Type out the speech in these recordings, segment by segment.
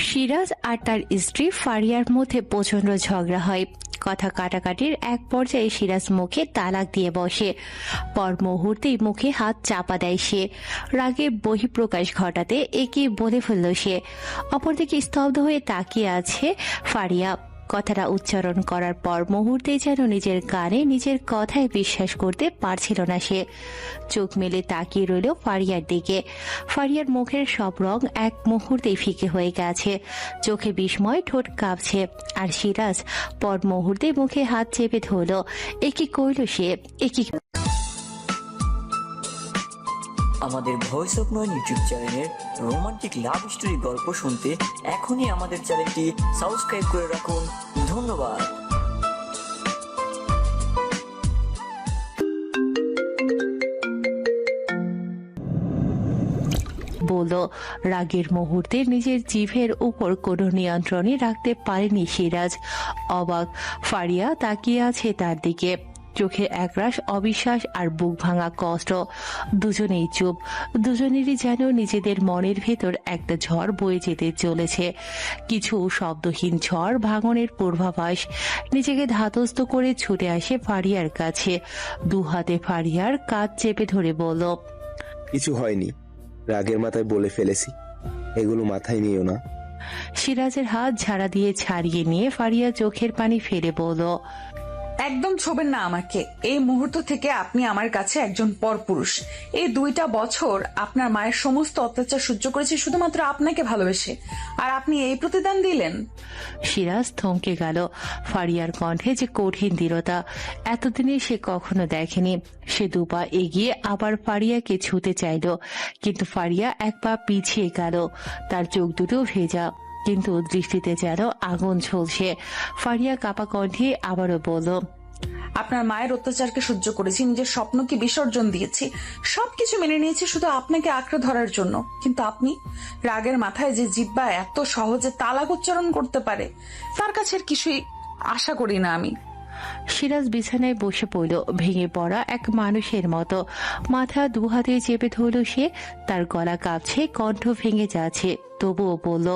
সিরাজ আর তার স্ত্রী ফারিয়ার মধ্যে প্রচন্ড ঝগড়া হয়। কথা কাটাকাটির এক পর্যায়ে সিরাজ মুখে তালাক দিয়ে বসে। পর মুহূর্তেই মুখে হাত চাপা দেয় সে। রাগে বহিঃপ্রকাশ ঘটাতে একে বলে ফেলল সে। অপরদিকে স্তব্ধ হয়ে তাকিয়ে আছে ফারিয়া। কথাটা উচ্চারণ করার পর মুহূর্তেই যেন নিজের কানে নিজের কথায় বিশ্বাস করতে পারছিল না সে। চোখ মেলে তাকিয়ে রইল ফারিয়ার দিকে। ফারিয়ার মুখের সব রং এক মুহূর্তেই ফিকে হয়ে গেছে। চোখে বিস্ময়, ঠোঁট কাঁপছে। আর সিরাজ পর মুহূর্তে মুখে হাত চেপে ধরল। একি কইল সে, একি। আমাদের ভয়েস অফ নয়ন ইউটিউব চ্যানেলের রোমান্টিক লাভ স্টোরি গল্প শুনতে এখনই আমাদের চ্যানেলটি সাবস্ক্রাইব করে রাখুন। ধন্যবাদ। বলল। রাগের মুহূর্তে নিজের জিভের উপর কোনো নিয়ন্ত্রণই রাখতে পারেনি সিরাজ। অবাক ফারিয়া তাকিয়ে আছে তার দিকে। চোখে একরাশ অবিশ্বাস আর বুক ভাঙা কষ্ট। দুজনেই চুপ। দুজনেরই যেন নিজেদের মনের ভেতর একটা ঝড় বয়ে যেতে চলেছে। কিছু শব্দহীন ঝড় ভাঙনের পূর্বাভাস। নিজেকে ধাতস্থ করে ছুটে আসে ফারিয়ার কাছে। দু হাতে ফারিয়ার কাঁধ চেপে ধরে বলল, কিছু হয়নি, রাগের মাথায় বলে ফেলেছি, এগুলো মাথায় নিও না। সিরাজের হাত ঝাড়া দিয়ে ছাড়িয়ে নিয়ে ফারিয়া চোখের পানি ফেলে বলল, একদম ছোবেন না আমাকে। এই মুহূর্ত থেকে আপনি আমার কাছে একজন পরপুরুষ। এই 2টা বছর আপনার মায়ের সমস্ত অত্যাচার সহ্য করেছি শুধুমাত্র আপনাকে ভালোবেসে, আর আপনি এই প্রতিদান দিলেন। সিরাজ থমকে গেল। ফারিয়ার কণ্ঠে যে কঠিন দৃঢ়তা এতদিনে সে কখনো দেখেনি। সে দুপা এগিয়ে আবার ফারিয়াকে ছুতে চাইল, কিন্তু ফারিয়া এক পা পিছিয়ে গেল। তার চোখ দুটো ভেজা, কিন্তু দৃষ্টিতে যেন আগুন ঝলসে। ফারিয়া কাপা কণ্ঠে আবারও বলল, আপনার মায়ের অত্যাচারকে সহ্য করেছি, নিজের স্বপ্নকে বিসর্জন দিয়েছি, সবকিছু মেনে নিয়েছি শুধু আপনাকে আঁকড়ে ধরার জন্য। কিন্তু আপনি রাগের মাথায় যে জিহ্বা এত সহজে তালাক উচ্চারণ করতে পারে, তার কাছে কিছুই আশা করি না আমি। সিরাজ বিছানায় বসে পড়ল ভেঙে পড়া এক মানুষের মতো। মাথা দুহাতে চেপে ধরল সে। তার গলা কাঁপছে, কণ্ঠ ভেঙে যাচ্ছে, তবুও বলল,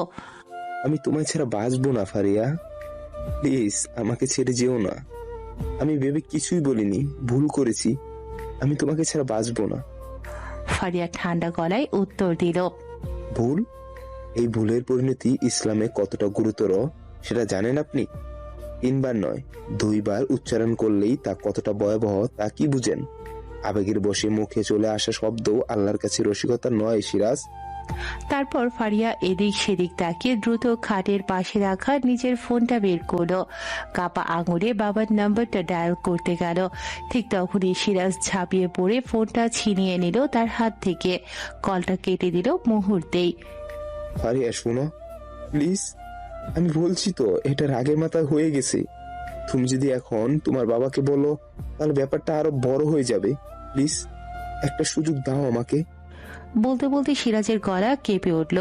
আমি তোমায় ছাড়া বাঁচবো না ফারিয়া, প্লিজ আমাকে ছেড়ে যেও না। আমি ভেবে কিছুই বলিনি, ভুল করেছি, আমি তোমাকে ছাড়া বাঁচবো না। ফারিয়া ঠান্ডা গলায় উত্তর দিল, ভুল? এই ভুলের পরিণতি ইসলামে কতটা গুরুতর সেটা জানেন আপনি? 3 বার নয়, 2 বার উচ্চারণ করলেই তা কতটা ভয়াবহ তা কি বুঝেন? আবেগের বশে মুখে চলে আসা শব্দ আল্লাহর কাছে রসিকতা নয় সিরাজ। তারপর ফারিয়া এদিক সেদিক তাকিয়ে দ্রুত খাটের পাশে রাখা নিজের ফোনটা বের করলো। কাপা আঙুলে বাবার নাম্বারটা ডায়াল করতে গেল। ঠিক তখনই সিরাজ ঝাঁপিয়ে পড়ে ফোনটা ছিনিয়ে নিল তার হাত থেকে। কলটা কেটে দিল মুহূর্তেই। ফারিয়া শোনো প্লিজ, আমি বলছি তো এটা রাগের মাথায় হয়ে গেছে। তুমি যদি এখন তোমার বাবাকে বলো তাহলে ব্যাপারটা আরো বড় হয়ে যাবে। প্লিজ একটা সুযোগ দাও আমাকে। বলতে বলতে সিরাজের গলা কেঁপে উঠল।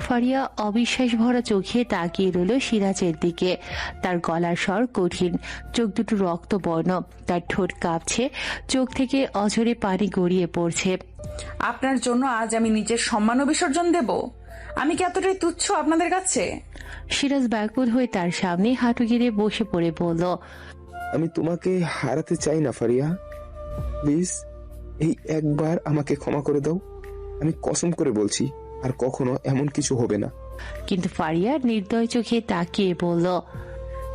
ফারিয়া অবিশ্বাস ভরা চোখে তাকিয়ে রইল সিরাজের দিকে। তার গলার স্বর কঠিন, চোখ দুটো রক্তবর্ণ, তার ঠোঁট কাঁপছে, চোখ থেকে অঝরে পানি গড়িয়ে পড়ছে। আপনার জন্য আজ আমি নিজের সম্মানও বিসর্জন দেব? আমি কি এতটাই তুচ্ছ আপনাদের কাছে? সিরাজ ব্যাকুল হয়ে তার সামনে হাঁটু গেড়ে বসে পড়ে বলল, আমি তোমাকে হারাতে চাই না ফারিয়া, প্লিজ এই একবার আমাকে ক্ষমা করে দাও। আমি কসম করে বলছি আর কখনো এমন কিছু হবে না। কিন্তু ফারিয়া নির্দয় চোখে তাকিয়ে বলল,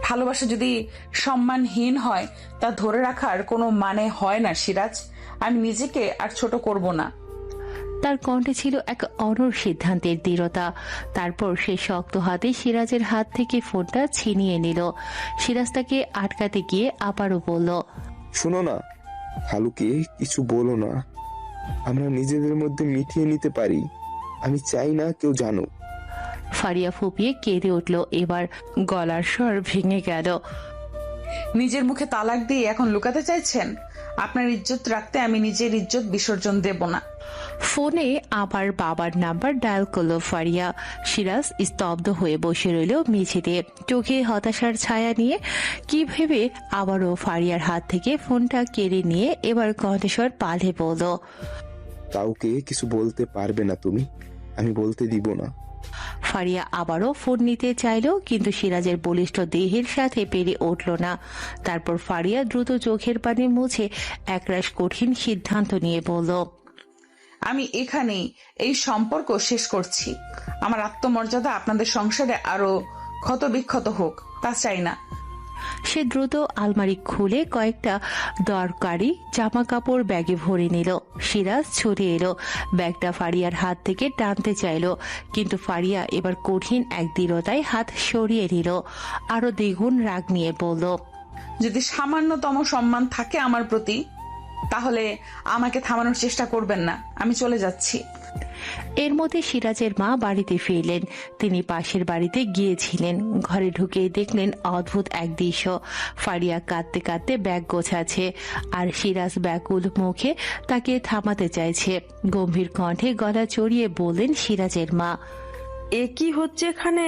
ভালোবাসা যদি সম্মানহীন হয় তা ধরে রাখার কোনো মানে হয় না সিরাজ। আমি নিজেকে আর ছোট করব না। তার কণ্ঠে ছিল এক অনড় সিদ্ধান্তের দৃঢ়তা। তারপর সে শক্ত হাতে সিরাজের হাত থেকে ফোনটা ছিনিয়ে নিল। সিরাজ তাকে আটকাতে গিয়ে আবারও বলল, শোনো না, খালুকে কিছু বলো না, আমরা নিজেদের মধ্যে মিটিয়ে নিতে পারি। আমি চাই না কেউ জানো। ফারিয়া ফুপিয়ে কেঁদে উঠল। এবার গলার স্বর ভেঙে গেল। নিজের মুখে তালাক দিয়ে এখন লুকাতে চাইছেন? আপনার ইজ্জত রাখতে আমি নিজের ইজ্জত বিসর্জন দেব না। ফোনে আবার বাবার নাম্বার ডায়াল করলো ফারিয়া। সিরাজ স্তব্ধ হয়ে বসে রইল মেঝেতে, চোখে হতাশার ছায়া নিয়ে। কি ভেবে আবারও ফারিয়ার হাত থেকে ফোনটা কেড়ে নিয়ে এবার কণ্ঠস্বর পাল্টে বলল, কাউকে কিছু বলতে পারবে না তুমি, আমি বলতে দিব না। ফারিয়া আবারও ফোন নিতে চাইলো, কিন্তু সিরাজের বলিষ্ঠ দেহের সাথে পেরে উঠল না। তারপর ফারিয়া দ্রুত চোখের পানি মুছে একরাশ কঠিন সিদ্ধান্ত নিয়ে বলল, আমি এখানেই এই সম্পর্ক শেষ করছি। আমার আত্মমর্যাদা আপনাদের সংসারে আরো ক্ষত বিক্ষত হোক, তা চাই না। সে দ্রুত আলমারি খুলে কয়েকটা দরকারি জামা কাপড় ব্যাগে ভরে নিল। সিরাজ ছুটে এলো, ব্যাগটা ফারিয়ার হাত থেকে টানতে চাইলো, কিন্তু ফারিয়া এবার কঠিন এক দৃঢ়তায় হাত সরিয়ে নিল। আরো দ্বিগুণ রাগ নিয়ে বলল, যদি সামান্যতম সম্মান থাকে আমার প্রতি, তাহলে আমাকে থামানোর চেষ্টা করবেন না। আমি চলে যাচ্ছি। এর মধ্যে সিরাজের মা বাড়িতে ফিরলেন। তিনি পাশের বাড়িতে গিয়েছিলেন। ঘরে ঢুকে দেখলেন অদ্ভুত এক দৃশ্য। ফারিয়া কাঁদতে কাঁদতে ব্যাগ গোছাচ্ছে, আর সিরাজ ব্যাকুল মুখে তাকে থামাতে চাইছে। গম্ভীর কণ্ঠে গলা চড়িয়ে বললেন সিরাজের মা, এ কি হচ্ছে এখানে?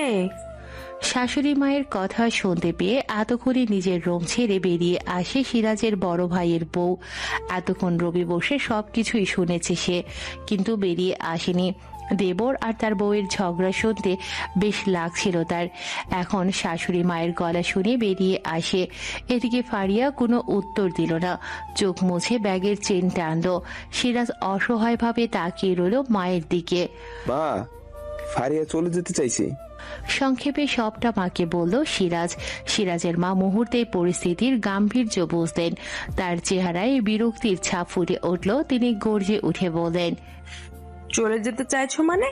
শাশুড়ি মায়ের কথা শুনতে পেয়ে এতক্ষণে নিজের রুম ছেড়ে বেরিয়ে আসে সিরাজের বড় ভাইয়ের বউ। এতক্ষণ রবি বসে সবকিছুই শুনেছে সে, কিন্তু বেরিয়ে আসেনি। দেবর আর তার বউয়ের ঝগড়া শুনতে বেশ লাগছিল তার। এখন শাশুড়ি মায়ের গলা শুনে বেরিয়ে আসে। এদিকে ফারিয়া কোনো উত্তর দিল না, চোখ মুছে ব্যাগের চেন টানলো। সিরাজ অসহায়ভাবে তাকিয়ে রইল মায়ের দিকে। মা, ফারিয়া চলে যেতে চাইছে। সংক্ষেপে সবটা মাকে বলল সিরাজ। সিরাজের মা মুহূর্তেই পরিস্থিতির গাম্ভীর্য বুঝলেন। তার চেহারায় বিরক্তির ছাপ ফুটে উঠল। তিনি গর্জে উঠে বললেন, চলে যেতে চাইছো মানে?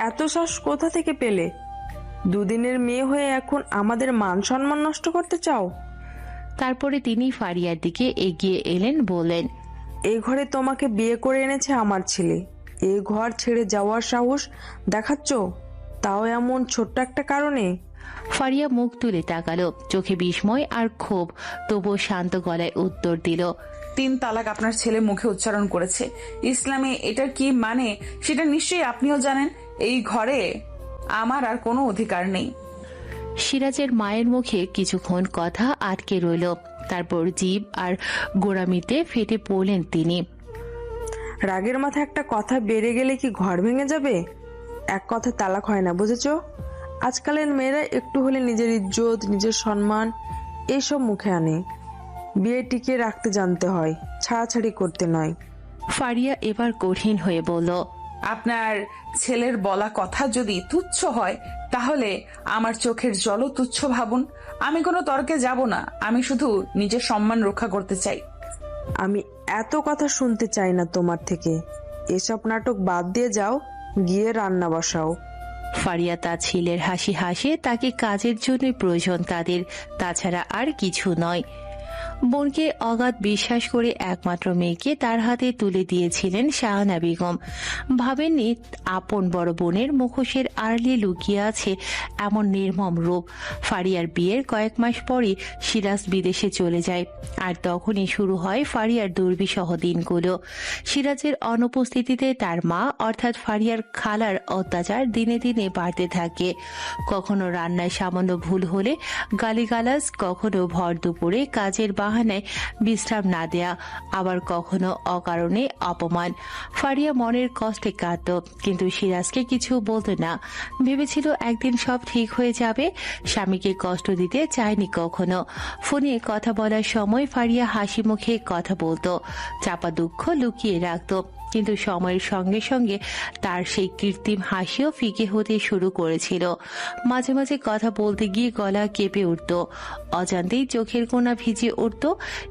এত সাহস কোথা থেকে পেলে? দুদিনের মেয়ে হয়ে এখন আমাদের মান সম্মান নষ্ট করতে চাও? তারপরে তিনি ফারিয়ার দিকে এগিয়ে এলেন, বললেন, এই ঘরে তোমাকে বিয়ে করে এনেছে আমার ছেলে, এই ঘর ছেড়ে যাওয়ার সাহস দেখাচ্ছ, তাও এমন ছোট্ট একটা কারণে? ফারিয়া মুখ তুলে তাকালো, চোখে বিস্ময় আর ক্ষোভ, তবুও শান্ত গলায় উত্তর দিল, 3 তালাক আপনার ছেলে মুখে উচ্চারণ করেছে। ইসলামে এটার কি মানে সেটা নিশ্চয়ই আপনিও জানেন। এই ঘরে আমার আর কোনো অধিকার নেই। সিরাজের মায়ের মুখে কিছুক্ষণ কথা আটকে রইল। তারপর জিভ আর গোড়ামিতে ফেটে পড়লেন তিনি। রাগের মাথায় একটা কথা বেড়ে গেলে কি ঘর ভেঙে যাবে? এক কথা তালাক হয় না, বুঝেছো? আজকালের মেয়েরা একটু হলে নিজের ইজ্জত, নিজের সম্মান এইসব মুখে আনে। বিয়ে টিকিয়ে রাখতে জানতে হয়, ছাড়াছাড়ি করতে নয়। ফারিয়া এবার কঠিন হয়ে বলল, আপনার ছেলের বলা কথা যদি তুচ্ছ হয়, তাহলে আমার চোখের জলও তুচ্ছ ভাবুন। আমি কোনো তর্কে যাব না। আমি শুধু নিজের সম্মান রক্ষা করতে চাই। আমি এত কথা শুনতে চাই না তোমার থেকে। এসব নাটক বাদ দিয়ে যাও, গিয়ে রান্না বসাও। ফারিয়া তার ছেলের হাসি হাসে, তাকে কাজের জন্য প্রয়োজন তাদের, তাছাড়া আর কিছু নয়। বোনকে অগাধ বিশ্বাস করে একমাত্র মেয়েকে তার হাতে তুলে দিয়েছিলেন শাহানা বেগম। ভাবেননি আপন বড় বোনের মুখোশের আড়ালে লুকিয়ে আছে এমন নির্মম রূপ। ফারিয়ার বিয়ের কয়েক মাস পরই সিরাজ বিদেশে চলে যায়, আর তখনই শুরু হয় ফারিয়ার দুর্বিষহ দিনগুলো। সিরাজের অনুপস্থিতিতে তার মা অর্থাৎ ফারিয়ার খালার অত্যাচার দিনে দিনে বাড়তে থাকে। কখনো রান্নায় সামান্য ভুল হলে গালিগালাজ, কখনো ভর দুপুরে কাজের বাহানায় বিশ্রাম না দেয়া, আবার কখনো অকারণে অপমান। ফারিয়া মনের কষ্টে কাঁদত, কিন্তু সিরাজকে কিছু বলতো না। ভেবেছিল একদিন সব ঠিক হয়ে যাবে। স্বামীকে কষ্ট দিতে চায়নি কখনো। ফোনে কথা বলার সময় ফারিয়া হাসি মুখে কথা বলতো, চাপা দুঃখ লুকিয়ে রাখতো। কিন্তু সময়ের সঙ্গে সঙ্গে তার সেই কৃত্রিম হাসিও ফিকে হতে শুরু করেছিল। মাঝে মাঝে কথা বলতে গিয়ে গলা কেঁপে উঠত, অজান্তেই চোখের কোণা ভিজে উঠত।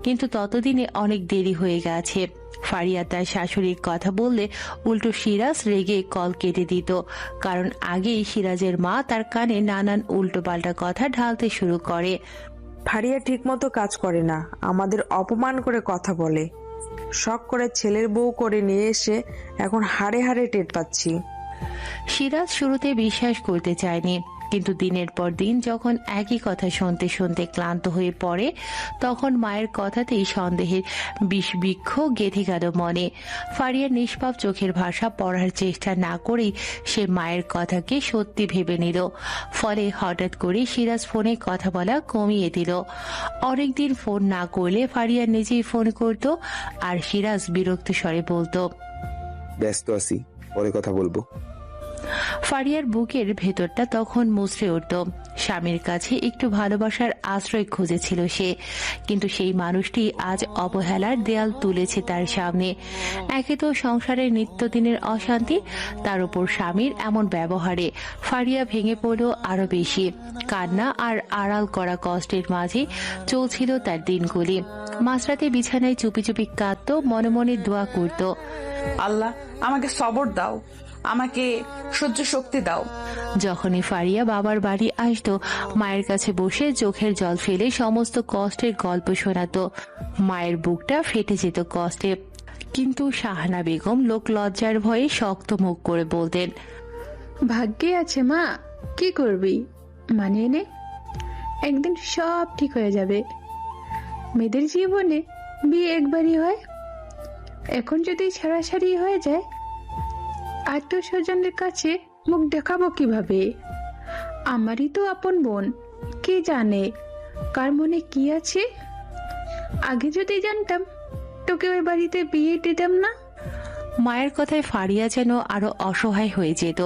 কিন্তু ততদিনে অনেক দেরি হয়ে গেছে। ফারিয়া তার শাশুড়ির কথা বললে উল্টো সিরাজ রেগে কল কেটে দিত, কারণ আগেই সিরাজের মা তার কানে নানান উল্টোপাল্টা কথা ঢালতে শুরু করে। ফারিয়া ঠিক মতো কাজ করে না, আমাদের অপমান করে কথা বলে। শখ করে ছেলের বউ করে নিয়ে এসে এখন হাড়ে হাড়ে টের পাচ্ছি। সিরাজ শুরুতে বিশ্বাস করতে চায়নি, কিন্তু দিনের পর দিন যখন একই কথা শুনতে শুনতে ক্লান্ত হয়ে পড়ে, তখন মায়ের কথাতেই সন্দেহের বিষবৃক্ষ গেঁথে গেল মনে। ফারিয়ার নিষ্পাপ চোখের ভাষা পড়ার চেষ্টা না করেই সে মায়ের কথাকে সত্যি ভেবে নিল। ফলে হঠাৎ করে সিরাজ ফোনে কথা বলা কমিয়ে দিল। অনেকদিন ফোন না করলে ফারিয়া নিজেই ফোন করত, আর সিরাজ বিরক্ত স্বরে বলতো, ব্যস্ত আছি, পরে কথা বলবো। ফারিয়ার বুকের ভেতরটা তখন মুচড়ে উঠত। স্বামীর কাছে একটু ভালোবাসার আশ্রয় খুঁজেছিল সে, কিন্তু সেই মানুষটি আজ অবহেলার দেয়াল তুলেছে তার সামনে। একে তো সংসারের নিত্যদিনের অশান্তি, তার উপর স্বামীর এমন ব্যবহারে ফারিয়া ভেঙে পড়ল আরো বেশি। কান্না আর আড়াল করা কষ্টের মাঝে চলছিল তার দিনগুলি। মাঝরাতে বিছানায় চুপি চুপি কাঁদতো, মনে মনে দোয়া করত, আল্লাহ আমাকে সবর দাও, আমাকে সহ্য শক্তি দাও। যখনই ফারিয়া বাবার বাড়ি আসতো, মায়ের কাছে বসে চোখের জল ফেলে সমস্ত কষ্টের গল্প শোনাতো। মায়ের বুকটা ফেটে যেত কষ্টে, কিন্তু শাহানা বেগম লোক লজ্জার ভয়ে শক্ত মুখ করে বলতেন, ভাগ্যে আছে মা, কি করবি, মানিয়ে নে, একদিন সব ঠিক হয়ে যাবে। মেয়েদের জীবনে বিয়ে একবারই হয়, এখন যদি ছাড়াছাড়ি হয়ে যায় আত্মীয় স্বজনের কাছে মুখ দেখাবো কিভাবে? আমারই তো আপন বোন, কে জানে কার মনে কি আছে। আগে যদি জানতাম তোকে ওই বাড়িতে বিয়ে দিতাম না। মায়ের কথায় ফারিয়া যেন আরো অসহায় হয়ে যেত।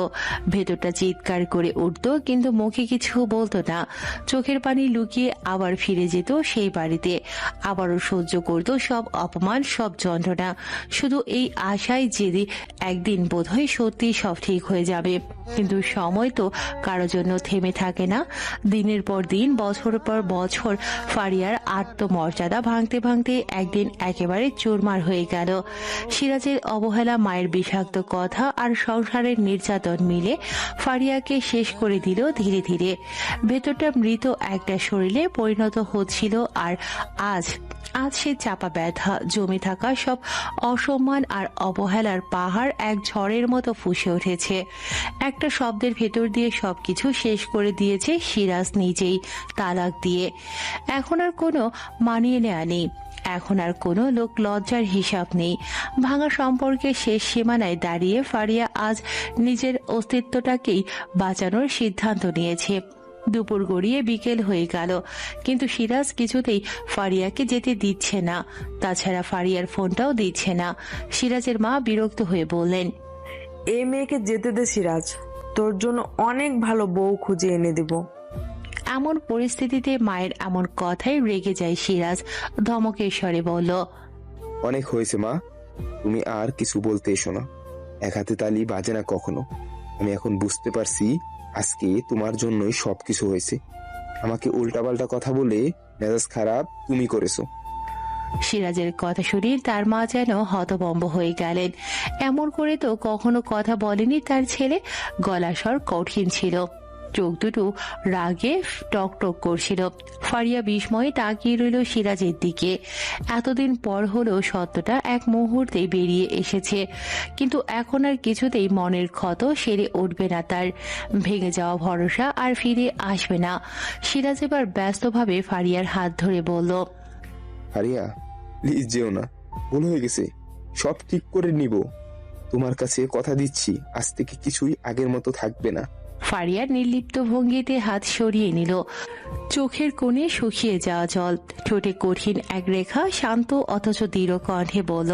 ভেতরটা চিৎকার করে উঠত, কিন্তু মুখে কিছু বলতো না। চোখের পানি লুকিয়ে আবার ফিরে যেত সেই বাড়িতে, আবারও সহ্য করত সব অপমান, সব যন্ত্রণা, শুধু এই আশায় যে একদিন বোধহয় সত্যি সব ঠিক হয়ে যাবে। কিন্তু সময় তো কারো জন্য থেমে থাকে না। দিনের পর দিন, বছর পর বছর ফারিয়ার আত্মমর্যাদা ভাঙতে ভাঙতে একদিন একেবারে চুরমার হয়ে গেল। সিরাজের অবহেলা, মায়ের বিষাক্ত কথা আর সংসারের নির্যাতন মিলে ফারিয়াকে শেষ করে দিল ধীরে ধীরে। ভেতরটা মৃত একটা শরীরে পরিণত হচ্ছিল। আর আজ সে চাপা ব্যথা, জমে থাকা সব অসম্মান আর অবহেলার পাহাড় এক ঝড়ের মতো ফুঁসে উঠেছে। একটা শব্দের ভেতর দিয়ে সবকিছু শেষ করে দিয়েছে সিরাজ নিজেই, তালাক দিয়ে। এখন আর কোনো মানিয়ে নেওয়া নেই, এখন আর কোনো লোক লজ্জার হিসাব নেই। ভাঙা সম্পর্কের শেষ সীমানায় দাঁড়িয়ে ফারিয়া আজ নিজের অস্তিত্বটাকেই বাঁচানোর সিদ্ধান্ত নিয়েছে। দুপুর গড়িয়ে বিকেল হয়ে গেল, কিন্তু সিরাজ কিছুতেই ফারিয়াকে যেতে দিচ্ছে না। তাছাড়া ফারিয়ার ফোনটাও দিচ্ছে না। সিরাজের মা বিরক্ত হয়ে বললেন, এই মেয়েকে যেতে দে সিরাজ, তোর জন্য অনেক ভালো বউ খুঁজে এনে দেব। এমন পরিস্থিতিতে মায়ের এমন কথায় রেগে যায় সিরাজ। ধমকের স্বরে বলল, অনেক হয়েছে মা, তুমি আর কিছু বলতে এসো না। এক হাতে তালি বাজে না কখনো। আমি এখন বুঝতে পারছি আজকে তোমার জন্যই সবকিছু হয়েছে। আমাকে উল্টাপাল্টা কথা বলে মেজাজ খারাপ তুমি করেছো। সিরাজের কথা শুনে তার মা যেন হতভম্ব হয়ে গেলেন। এমন করে তো কখনো কথা বলেনি তার ছেলে। গলা স্বর কঠিন ছিল, চোখ দুটো রাগে টক টক করছিল। ফারিয়া বিস্ময়ে তাকিয়ে রইল সিরাজের দিকে। এতদিন পর হলেও সত্যটা এক মুহূর্তে বেরিয়ে এসেছে, কিন্তু এখন আর কিছুতেই মনের ক্ষত সেরে উঠবে না তার। ভেঙে যাওয়া ভরসা আর ফিরে আসবে না। সিরাজ এবার ব্যস্তভাবে ফারিয়ার হাত ধরে বলল, ফারিয়া প্লিজ যেও না, ভুল হয়ে গেছে, সব ঠিক করে নিব। তোমার কাছে কথা দিচ্ছি, আজ থেকে কিছুই আগের মতো থাকবে না। ফারিয়ার নির্লিপ্ত ভঙ্গিতে হাত সরিয়ে নিল। চোখের কোণে শুকিয়ে যাওয়া জল, ঠোঁটে কঠিন এক রেখা, শান্ত অথচ দৃঢ় কণ্ঠে বলল,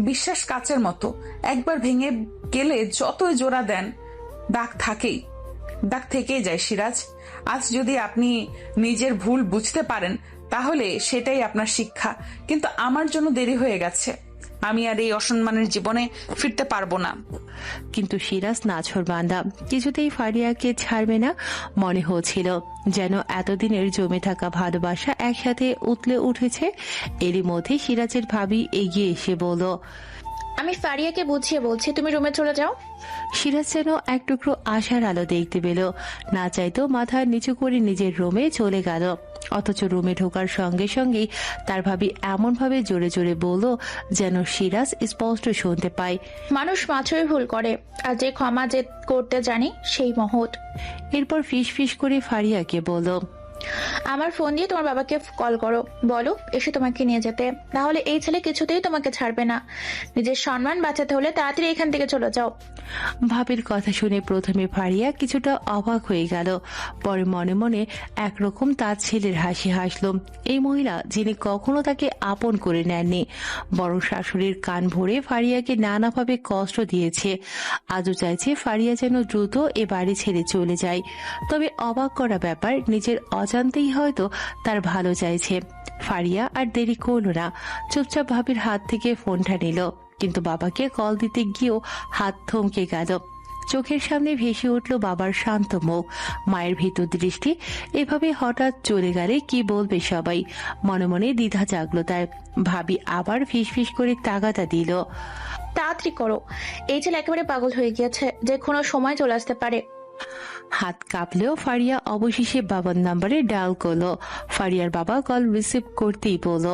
বিশ্বাস কাচের মতো, একবার ভেঙে গেলে যতই জোড়া দেন দাগ থেকেই যায় সিরাজ। আজ যদি আপনি নিজের ভুল বুঝতে পারেন তাহলে সেটাই আপনার শিক্ষা, কিন্তু আমার জন্য দেরি হয়ে গেছে। আমি আর এই অসম্মানের জীবনে ফিরতে পারবো না। কিন্তু সিরাজ নাছোড়বান্দা, কিছুতেই ফারিয়াকে ছাড়বে না। মনে হচ্ছিল যেন এতদিনের জমে থাকা ভালোবাসা একসাথে উতলে উঠেছে। এরই মধ্যে সিরাজের ভাবি এগিয়ে এসে বলল, আমি ফারিয়াকে বুঝিয়ে বলছি, তুমি রুমে চলে যাও। সিরাজ যেন এক টুকরো আশার আলো দেখতে পেল। না চাইতেও মাথা নিচু করে নিজের রুমে চলে গেল। অথচ রুমে ঢোকার সঙ্গে সঙ্গেই তার ভাবি এমন ভাবে জোরে জোরে বলল যেন সিরাজ স্পষ্ট শুনতে পায়, মানুষ মাত্রই ভুল করে, আর যে ক্ষমা যে করতে জানি সেই মহৎ। এরপর ফিস ফিস করে ফারিয়াকে বলল, আমার ফোন দিয়ে তোমার বাবাকে কল করো, বলো এসে তোমাকে নিয়ে যেতে। তাহলে এই ছেলে কিছুতেই তোমাকে ছাড়বে না। নিজের সম্মান বাঁচাতে হলে তাড়াতাড়ি এখান থেকে চলে যাও। ভাবির কথা শুনে প্রথমে ফারিয়া কিছুটা অবাক হয়ে গেল, পরে মনে মনে একরকম তার ছেলের হাসি হাসল। এই মহিলা যিনি কখনো তাকে আপন করে নেননি, বরং শাশুড়ির কান ভরে ফারিয়াকে নানাভাবে কষ্ট দিয়েছে, আজও চাইছে ফারিয়া যেন দ্রুত এ বাড়ি ছেড়ে চলে যায়। তবে অবাক করা ব্যাপার, নিজের অজান্তেই হয়তো তার ভালো চাইছে। ফারিয়া আর দেরি করল না, চুপচাপ ভাবির হাত থেকে ফোনটা নিল, কিন্তু বাবাকে কল দিতে গিয়েও হাত থমকে গেল। চোখের সামনে ভেসে উঠল বাবার শান্ত মুখ, মায়ের ভীত দৃষ্টি। এভাবে হঠাৎ চলে গেলে কি বলবে সবাই, মনে মনে দ্বিধা জাগলো তার। ভাবি আবার ফিসফিস করে তাগাদা দিল, তাড়াতাড়ি করো, এই ছেলে একেবারে পাগল হয়ে গিয়েছে, যে কোনো সময় চলে আসতে পারে। হাত কাঁপলেও ফারিয়া অবশেষে বাবার নাম্বারে ডায়াল করলো। ফারিয়ার বাবা কল রিসিভ করতেই বলল,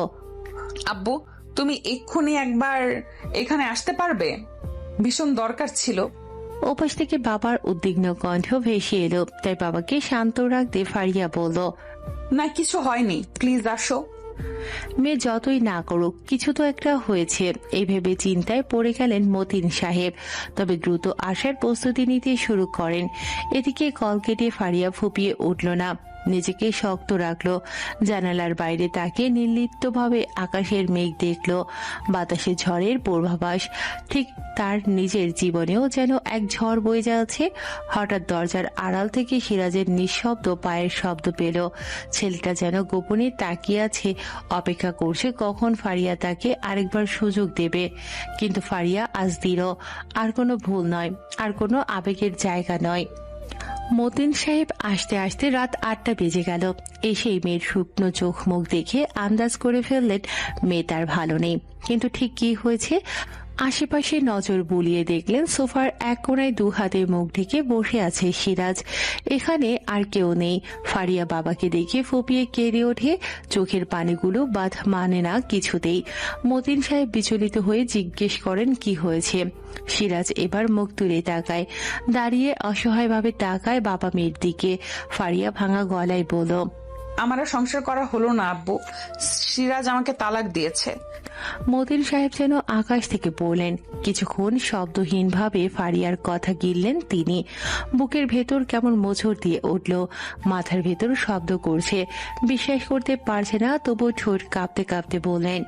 আব্বু তুমি এক্ষুনি একবার এখানে আসতে পারবে? ভীষণ দরকার ছিল। ওপাশ থেকে বাবার উদ্বিগ্ন কণ্ঠ ভেসে এলো, তাই বাবাকে শান্ত রাখতে ফারিয়া বলল, না কিছু হয়নি, প্লিজ আসো। মেয়ে যতই না করুক কিছু তো একটা হয়েছে, এই ভেবে চিন্তায় পড়ে গেলেন মতিন সাহেব। তবে দ্রুত আসার প্রস্তুতি নিতে শুরু করেন। এদিকে কল কেটে ফারিয়া ফুপিয়ে উঠল না, নিজেকে শক্ত রাখলো। জানালার বাইরে তাকে নির্লিপ্তভাবে আকাশের মেঘ দেখল, বাতাসে ঝড়ের পূর্বাভাস। ঠিক তার নিজের জীবনেও যেন এক ঝড় বয়ে যাচ্ছে। হঠাৎ দরজার আড়াল থেকে সিরাজের নিঃশব্দ পায়ের শব্দ পেল। ছেলেটা যেন গোপনে তাকিয়ে আছে, অপেক্ষা করছে কখন ফারিয়া তাকে আরেকবার সুযোগ দেবে। কিন্তু ফারিয়া আজ দিল, আর কোনো ভুল নয়, আর কোনো আবেগের জায়গা নয়। মতিন সাহেব আসতে আসতে রাত 8টা বেজে গেল। এসেই মেয়ের শুকনো চোখ মুখ দেখে আন্দাজ করে ফেললেন মেয়ে তার ভালো নেই। কিন্তু ঠিক কি হয়েছে? আশেপাশে নজর বুলিয়ে দেখলেন সোফার এক কোণায় দু হাতে মুখ ঢেকে বসে আছে সিরাজ। এখানে আর কেউ নেই। ফারিয়া বাবাকে দেখে ফুপিয়ে কেঁদে ওঠে, চোখের পানিগুলো বাঁধ মানে না কিছুতেই। মতিন সাহেব বিচলিত হয়ে জিজ্ঞেস করেন কি হয়েছে। সিরাজ এবার মুখ তুলে তাকায়, দাঁড়িয়ে অসহায়ভাবে তাকায় বাবা মেয়ের দিকে। ফারিয়া ভাঙা গলায় বলল, আমার আর সংসার করা হলো না আব্বু, সিরাজ আমাকে তালাক দিয়েছে। মতিন সাহেব যেন আকাশ থেকে পড়লেন। কিছুক্ষণ শব্দহীনভাবে ফারিয়ার কথা গিললেন তিনি। বুকের ভেতর কেমন মোচড় দিয়ে উঠল, মাথার ভেতর শব্দ করছে, বিশ্বাস করতে পারছে না, তবু ঠোঁট কাঁপতে কাঁপতে বললেন,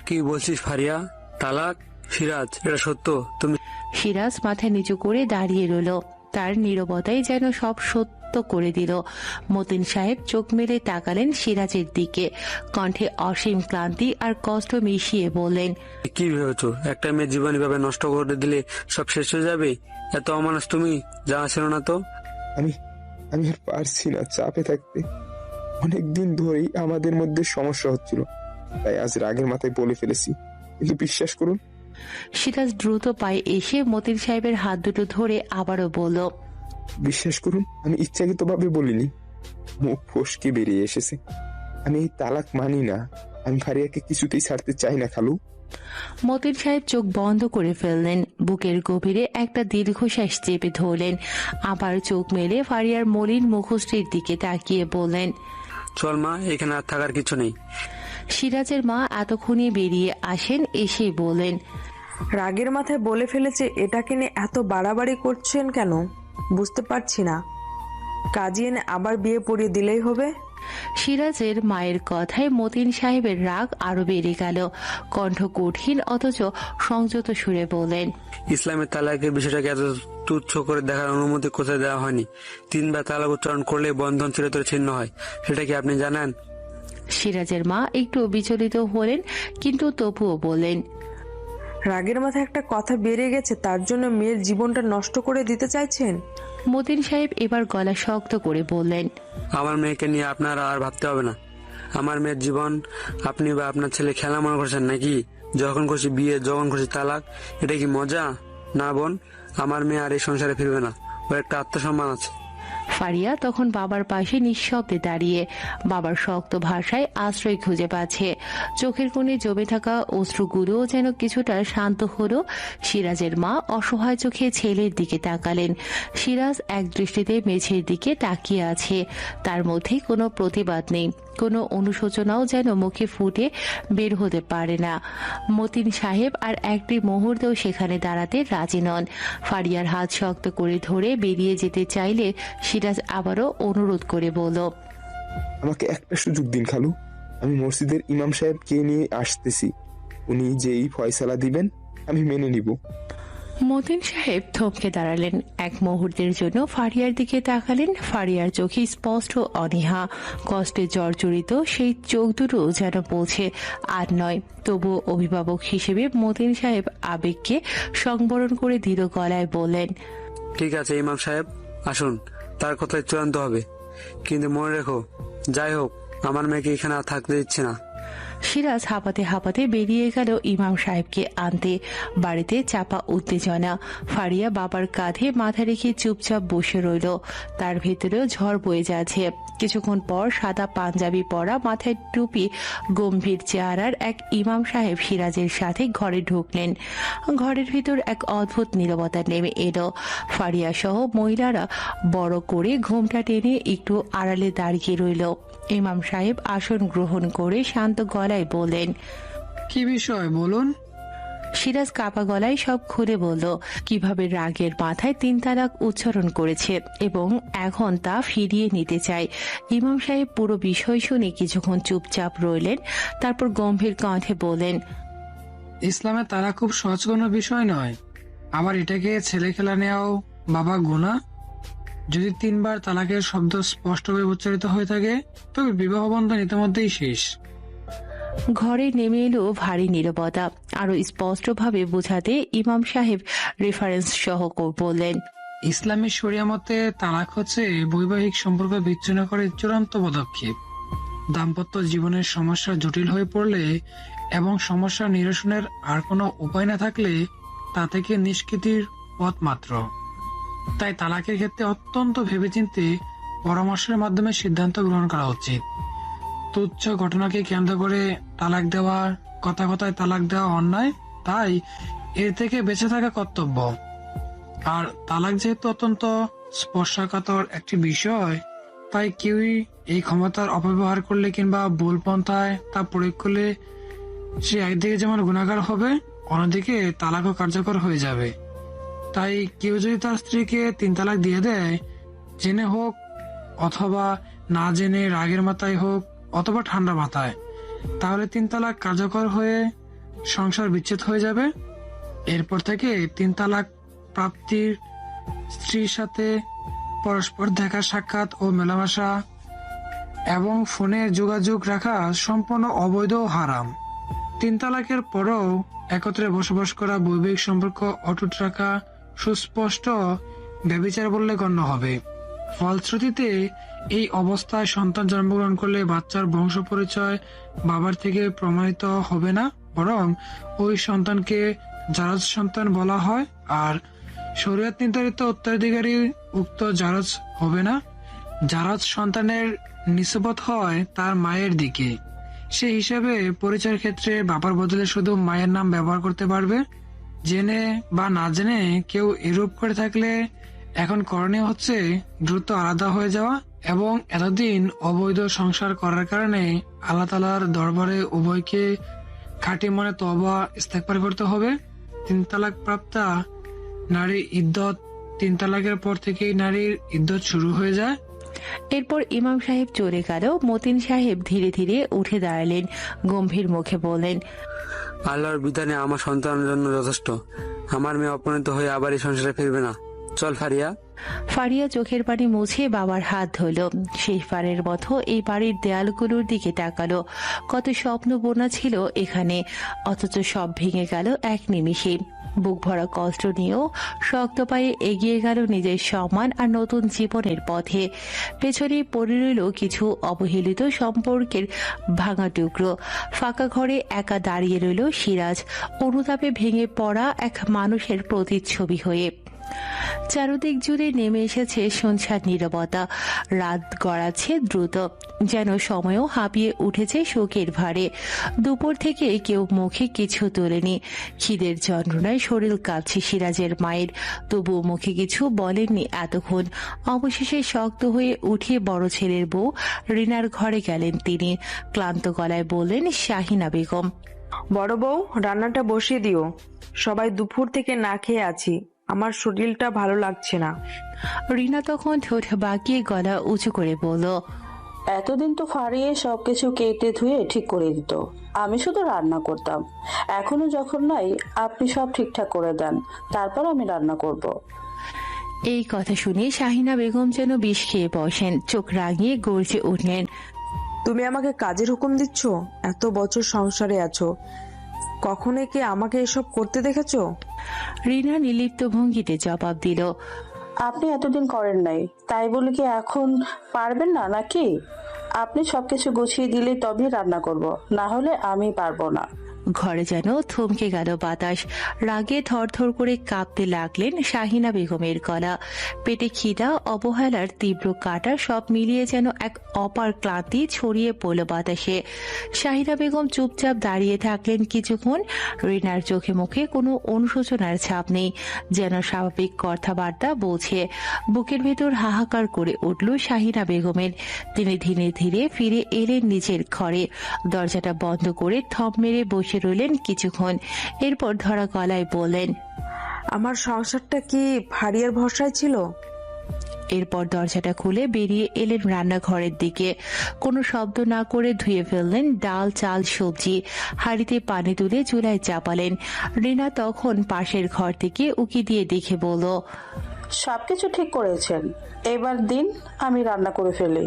কি বলছিস ফারিয়া? তালাক? সিরাজ, এটা সত্য? তুমি? সিরাজ মাথা নিচু করে দাঁড়িয়ে রইল, তার নীরবতাই যেন সব সত্য করে দিল। মতিন সাহেব চোখ মেলে তাকালেন সিরাজের দিকে, কণ্ঠে অসীম ক্লান্তি আর কষ্ট মিশিয়ে বললেন, কি ভেবেছো একটা মেয়ের জীবন এভাবে নষ্ট করে দিলে সব শেষ হয়ে যাবে? এত অমানুষ তুমি, জানা ছিল না তো? আমি আমি আর পারছি না চাপে থাকতে। অনেকদিন ধরেই আমাদের মধ্যে সমস্যা হচ্ছিল, তাই আজ রাগের মাথায় বলে ফেলেছি। কিন্তু বিশ্বাস করুন। সিরাজ দ্রুত পায়ে এসে মতিন সাহেবের হাত দুটো ধরে আবারও বলল, বিশ্বাস করুন, আমি ইচ্ছাকৃতভাবে বলিনি, মুখ ফসকে বেরিয়ে এসেছে। আমি এই তালাক মানি না। আমি ফারিয়াকে কিছুতেই ছাড়তে চাই না খালু। মতিন সাহেব চোখ বন্ধ করে ফেললেন, বুকের গভীরে একটা দীর্ঘশ্বাস চেপে ধরলেন, আবার চোখ মেলে ফারিয়ার মলিন মুখশ্রীর দিকে তাকিয়ে বললেন, চল মা, এখানে আর থাকার কিছু নেই। সিরাজের মা এতক্ষণে বেরিয়ে আসেন, এসেই বলেন, রাগের মাথায় বলে ফেলেছে, এটাকে নিয়ে এত বাড়াবাড়ি করছেন কেন বুঝতে পারছি না। কাজী এনে আবার বিয়ে পড়িয়ে দিলেই হবে। সিরাজের মায়ের কথায় মতিন সাহেবের রাগ আরো বেড়ে গেল। কণ্ঠ কঠিন অথচ সংযত সুরে বলেন, ইসলামের তালাকের বিষয়টাকে এত তুচ্ছ করে দেখার অনুমতি কোথায় দেওয়া হয়নি। 3 বার তালাক উচ্চারণ করলে বন্ধন চিরতরে ছিন্ন হয়, সেটা কি আপনি জানেন? সিরাজের মা একটু বিচলিত হলেন, কিন্তু তবুও বলেন, রাগের মাথায় একটা কথা বেড়ে গেছে, তার জন্য মেয়ের জীবনটা নষ্ট করে দিতে চাইছেন? মতিন সাহেব এবার গলা শক্ত করে বললেন, আমার মেয়েকে নিয়ে আপনার আর ভাবতে হবে না। আমার মেয়ের জীবন আপনি বা আপনার ছেলে খেলা মনে করছেন নাকি? যখন খুশি বিয়ে, যখন খুশি তালাক, এটা কি মজা? না বোন, আমার মেয়ে আর এই সংসারে ফিরবে না। ওর একটা আত্মসম্মান আছে। ফারিয়া তখন বাবার পাশে নিঃশব্দে দাঁড়িয়ে বাবার শক্ত ভাষায় আশ্রয় খুঁজে পাচ্ছে। চোখের কোণে জমে থাকা অশ্রুগুলো যেন কিছুটা শান্ত হলো। সিরাজের মা অসহায় চোখে ছেলের দিকে তাকালেন। সিরাজ এক দৃষ্টিতে মেঝের দিকে তাকিয়ে আছে, তার মধ্যে কোনো প্রতিবাদ নেই, কোনো অনুশোচনাও যেন মুখে ফুটে বের হতে পারে না। মতিন সাহেব আর একটি মুহূর্তেও সেখানে দাঁড়াতে রাজি নন। ফারিয়ার হাত শক্ত করে ধরে বেরিয়ে যেতে চাইলে সিরাজ আবারও অনুরোধ করে বলল, আমাকে একটা সুযোগ দিন খালু, আমি মসজিদের ইমাম সাহেবকে নিয়ে আসতেছি, উনি যেই ফয়সালা দিবেন আমি মেনে নিব। মতিন সাহেব থমকে দাঁড়ালেন। এক মুহূর্তের জন্য ফারিয়ার দিকে তাকালেন। ফারিয়ার চোখে স্পষ্ট অনীহা, কষ্টে জর্জরিত সেই চোখ দুটো যেন বলছে আর নয়। তবুও অভিভাবক হিসেবে মতিন সাহেব আবেগকে সংবরণ করে দৃঢ় গলায় বললেন, ঠিক আছে ইমাম সাহেব, আসুন, তার কথাই চূড়ান্ত হবে। কিন্তু মনে রেখো, যাই হোক আমার মেয়েকে এখানে আর থাকতে দিচ্ছে না। সিরাজ হাঁপাতে হাঁপাতে বেরিয়ে গেল ইমাম সাহেবকে আনতে। বাড়িতে চাপা উত্তেজনা। ফারিয়া বাবার কাঁধে মাথা রেখে চুপচাপ বসে রইল। তার ভেতরেও ঝড় বয়ে যাচ্ছে। কিছুক্ষণ পর সাদা পাঞ্জাবি পরা, মাথায় টুপি, গম্ভীর চেহারার এক ইমাম সাহেব সিরাজের সাথে ঘরে ঢুকলেন। ঘরের ভিতর এক অদ্ভুত নীরবতা নেমে এলো। ফারিয়া সহ মহিলারা বড় করে ঘোমটা টেনে একটু আড়ালে দাঁড়িয়ে রইল। ইমাম সাহেব আসন গ্রহণ করে শান্ত গলায় বললেন, কি বিষয় বলুন। সিরাজ কাপা গলায় সব খুলে বলল, কিভাবে রাগের মাথায় 3 তালাক উচ্চারণ করেছে এবং এখন তা ফিরিয়ে নিতে চায়। ইমাম সাহেব পুরো বিষয় শুনে কিছুক্ষণ চুপচাপ রইলেন, তারপর গম্ভীর কণ্ঠে বললেন, ইসলামে তারা খুব সহজ কোনো বিষয় নয়, আবার এটাকে ছেলে খেলা নেওয়াও বাবা গুনাহ। যদি 3 বার তালাকের শব্দ স্পষ্টভাবে উচ্চারিত হয়ে থাকে তবে বিবাহ বন্ধন ইতিমধ্যেই শেষ। ঘরে নেমে এলো ভারী নীরবতা। আরো স্পষ্টভাবে বোঝাতে ইমাম সাহেব রেফারেন্স সহ বললেন, ইসলামী শরিয়া মতে তালাক হচ্ছে বৈবাহিক সম্পর্ক বিচ্ছিন্ন করে চূড়ান্ত পদক্ষেপ। দাম্পত্য জীবনের সমস্যা জটিল হয়ে পড়লে এবং সমস্যা নিরসনের আর কোনো উপায় না থাকলে তা থেকে নিষ্কৃতির পথ মাত্র। তাই তালাকের ক্ষেত্রে অত্যন্ত ভেবেচিন্তে পরামর্শের মাধ্যমে সিদ্ধান্ত গ্রহণ করা উচিত। তুচ্ছ ঘটনাকে কেন্দ্র করে তালাক দেওয়া, কথা কথায় তালাক দেওয়া অন্যায়, তাই এর থেকে বেঁচে থাকা কর্তব্য। আর তালাক যেহেতু অত্যন্ত স্পর্শকাতর একটি বিষয়, তাই কেউই এই ক্ষমতার অপব্যবহার করলে কিংবা ভুল পন্থায় তা প্রয়োগ করলে সে একদিকে যেমন গুণাগার হবে, অন্যদিকে তালাকও কার্যকর হয়ে যাবে। তাই কেউ যদি তার স্ত্রীকে 3 তালাক দিয়ে দেয়, জেনে হোক অথবা না জেনে, রাগের মাথায় হোক অথবা ঠান্ডা মাথায়, তাহলে 3 তালাক কার্যকর হয়ে সংসার বিচ্ছেদ হয়ে যাবে। এরপর থেকে 3 তালাক প্রাপ্তির স্ত্রীর সাথে পরস্পর দেখা সাক্ষাৎ ও মেলামেশা এবং ফোনে যোগাযোগ রাখা সম্পূর্ণ অবৈধ ও হারাম। 3 তালাকের পরেও একত্রে বসবাস করা, বৈবাহিক সম্পর্ক অটুট রাখা সুস্পষ্ট ব্যভিচার বললে গণ্য হবে। ফলশ্রুতিতে এই অবস্থায় সন্তান জন্মগ্রহণ করলে বাচ্চার বংশ পরিচয় বাবার থেকে প্রমাণিত হবে না, বরং ওই সন্তানকে জারজ সন্তান বলা হয়। আর শরীয়ত নির্ধারিত উত্তরাধিকারী উক্ত জারজ হবে না। জারজ সন্তানের নিসবত হয় তার মায়ের দিকে। সেই হিসাবে পরিচয়ের ক্ষেত্রে বাবার বদলে শুধু মায়ের নাম ব্যবহার করতে পারবে। জেনে বা না জেনে কেউ এরূপ করে থাকলে এখন করণীয় হচ্ছে দ্রুত আলাদা হয়ে যাওয়া এবং এতদিন অবৈধ সংসার করার কারণে আল্লাহ তাআলার দরবারে উভয়কে খাঁটি মনে তওবা ইস্তেগফার করতে হবে। 3 তালাক প্রাপ্তা নারী ইদ্যত, 3 তালাকের পর থেকেই নারীর ইদ্যত শুরু হয়ে যায়। এরপর ইমাম সাহেব চলে গেল। মতিন সাহেব ধীরে ধীরে উঠে দাঁড়ালেন, গম্ভীর মুখে বললেন, আল্লাহর বিধানে আমার সন্তানের জন্য যথেষ্ট। আমার মেয়ে অপমানিত হয়ে আবার এই সংসারে ফিরবে না। চল ফারিয়া। ফারিয়া চোখের পানি মুছে বাবার হাত ধরল। শেষবারের মতো এই বাড়ির দেয়ালগুলোর দিকে তাকালো। কত স্বপ্ন বোনা ছিল এখানে, অথচ সব ভেঙে গেল এক নিমিষে। বুক ভরা কষ্ট নিয়েও শক্ত পায়ে এগিয়ে গেল নিজের সম্মান আর নতুন জীবনের পথে। পেছনে পড়ে রইল কিছু অবহেলিত সম্পর্কের ভাঙা টুকরো। ফাঁকা ঘরে একা দাঁড়িয়ে রইল সিরাজ, অনুতাপে ভেঙে পড়া এক মানুষের প্রতিচ্ছবি হয়ে। চারদিক জুড়ে নেমে এসেছে শুনছার নীরবতা। রাত গড়াচ্ছে দ্রুত, যেন সময়ও হাঁপিয়ে উঠেছে শোকের ভারে। দুপুর থেকে কেউ মুখে কিছু তোলেনি। খিদের যন্ত্রণায় শরীর কাঁপছে সিরাজের মায়ের, তবুও মুখে কিছু বলেননি এতক্ষণ। অবশেষে শক্ত হয়ে উঠে বড় ছেলের বউ রিনার ঘরে গেলেন তিনি। ক্লান্ত গলায় বললেন, শাহিনা বেগম। বড় বউ, রান্নাটা বসিয়ে দিও। সবাই দুপুর থেকে না খেয়ে আছি, আমার শরীরটা ভালো লাগছে না। রিনা তখন ঠোঁট বাঁকিয়ে গলা উঁচু করে বলল, এতদিন তো ফারিয়ে সবকিছু কেটে ধুয়ে ঠিক করে দিত, আমি শুধু রান্না করতাম। এখনো যখন নাই, আপনি সব ঠিকঠাক করে দেন, তারপর আমি রান্না করব। এই কথা শুনে শাহিনা বেগম যেন বিষ খেয়ে বসেন, চোখ রাঙিয়ে গর্জে উঠলেন। তুমি আমাকে কাজের হুকুম দিচ্ছ? এত বছর সংসারে আছো, কখনো কি আমাকে এসব করতে দেখেছো? রিনা নির্লিপ্ত ভঙ্গিতে জবাব দিল, আপনি এতদিন করেন নাই, তাই বলে কি এখন পারবেন না নাকি? আপনি সবকিছু গুছিয়ে দিলে তবেই রান্না করব, না হলে আমি পারবো না। ঘরে যেন থমকে গেল বাতাস। রাগে থরথর করে কাঁপতে লাগলেন শাহিনা বেগমের গলা। পেটে খিদা, অবহেলার তীব্র কাটা সব মিলিয়ে যেন এক অপার ক্লান্তি ছড়িয়ে পড়ল বাতাসে। শাহিনা বেগম চুপচাপ দাঁড়িয়ে থাকলেন কিছুক্ষণ। রিনার চোখে মুখে কোনো অনুশোচনার ছাপ নেই, যেন স্বাভাবিক কথাবার্তা বলছে। বুকের ভেতর হাহাকার করে উঠল শাহিনা বেগমের। তিনি ধীরে ধীরে ফিরে এলেন নিজের ঘরে। দরজাটা বন্ধ করে থম মেরে বসে রইলেন কিছুক্ষণ। এরপর ধরা গলায় বললেন, আমার সংসারটা কি ফারিয়ার ভরসায় ছিল? এরপর দরজাটা খুলে বেরিয়ে এলেন রান্নাঘরের দিকে। কোনো শব্দ না করে ধুয়ে ফেললেন ডাল, চাল, সবজি। হাঁড়িতে পানি তুলে চুলায় চাপালেন। রিনা তখন পাশের ঘর থেকে উকি দিয়ে দেখে বলল, সবকিছু ঠিক করেছেন, এবার দিন আমি রান্না করে ফেলি।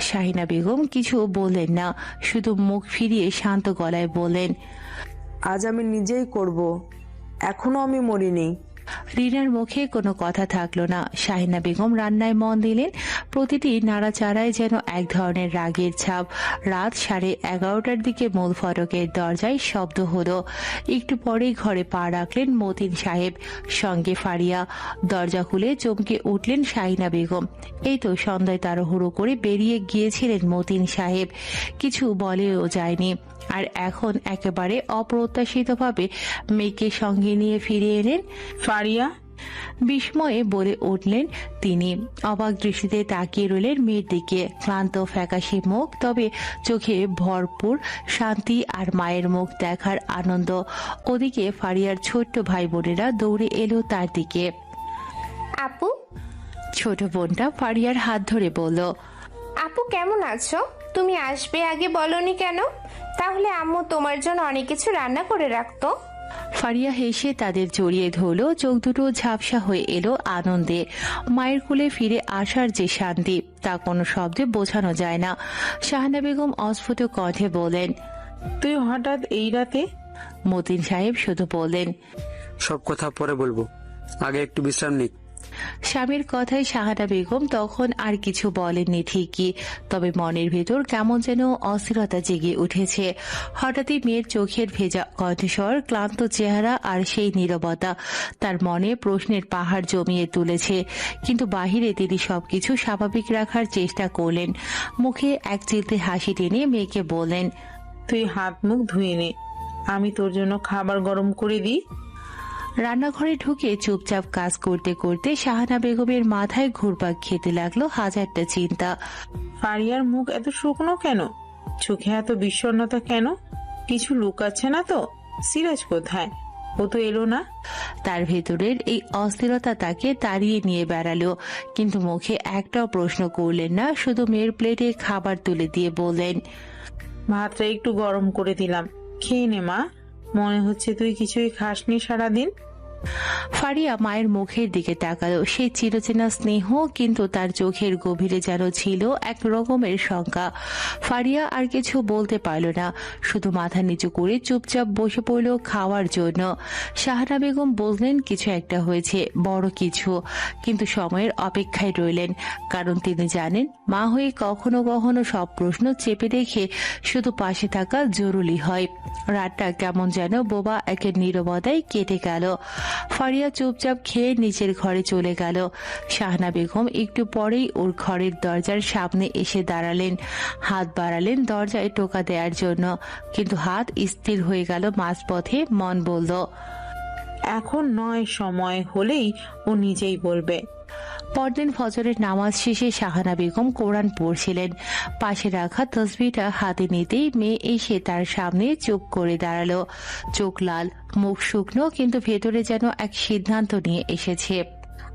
শাহিনা বেগম কিছু বললেন না, শুধু মুখ ফিরিয়ে শান্ত গলায় বললেন, আজ আমি নিজেই করব, এখনো আমি মরিনি। রিনার মুখে কোনো কথা থাকলো না। শাহিনা বেগম রান্নায় মন দিলেন। প্রতিটি নাড়াচাড়ায় যেন এক ধরনের রাগের ছাপ। রাত 11:30টার দিকে মূল ফটকের দরজায় শব্দ হলো। একটু পরেই ঘরে পা রাখলেন মতিন সাহেব, সঙ্গে ফারিয়া। দরজা খুলে চমকে উঠলেন শাহিনা বেগম। এই তো সন্ধ্যায় তাড়াহুড়ো করে বেরিয়ে গিয়েছিলেন মতিন সাহেব, কিছু বলেও যায়নি। আর এখন একেবারে অপ্রত্যাশিতভাবে মেয়েকে সঙ্গে নিয়ে ফিরে এলেন। ফারিয়া, বিস্ময়ে বলে উঠলেন তিনি। অবাক দৃষ্টিতে তাকিয়ে রইলেন মেয়ের দিকে। ক্লান্ত ফ্যাকাশে মুখ, তবে চোখে ভরপুর শান্তি আর মায়ের মুখ দেখার আনন্দ। ওদিকে ফারিয়ার ছোট্ট ভাই বোনেরা দৌড়ে এলো তার দিকে। আপু, ছোট বোনটা ফারিয়ার হাত ধরে বলল, আপু কেমন আছো? তুমি আসবে আগে বলনি কেন? তাহলে আম্মু তোমার জন্য অনেক কিছু রান্না করে রাখতো। ফারিয়া হেসে তাদের জড়িয়ে ধরল। চোখ দুটো ঝাপসা হয়ে এলো আনন্দে। মায়ের কোলে ফিরে আসার যে শান্তি, তা কোনো শব্দে বোঝানো যায় না। শাহানা বেগম অস্ফুট কণ্ঠে বলেন, তুই হঠাৎ এই রাতে? মতিন সাহেব শুধু বললেন, সব কথা পরে বলবো, আগে একটু বিশ্রাম নিক। স্বামীর কথায় শাহানা বেগম তখন আর কিছু বলেননি ঠিকই, তবে মনের ভেতর কেমন যেন অস্থিরতা জেগে উঠেছে। হঠাৎই মেয়ের চোখের ভেজা কণ্ঠস্বর, ক্লান্ত চেহারা আর সেই নীরবতা তার মনে প্রশ্নের পাহাড় জমিয়ে তুলেছে। কিন্তু বাহিরে তিনি সবকিছু স্বাভাবিক রাখার চেষ্টা করলেন। মুখে এক চিলতে হাসি টেনে মেয়েকে বললেন, তুই হাত মুখ ধুয়ে নে, আমি তোর জন্য খাবার গরম করে দিই। রান্নাঘরে ঢুকে চুপচাপ কাজ করতে করতে শাহানা বেগমের মাথায় ঘুরপাক খেতে লাগলো হাজারটা চিন্তা। ফারিয়ার মুখ এত শুকনো কেন? চোখে এত বিষণ্ণতা কেন? কিছু লুকাচ্ছে না তো? সিরাজ কোথায়? ও তো এলো না। তার ভেতরের এই অস্থিরতা তাকে তাড়িয়ে নিয়ে বেড়ালো, কিন্তু মুখে একটাও প্রশ্ন করলেন না। শুধু মেয়ের প্লেটে খাবার তুলে দিয়ে বললেন, ভাতটা একটু গরম করে দিলাম, খেয়ে নে মা। মনে হচ্ছে তুই কিছুই খাসনি সারাদিন। ফারিয়া মায়ের মুখের দিকে তাকালো। সেই চিরচেনা স্নেহ, কিন্তু তার চোখের গভীরে যেন ছিল এক রকমের শঙ্কা। ফারিয়া আর কিছু বলতে পারল না, শুধু মাথা নিচু করে চুপচাপ বসে পড়ল খাওয়ার জন্য। শাহানা বেগম বললেন, কিছু একটা হয়েছে, বড় কিছু, কিন্তু সময়ের অপেক্ষায় রইলেন। কারণ তিনি জানেন, মা হয়ে কখনো কখনো সব প্রশ্ন চেপে রেখে শুধু পাশে থাকা জরুরি হয়। রাতটা কেমন যেন বোবা একের নীরবতায় কেটে গেল। ফারিয়া চুপচাপ খেয়ে নিচের ঘরে চলে গেল। শাহনা বেগম একটু পরেই ওর ঘরের দরজার সামনে এসে দাঁড়ালেন, হাত বাড়ালেন দরজায় টোকা দেওয়ার জন্য, কিন্তু হাত স্থির হয়ে গেল মাঝপথে। মন বলল, এখন নয়, সময় হলেই ও নিজেই বলবে। পরদিন ফজরের নামাজ শেষে শাহানা বেগম কোরআন পড়ছিলেন। পাশে রাখা তসবিটা হাতে নিতেই মেয়ে এসে তার সামনে চুপ করে দাঁড়ালো। চোখ লাল, মুখ শুকনো, কিন্তু ভেতরে যেন এক সিদ্ধান্ত নিয়ে এসেছে।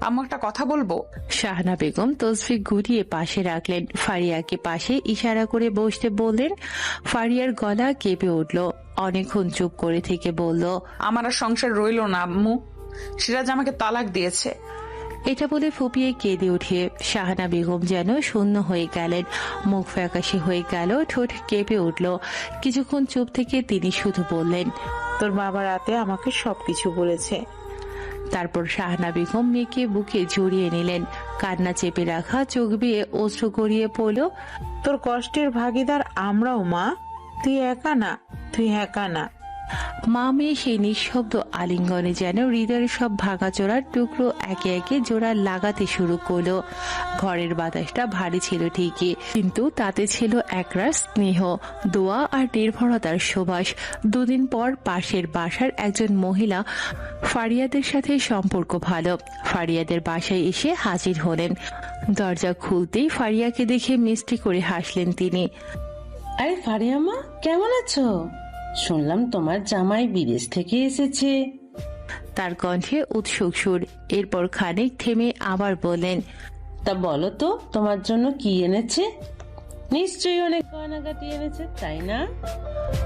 আমি একটা কথা বলবো। শাহানা বেগম তসবি গুটিয়ে পাশে রাখলেন, ফারিয়াকে পাশে ইশারা করে বসতে বললেন। ফারিয়ার গলা কেঁপে উঠল, অনেকক্ষণ চুপ করে থেকে বলল, আমার আর সংসার রইল না আম্মু, সিরাজ আমাকে তালাক দিয়েছে। এটা বলে ফুপিয়ে কেঁদে উঠে শাহানা বেগম যেন শূন্য হয়ে গেলেন, মুখ ফ্যাকাশে হয়ে গেল, ঠোঁট কেঁপে উঠল। কিছুক্ষণ চুপ থেকে তিনি শুধু বললেন, তোর বাবা রাতে আমাকে সবকিছু বলেছে। তারপর শাহানা বেগম মেয়েকে বুকে জড়িয়ে নিলেন, কান্না চেপে রাখা চোখ বেয়ে অশ্রু গড়িয়ে পড়ল। তোর কষ্টের ভাগিদার আমরাও মা, তুই একা না, তুই একা না। মা মেয়ে সেই নিঃশব্দ আলিঙ্গনে যেন হৃদয়ের সব ভাঙাচোরার টুকরো একে একে জোড়া লাগাতে শুরু করলো। ঘরের বাতাসটা ভারী ছিল ঠিকই, কিন্তু তাতে ছিল একরাশ স্নেহ, দোয়া আর নির্ভরতার সুবাস। দুদিন পর পাশের বাসার একজন মহিলা ফারিয়াদের সাথে সম্পর্ক ভালো, ফারিয়াদের বাসায় এসে হাজির হলেন। দরজা খুলতেই ফারিয়াকে দেখে মিষ্টি করে হাসলেন তিনি। আরে ফারিয়া মা, কেমন আছো? শুনলাম তোমার জামাই বিদেশ থেকে এসেছে। তার কণ্ঠে উৎসুক সুর। এরপর খানিক থেমে আবার বলেন, তা বলো তো তোমার জন্য কি এনেছে? নিশ্চয়ই অনেক গয়নাগাটি এনেছে, তাই না?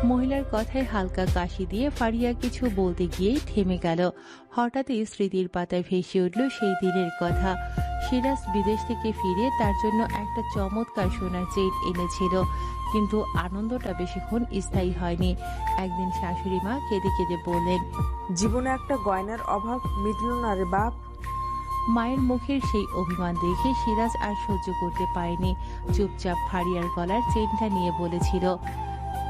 মহিলার কথায় হালকা কাশি দিয়ে ফারিয়া কিছু বলতে গিয়েই থেমে গেল। হঠাৎই স্মৃতির পাতায় ভেসে উঠল সেই দিনের কথা। সিরাজ বিদেশ থেকে ফিরে তার জন্য একটা চমৎকার সোনার চেইন এনেছিল, কিন্তু আনন্দটা বেশিক্ষণ স্থায়ী হয়নি। একদিন শাশুড়ি মা কেঁদে কেঁদে বললেন, জীবনে একটা গয়নার অভাব মিটল না রে বাপ। মায়ের মুখের সেই অভিমান দেখে সিরাজ আর সহ্য করতে পারেনি, চুপচাপ ফারিয়ার গলার চেনটা নিয়ে বলেছিল,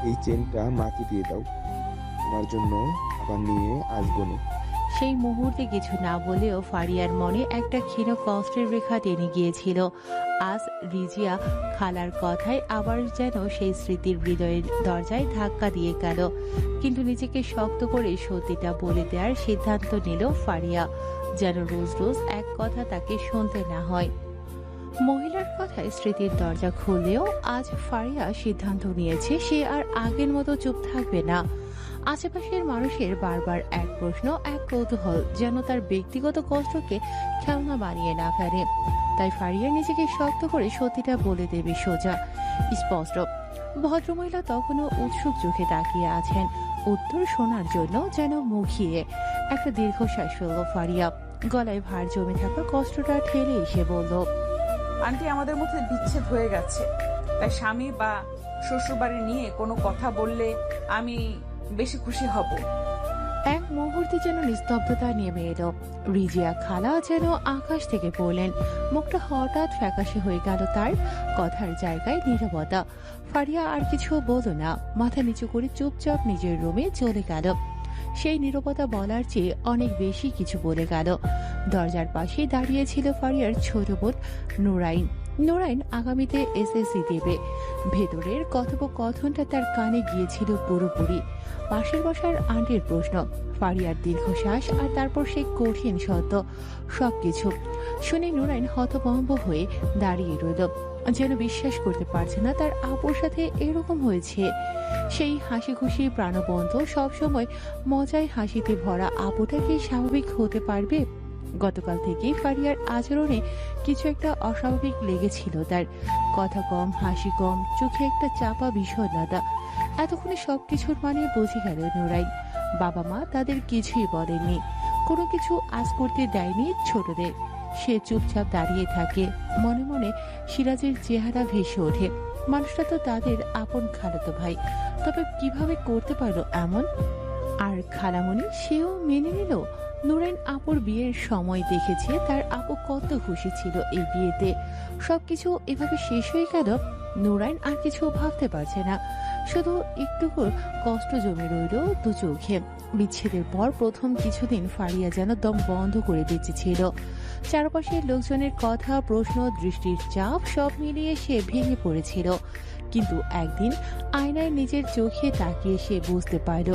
এই চেনটা মাকে দিয়ে দাও, তোমার জন্য আবার নিয়ে আসবো না। সেই মুহূর্তে কিছু না বলেও ফারিয়ার মনে একটা ক্ষীণ কষ্টের রেখা টেনে গিয়েছিল। আজ রিজিয়া খালার কথায় আবার যেন সেই স্মৃতির হৃদয়ের দরজায় ধাক্কা দিয়ে গেল, কিন্তু নিজেকে শক্ত করে সত্যিটা বলে দেওয়ার সিদ্ধান্ত নিল ফারিয়া, যেন রোজ রোজ এক কথা তাকে শুনতে না হয়। মহিলার কথায় স্মৃতির দরজা খুললেও আজ ফারিয়া সিদ্ধান্ত নিয়েছে সে আর আগের মতো চুপ থাকবে না। আশেপাশের মানুষের বারবার এক প্রশ্ন, এক কৌতূহল যেন তার ব্যক্তিগত কষ্টকে খেলনা বানিয়ে না ফেলে। তাই ফারিয়া নিজেকে শক্ত করে সত্যিটা বলে দেবে সোজা, স্পষ্ট। ভদ্রমহিলা তখনও উৎসুক চোখে তাকিয়ে আছেন, উত্তর শোনার জন্য যেন মুখিয়ে। একটা দীর্ঘশ্বাস ফেলল ফারিয়া, গলায় ভার জমে থাকা কষ্টটা ঠেলে এসে বলল, আন্টি, আমাদের মধ্যে বিচ্ছেদ হয়ে গেছে, তাই স্বামী বা শ্বশুরবাড়ি নিয়ে কোনো কথা বললে আমি বেশি খুশি হব। এক মুহূর্তে যেন নিস্তব্ধতা নেমে এলো। রিজিয়া খালা যেন আকাশ থেকে পড়লেন, মুখটা হঠাৎ ফ্যাকাশে হয়ে গেল তার, কথার জায়গায় নীরবতা। ফারিয়া আর কিছু বলল না, মাথা নিচু করে চুপচাপ নিজের রুমে চলে গেল। সেই নীরবতা বলার চেয়ে অনেক বেশি কিছু বলে গেল। দরজার পাশে দাঁড়িয়েছিল ফারিয়ার ছোট বোন নুরাইন। নুরাইন আগামীতে এসএসসি দেবে। ভেতরের কথোপকথনটা তার কানে গিয়েছিল পুরোপুরি। পাশের বসার আন্টির প্রশ্ন, ফারিয়ার দীর্ঘশ্বাস, আর তারপর সেই কঠিন সত্য। সবকিছু শুনে নুরাইন হতভম্ব হয়ে দাঁড়িয়ে রইল, যেন বিশ্বাস করতে পারছে না তার আপুর সাথে এরকম হয়েছে। সেই হাসি খুশি প্রাণবন্ত সবসময় মজায় হাসিতে ভরা আপুটা কি স্বাভাবিক হতে পারবে? গতকাল থেকেই ফারিয়ার আচরণে কিছু একটা অস্বাভাবিক লেগেছিল তার। কথা কম, হাসি কম, চোখে একটা চাপা বিষণ্ণতা। এতক্ষণে সবকিছুর মানে বুঝে গেল নুরাইন। বাবা মা তাদের কিছুই বলেননি, কোনো কিছু আজ করতে দেয়নি ছোটদের। সে চুপচাপ দাঁড়িয়ে থাকে, মনে মনে সিরাজের চেহারা ভেসে ওঠে। মানুষটা তো তাদের আপন খালাতো ভাই, তবে কিভাবে করতে পারলো এমন? আর খালামণি সেও মেনে নিল। নুরাইন আপুর বিয়ের সময় দেখেছে তার আপু কত খুশি ছিল এই বিয়েতে। সবকিছু এভাবে শেষ হয়ে গেল। নুরাইন আর কিছু ভাবতে পারছে না, শুধু একটু কষ্ট জমে রইল দু চোখে। বিচ্ছেদের পর প্রথম কিছুদিন ফারিয়া যেন দম বন্ধ করে বেঁচেছিল। চারপাশের লোকজনের কথা, প্রশ্ন, দৃষ্টির চাপ সব মিলিয়ে সে ভেঙে পড়েছিল। কিন্তু একদিন আয়নায় নিজের চোখে তাকিয়ে সে বুঝতে পারল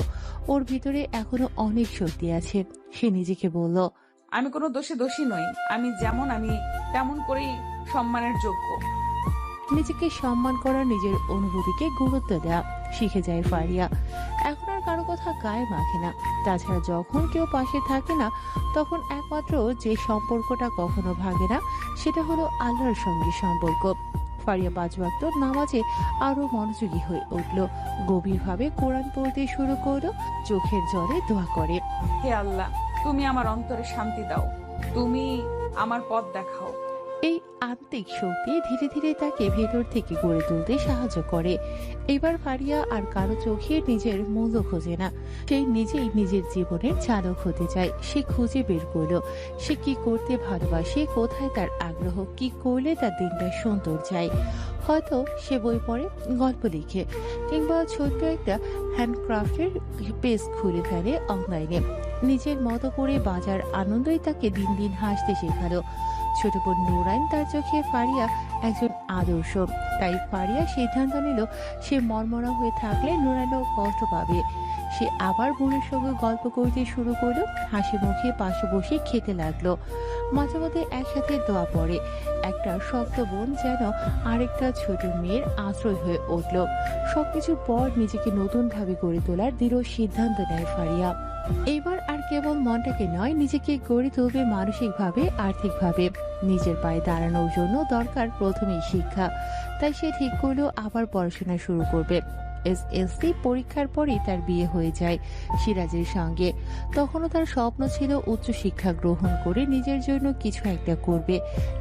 ওর ভিতরে এখনো অনেক শক্তি আছে। সে নিজেকে বলল, আমি কোনো দোষী নই, আমি যেমন আমি তেমন করেই সম্মানের যোগ্য। নিজেকে সম্মান করা, নিজের অনুভূতিকে গুরুত্ব দেওয়া শিখে যায় ফারিয়া। এখন আর কারো কথা গায়ে মাখে না। তাছাড়া যখন কেউ পাশে থাকে না, তখন একমাত্র যে সম্পর্কটা কখনো ভাঙে না সেটা হলো আল্লাহর সঙ্গে সম্পর্ক। ফারিয়া 5 ওয়াক্ত নামাজে আরো মনোযোগী হয়ে উঠল, গভীরভাবে কোরআন পড়তে শুরু করলো, চোখের জলে দোয়া করে, হে আল্লাহ, তুমি আমার অন্তরে শান্তি দাও, তুমি আমার পথ দেখাও। এই আত্মিক শক্তি ধীরে ধীরে তাকে ভেতর থেকে গড়ে তুলতে সাহায্য করে। এবার ফারিয়া আর কারো চোখে নিজের মূল্য খোঁজে না, সে নিজেই নিজের জীবনের চালক হতে চায়। সে খুঁজে বের করলো সে কি করতে ভালোবাসে, কোথায় তার আগ্রহ, কি করলে তার দিনটা সুন্দর যায়। হয়তো সে বই পড়ে, গল্প লিখে, কিংবা ছোট্ট একটা হ্যান্ডক্রাফটের পেজ খুলে ফেলে অনলাইনে। নিজের মতো করে বাজার আনন্দই তাকে দিন দিন হাসতে শেখালো। ছোট বোন নুরাইন তার চোখে ফারিয়া একজন আদর্শ। তাই ফারিয়া সিদ্ধান্ত নিল সে মরমরা হয়ে থাকলে নুরাইনও কষ্ট পাবে। সে আবার বোনের সঙ্গে গল্প করতে শুরু করলো, হাসি মুখে পাশে বসে খেতে লাগলো। মাঝে মধ্যে একসাথে দোয়া পড়ে। একটা শক্ত বোন যেন আরেকটা ছোট মেয়ের আশ্রয় হয়ে উঠল। সবকিছুর পর নিজেকে নতুন ভাবে গড়ে তোলার দৃঢ় সিদ্ধান্ত নেয় ফারিয়া। এবার আর কেবল মনটাকে নয়, নিজেকে গড়ে তুলবে মানসিকভাবে, আর্থিকভাবে। নিজের পায়ে দাঁড়ানোর জন্য দরকার প্রথমেই শিক্ষা। তাই সে ঠিক করলো আবার পড়াশোনা শুরু করবে। এসএসসি পরীক্ষার পরই তার বিয়ে হয়ে যায় সিরাজের সঙ্গে। তখনও তার স্বপ্ন ছিল উচ্চশিক্ষা গ্রহণ করে নিজের জন্য কিছু একটা করবে,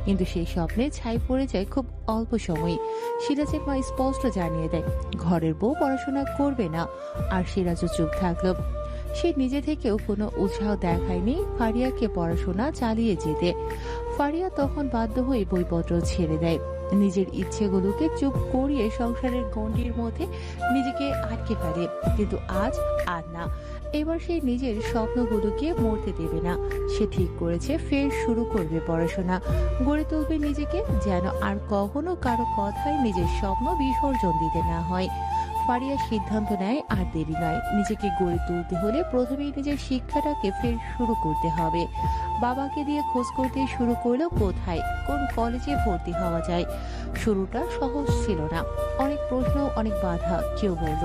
কিন্তু সেই স্বপ্নে ছাই পড়ে যায় খুব অল্প সময়। সিরাজের মা স্পষ্ট জানিয়ে দেয় ঘরের বউ পড়াশোনা করবে না, আর সিরাজও চুপ থাকলো। সে নিজে থেকেও কোনো উৎসাহ দেখায়নি ফারিয়াকে পড়াশোনা চালিয়ে যেতে। ফারিয়া তখন বাধ্য হয়ে বইপত্র ছেড়ে দেয়, নিজের ইচ্ছেগুলোকে চুপ করিয়ে সংসারের গণ্ডির মধ্যে নিজেকে আটকে ফেলে। কিন্তু আজ আর না, এবার সে নিজের স্বপ্নগুলোকে মরতে দেবে না। সে ঠিক করেছে ফের শুরু করবে পড়াশোনা, গড়ে তুলবে নিজেকে, যেন আর কখনো কারো কথায় নিজের স্বপ্ন বিসর্জন দিতে না হয়। ফারিয়া সিদ্ধান্ত নেয় আর দেরি নয়, নিজেকে গড়ে তুলতে হলে প্রথমেই নিজের শিক্ষাটাকে ফের শুরু করতে হবে। বাবাকে দিয়ে খোঁজ করতে শুরু করলো কোথায় কোন কলেজে ভর্তি হওয়া যায়। শুরুটা সহজ ছিল না, অনেক প্রশ্ন, অনেক বাধা। কেউ বলল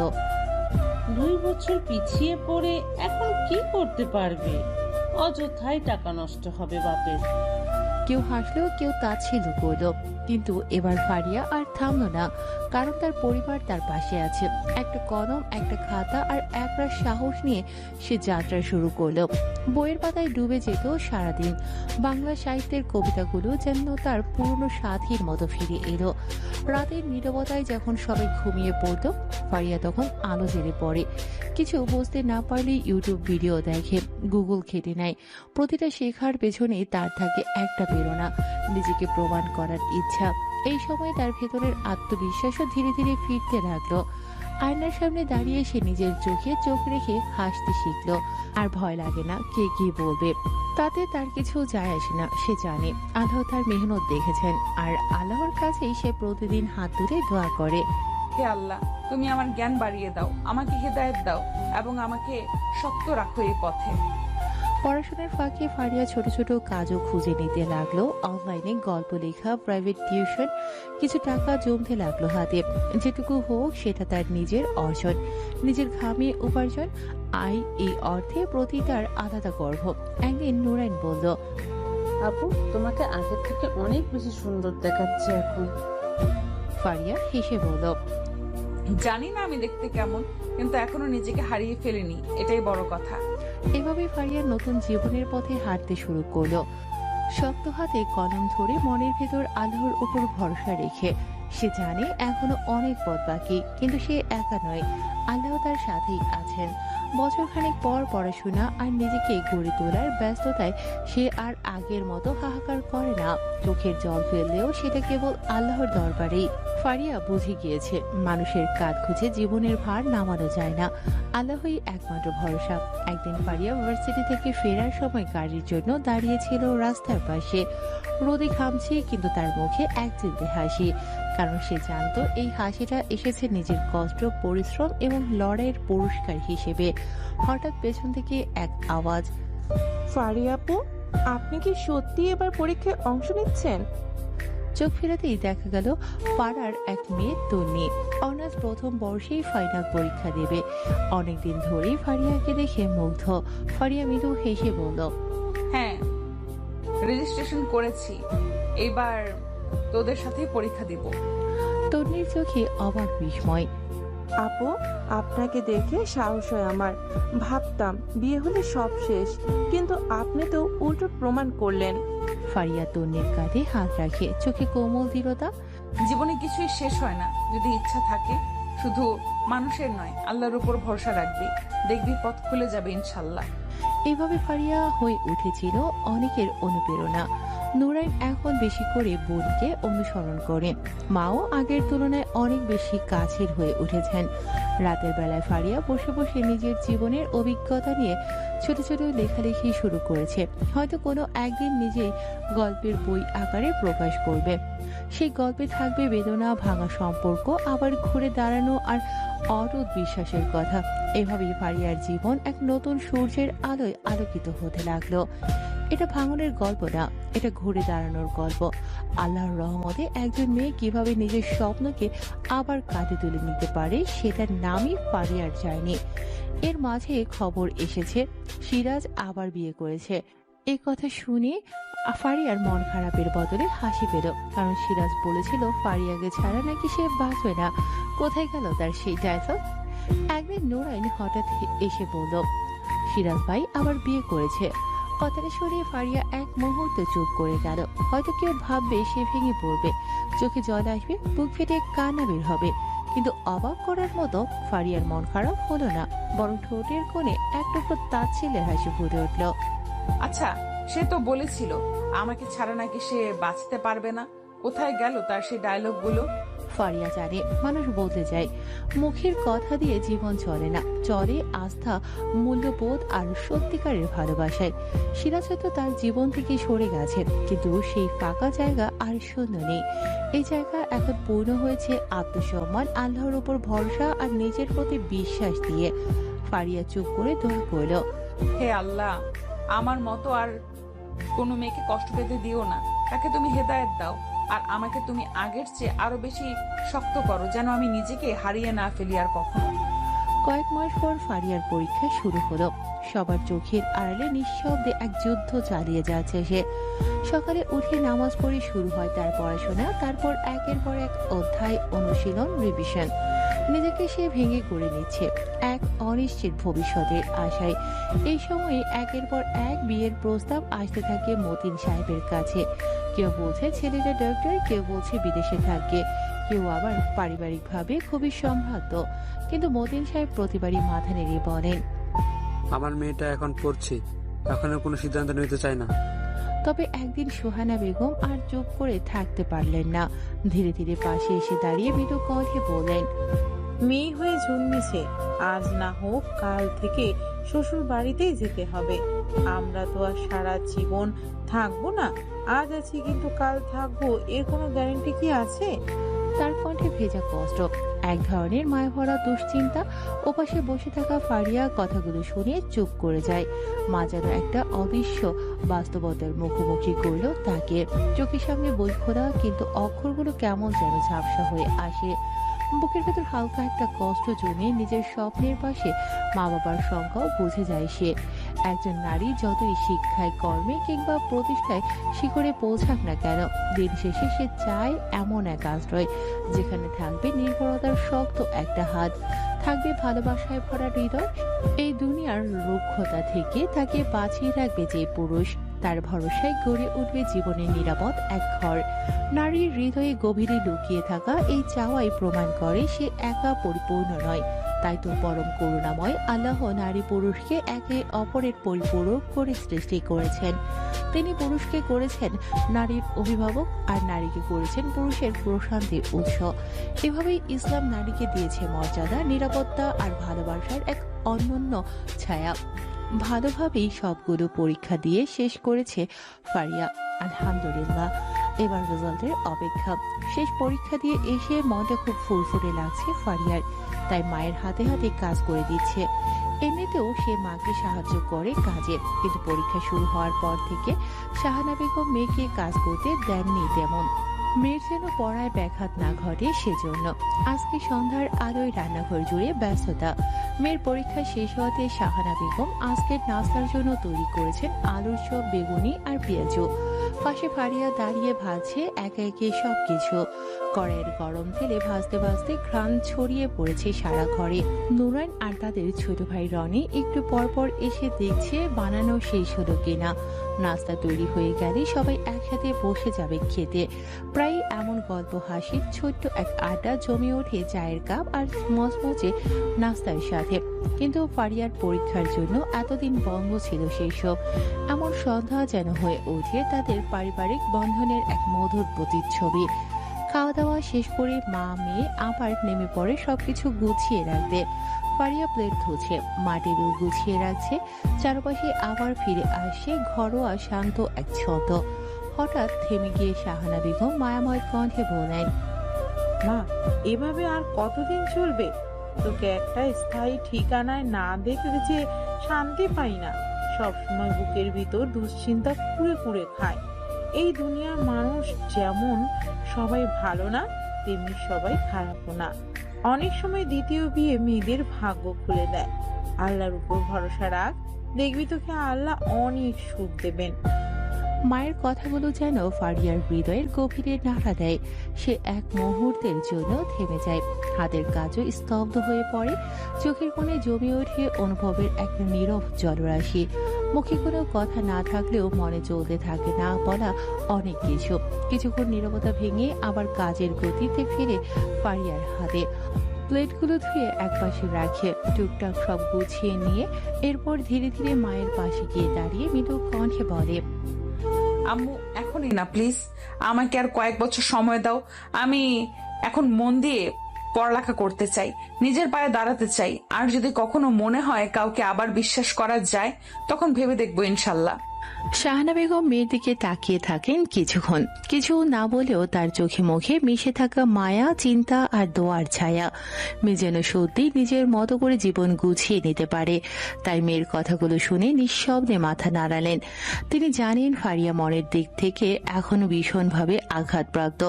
2 বছর পিছিয়ে পড়ে এখন কি করতে পারবে, অযথাই টাকা নষ্ট হবে বাপের। কেউ হাসলেও কেউ তাচ্ছিল্য করলো। কিন্তু এবার ফারিয়া আর থামলো না, কারণ তার পরিবার তার পাশে আছে। একটা কলম, একটা খাতা আর একবার সাহস নিয়ে সে যাত্রা শুরু করলো। বইয়ের পাতায় ডুবে যেত সারাদিন। বাংলা সাহিত্যের কবিতাগুলো যেন তার পুরনো সাথীর মতো ফিরে এলো। রাতের নীরবতায় যখন সবাই ঘুমিয়ে পড়তো, ফারিয়া তখন আলো জ্বেলে পড়ে। কিছু বুঝতে না পারলে ইউটিউব ভিডিও দেখে, গুগল ঘেটে নেয়। প্রতিটা শেখার পেছনে তার থাকে একটা প্রেরণা, নিজেকে প্রমাণ করার ইচ্ছা। এই সময় তার ভেতরের আত্মবিশ্বাসও ধীরে ধীরে ফিরতে লাগলো। আয়নার সামনে দাঁড়িয়ে সে নিজের চোখে চোখ রেখে হাসতে শিখলো। আর ভয় লাগে না কে কি বলবে, তাতে তার কিছু যায় আসে না। সে জানে আল্লাহ তার মেহনত দেখেছেন, আর আল্লাহর কাছেই সে প্রতিদিন হাত তুলে দোয়া করে, হে আল্লাহ, তুমি আমার জ্ঞান বাড়িয়ে দাও, আমাকে হেদায়েত দাও এবং আমাকে শক্ত রাখো এই পথে। পড়াশোনার ফাঁকে ফারিয়া ছোট ছোট কাজও খুঁজে নিতে লাগলো। অনলাইনে গল্প লেখা, প্রাইভেট টিউশন, কিছু টাকা জমতে লাগলো হাতে। যেটুকু হোক সেটা তার নিজের অর্জন, নিজের ঘামে উপার্জন। এই অর্থে প্রতিটার আলাদা গর্ব। একদিন নুরাইন বলল, আপু, তোমাকে আগের থেকে অনেক বেশি সুন্দর দেখাচ্ছে এখন। ফারিয়া হেসে বলল, জানি না আমি দেখতে কেমন, কিন্তু এখনো নিজেকে হারিয়ে ফেলিনি, এটাই বড় কথা। এভাবে ফারিয়া নতুন জীবনের পথে হাঁটতে শুরু করলো, শক্ত হাতে কলম ধরে, মনের ভেতর আল্লাহর উপর ভরসা রেখে। সে জানে এখনো অনেক পথ বাকি, কিন্তু সে একা নয়, আল্লাহ তার সাথেই আছেন। বছরখানেক পর পড়াশোনা আর নিজেকে গড়ে তোলার ব্যস্ততায় সে আর আগের মতো হাহাকার করে না। চোখের জল ফেললেও সেটা কেবল আল্লাহর দরবারেই। ফারিয়া বুঝে গিয়েছে মানুষের কাঁধ খুঁজে জীবনের ভার নামানো যায় না, আল্লাহই একমাত্র ভরসা। একদিন ফারিয়া ভার্সিটি থেকে ফেরার সময় গাড়ির জন্য দাঁড়িয়েছিল রাস্তার পাশে। রোদে ঘামছে, কিন্তু তার মুখে এক চিলতে হাসি, কারণ সে জানতো এই হাসিটা এসেছে নিজের কষ্ট, পরিশ্রম এবং লড়াইয়ের পুরস্কার হিসেবে। হঠাৎ পেছন থেকে এক আওয়াজ, ফারিয়া আপু, আপনি কি সত্যি এবার পরীক্ষায় অংশ নিচ্ছেন? চোখ ফেরাতেই দেখা গেল পাড়ার এক মেয়ে তন্নি। অনার্স প্রথম বর্ষেই ফাইনাল পরীক্ষা দেবে। অনেকদিন ধরেই ফারিয়াকে দেখে মুগ্ধ। ফারিয়া মৃদু হেসে বলল, হ্যাঁ, রেজিস্ট্রেশন করেছি, এবার তোদের সাথেই পরীক্ষা দিব। তন্নির চোখে অবাক বিস্ময়। আপু, আপনাকে দেখে সাহস হয় আমার। ভাবতাম বিয়ে হলে সব শেষ, কিন্তু আপনি তো উল্টো প্রমাণ করলেন। ফারিয়া তন্নির কাঁধে হাত রাখে, চোখে কোমল দৃঢ়তা। জীবনে কিছুই শেষ হয় না, যদি ইচ্ছা থাকে। শুধু মানুষের নয়, আল্লাহর উপর ভরসা রাখবি, দেখবি পথ খুলে যাবে ইনশাল্লাহ। এইভাবে ফারিয়া হয়ে উঠেছিল অনেকের অনুপ্রেরণা। নুরাইন এখন বেশি করে বোনকে অনুসরণ করে। মাও আগের তুলনায় অনেক বেশি কাছের হয়ে উঠেছেন। রাতের বেলায় ফারিয়া বসে বসে নিজের জীবনের অভিজ্ঞতা নিয়ে ছোট ছোট লেখালেখি শুরু করেছে। হয়তো কোনো একদিন নিজেই গল্পের বই আকারে প্রকাশ করবে। সেই গল্পে থাকবে বেদনা, ভাঙা সম্পর্ক, আবার ঘুরে দাঁড়ানো আর অটুট বিশ্বাসের কথা। এভাবেই ফারিয়ার জীবন এক নতুন সূর্যের আলোয় আলোকিত হতে লাগলো। এটা ভাঙনের গল্প না, এটা ঘুরে দাঁড়ানোর গল্প। আল্লাহর রহমতে একজন মেয়ে কিভাবে নিজের স্বপ্নকে আবার কাঁধে তুলে নিতে পারে, সেটার নামই ফারিয়ার জার্নি। এর মাঝে খবর এসেছে সিরাজ আবার বিয়ে করেছে। এই কথা শুনে ফারিয়ার মন খারাপের বদলে হাসি পেল, কারণ সিরাজ বলেছিল ফারিয়াকে ছাড়া নাকি সে বাঁচবে না। কোথায় গেল তার সেই ডায়লগ? একদিন নুরাইন হঠাৎ এসে বলল, সিরাজ ভাই আবার বিয়ে করেছে। কথাটা শুনে ফারিয়া এক মুহূর্তে চুপ করে গেল। হয়তো কেউ ভাববে সে ভেঙে পড়বে, চোখে জল আসবে, বুক ফেটে কান্না বের হবে। কিন্তু অবাক করার মতো ফারিয়ার মন খারাপ হলো না, বরং ঠোঁটের কোণে এক টুকরো তাচ্ছিল্যের হাসি ফুটে উঠল। আচ্ছা, সে তো বলেছিল আমাকে ছাড়া নাকি সে বাঁচতে পারবে না। কোথায় গেল তার সেই ডায়লগ গুলো? ফারিয়া জানে মানুষ বদলে যায়, মুখের কথা দিয়ে জীবন চলে না, চলে আস্থা, মূল্যবোধ আর সত্যিকারের ভালোবাসায়। সিরাজ হয়তো তার জীবন থেকে সরে গেছে, কিন্তু সেই ফাঁকা জায়গা আর শূন্য নেই। এই জায়গা এখন পূর্ণ হয়েছে আত্মসম্মান, আল্লাহর উপর ভরসা আর নিজের প্রতি বিশ্বাস দিয়ে। ফারিয়া চুপ করে দোয়া করল, হে আল্লাহ, আমার মতো আর কোনো মেয়েকে কষ্ট পেতে দিও না, তাকে তুমি হেদায়েত দাও, আর আমাকে তুমি আগের চেয়ে আরো বেশি শক্ত করো, যেন আমি নিজেকে হারিয়ে না ফেলি আর কখনো। কয়েক মাস পর ফারিয়ার পরীক্ষা শুরু হলো। সবার চোখের আড়ালে নিঃশব্দে এক যুদ্ধ চালিয়ে যাচ্ছে সে। সকালে উঠে নামাজ পড়ে শুরু হয় তার পড়াশোনা, তারপর একের পর এক অধ্যায়, অনুশীলন, রিভিশন। নিজেকে সে ভেঙে করে নিচ্ছে এক অনিশ্চিত ভবিষ্যতের আশায়। এই সময়ে একের পর এক বিয়ের প্রস্তাব আসতে থাকে মতিন সাহেবের কাছে। কেউ বলছে ছেলেটা ডক্টর, কেউ বলছে বিদেশে থাকে, কেউ আবার পারিবারিকভাবে খুবই সম্ভ্রান্ত। কিন্তু মতিন সাহেব প্রতিবারই মাথা নেড়ে বলেন, আমার মেয়েটা এখন পড়ছে, এখনো কোনো সিদ্ধান্ত নিতে চায় না। তবে একদিন সুহানা বেগম আর চুপ করে থাকতে পারলেন না। ধীরে ধীরে পাশে এসে দাঁড়িয়ে মৃদু কণ্ঠে বললেন, মেয়ে হয়ে জন্মেছে, আজ না হোক কাল থেকে শ্বশুর বাড়িতেই যেতে হবে। আমরা তো আর সারা জীবন থাকবো না, আজ আছি কিন্তু কাল থাকবো, এর কোনো গ্যারান্টি কি আছে? তার কণ্ঠে ভেজা কষ্ট, এক ধরনের মায়া ভরা দুশ্চিন্তা। ওপাশে বসে থাকা ফারিয়া কথাগুলো শুনে চুপ করে যায়। মা যেন একটা অদৃশ্য বাস্তবতার মুখোমুখি করলো তাকে। চোখের সামনে বই খোলা, কিন্তু অক্ষরগুলো কেমন যেন ঝাপসা হয়ে আসে। বুকের ভেতর হালকা একটা কষ্ট জমে। নিজের স্বপ্নের পাশে মা বাবার সংখ্যাও বুঝে যায় সে। একজন নারী যতই শিক্ষায়, কর্মে কিংবা প্রতিষ্ঠায় শিখরে পৌঁছাক না কেন, দিন শেষে সে চায় এমন এক আশ্রয় যেখানে থাকবে নির্ভরতার শক্ত একটা হাত, থাকবে ভালোবাসায় ভরা হৃদয়। এই দুনিয়ার রুক্ষতা থেকে তাকে বাঁচিয়ে রাখবে যে পুরুষ, তার ভরসায় গড়ে উঠবে জীবনের নিরাপদ এক ঘর। নারীর হৃদয়ে গভীরে লুকিয়ে থাকা এই চাওয়াই প্রমাণ করে সে একা পরিপূর্ণ নয়। তাই তো পরম করুণাময় আল্লাহ নারী পুরুষকে একে অপরের পরিপূরক করে সৃষ্টি করেছেন। তিনি পুরুষকে করেছেন নারীর অভিভাবক আর নারীকে করেছেন পুরুষের প্রশান্তির উৎস। এভাবেই ইসলাম নারীকে দিয়েছে মর্যাদা, নিরাপত্তা আর ভালোবাসার এক অনন্য ছায়া। ভালোভাবেই সবগুলো পরীক্ষা দিয়ে শেষ করেছে ফারিয়া, আলহামদুলিল্লাহ। এবার রেজাল্টের অপেক্ষা। শেষ পরীক্ষা দিয়ে এসে মনটা খুব ফুরফুরে লাগছে ফারিয়ার, তাই মায়ের হাতে হাতে কাজ করে দিচ্ছে। এমনিতেও সে মাকে সাহায্য করে কাজে, কিন্তু পরীক্ষা শুরু হওয়ার পর থেকে শাহানা বেগম মেয়েকে কাজ করতে দেননি তেমন। মেয়ের যেন পড়ায় ব্যাঘাত না ঘটে সেজন্য আজকে সন্ধ্যার আলোয় রান্নাঘর জুড়ে ব্যস্ততা। মেয়ের পরীক্ষা শেষ হওয়াতে শাহানা বেগম আজকের নাস্তার জন্য তৈরি করেছেন আলুর চপ, বেগুনি আর পেঁয়াজু। পাশে ফারিয়া দাঁড়িয়ে ভাজছে একে একে সবকিছু। কড়াইয়ের গরম তেলে ভাজতে ভাজতে ঘ্রাণ ছড়িয়ে পড়েছে সারা ঘরে। নুরাইন আর তাদের ছোট ভাই রনি একটু পরপর এসে দেখছে বানানো শেষ হলো কিনা। নাস্তা তৈরি হয়ে গেলে সবাই একসাথে বসে যাবে খেতে। প্রায় এমন গল্প হাসির ছোট্ট এক আড্ডা জমে ওঠে চায়ের কাপ আর মচমচে নাস্তার সাথে। কিন্তু ফারিয়ার পরীক্ষার জন্য এতদিন বন্ধ ছিল সেই সব। এমন সন্ধ্যা যেন হয়ে ওঠে তাদের পারিবারিক বন্ধনের এক মধুর প্রতিচ্ছবি। খাওয়া দাওয়া শেষ করে মা মেয়ে আবার নেমে পড়ে সবকিছু গুছিয়ে রাখতে। ফারিয়া প্লেট ধুচ্ছে, মা টেবিল গুছিয়ে রাখছে, চারপাশে আবার ফিরে আসে ঘরোয়া শান্ত এক ছন্দ। হঠাৎ থেমে গিয়ে শাহানা বেগম মায়াময় কণ্ঠে বলেন, মা, এভাবে আর কতদিন চলবে? তোকে একটা স্থায়ী ঠিকানায় না দেখলে যে শান্তি পাই না। সবসময় বুকের ভিতর দুশ্চিন্তা কুড়ে কুড়ে খায়। এই দুনিয়ার মানুষ যেমন সবাই ভালো না, তেমনি সবাই খারাপও না। অনেক সময় দ্বিতীয় বিয়ে মেয়েদের ভাগ্য খুলে দেয়। আল্লাহর উপর ভরসা রাখ, দেখবি তোকে আল্লাহ অনেক সুখ দেবেন। মায়ের কথাগুলো যেন ফারিয়ার হৃদয়ের গভীরে নাড়া দেয়। সে এক মুহূর্তের জন্য থেমে যায়, হাতের কাজও স্তব্ধ হয়ে পড়ে। চোখের কোণে জমে ওঠে অনুভবের এক নীরব জলরাশি। মুখে কোনো কথা না থাকলেও মনে চলতে থাকে না বলা অনেক কিছু। কিছুক্ষণ নীরবতা ভেঙে আবার কাজের গতিতে ফিরে ফারিয়ার হাতে। প্লেটগুলো ধুয়ে একপাশে রাখে, টুকটাক সব গুছিয়ে নিয়ে এরপর ধীরে ধীরে মায়ের পাশে গিয়ে দাঁড়িয়ে মৃদু কণ্ঠে বলে, আম্মু এখনই না প্লিজ, আমাকে আর কয়েক বছর সময় দাও। আমি এখন মন দিয়ে পড়ালেখা করতে চাই, নিজের পায়ে দাঁড়াতে চাই। আর যদি কখনো মনে হয় কাউকে আবার বিশ্বাস করা যায়, তখন ভেবে দেখবো ইনশাল্লাহ। শাহানা বেগম মেয়ের দিকে তাকিয়ে থাকেন কিছুক্ষণ। কিছু না বলেও তার চোখে মুখে মিশে থাকা মায়া, চিন্তা আর দোয়ার ছায়া। মেয়ে যেন সত্যি নিজের মতো করে জীবন গুছিয়ে নিতে পারে। তাই মেয়ের কথাগুলো শুনে নিঃশব্দে মাথা নাড়ালেন। তিনি জানেন ফারিয়া মনের দিক থেকে এখনো ভীষণভাবে আঘাতপ্রাপ্ত।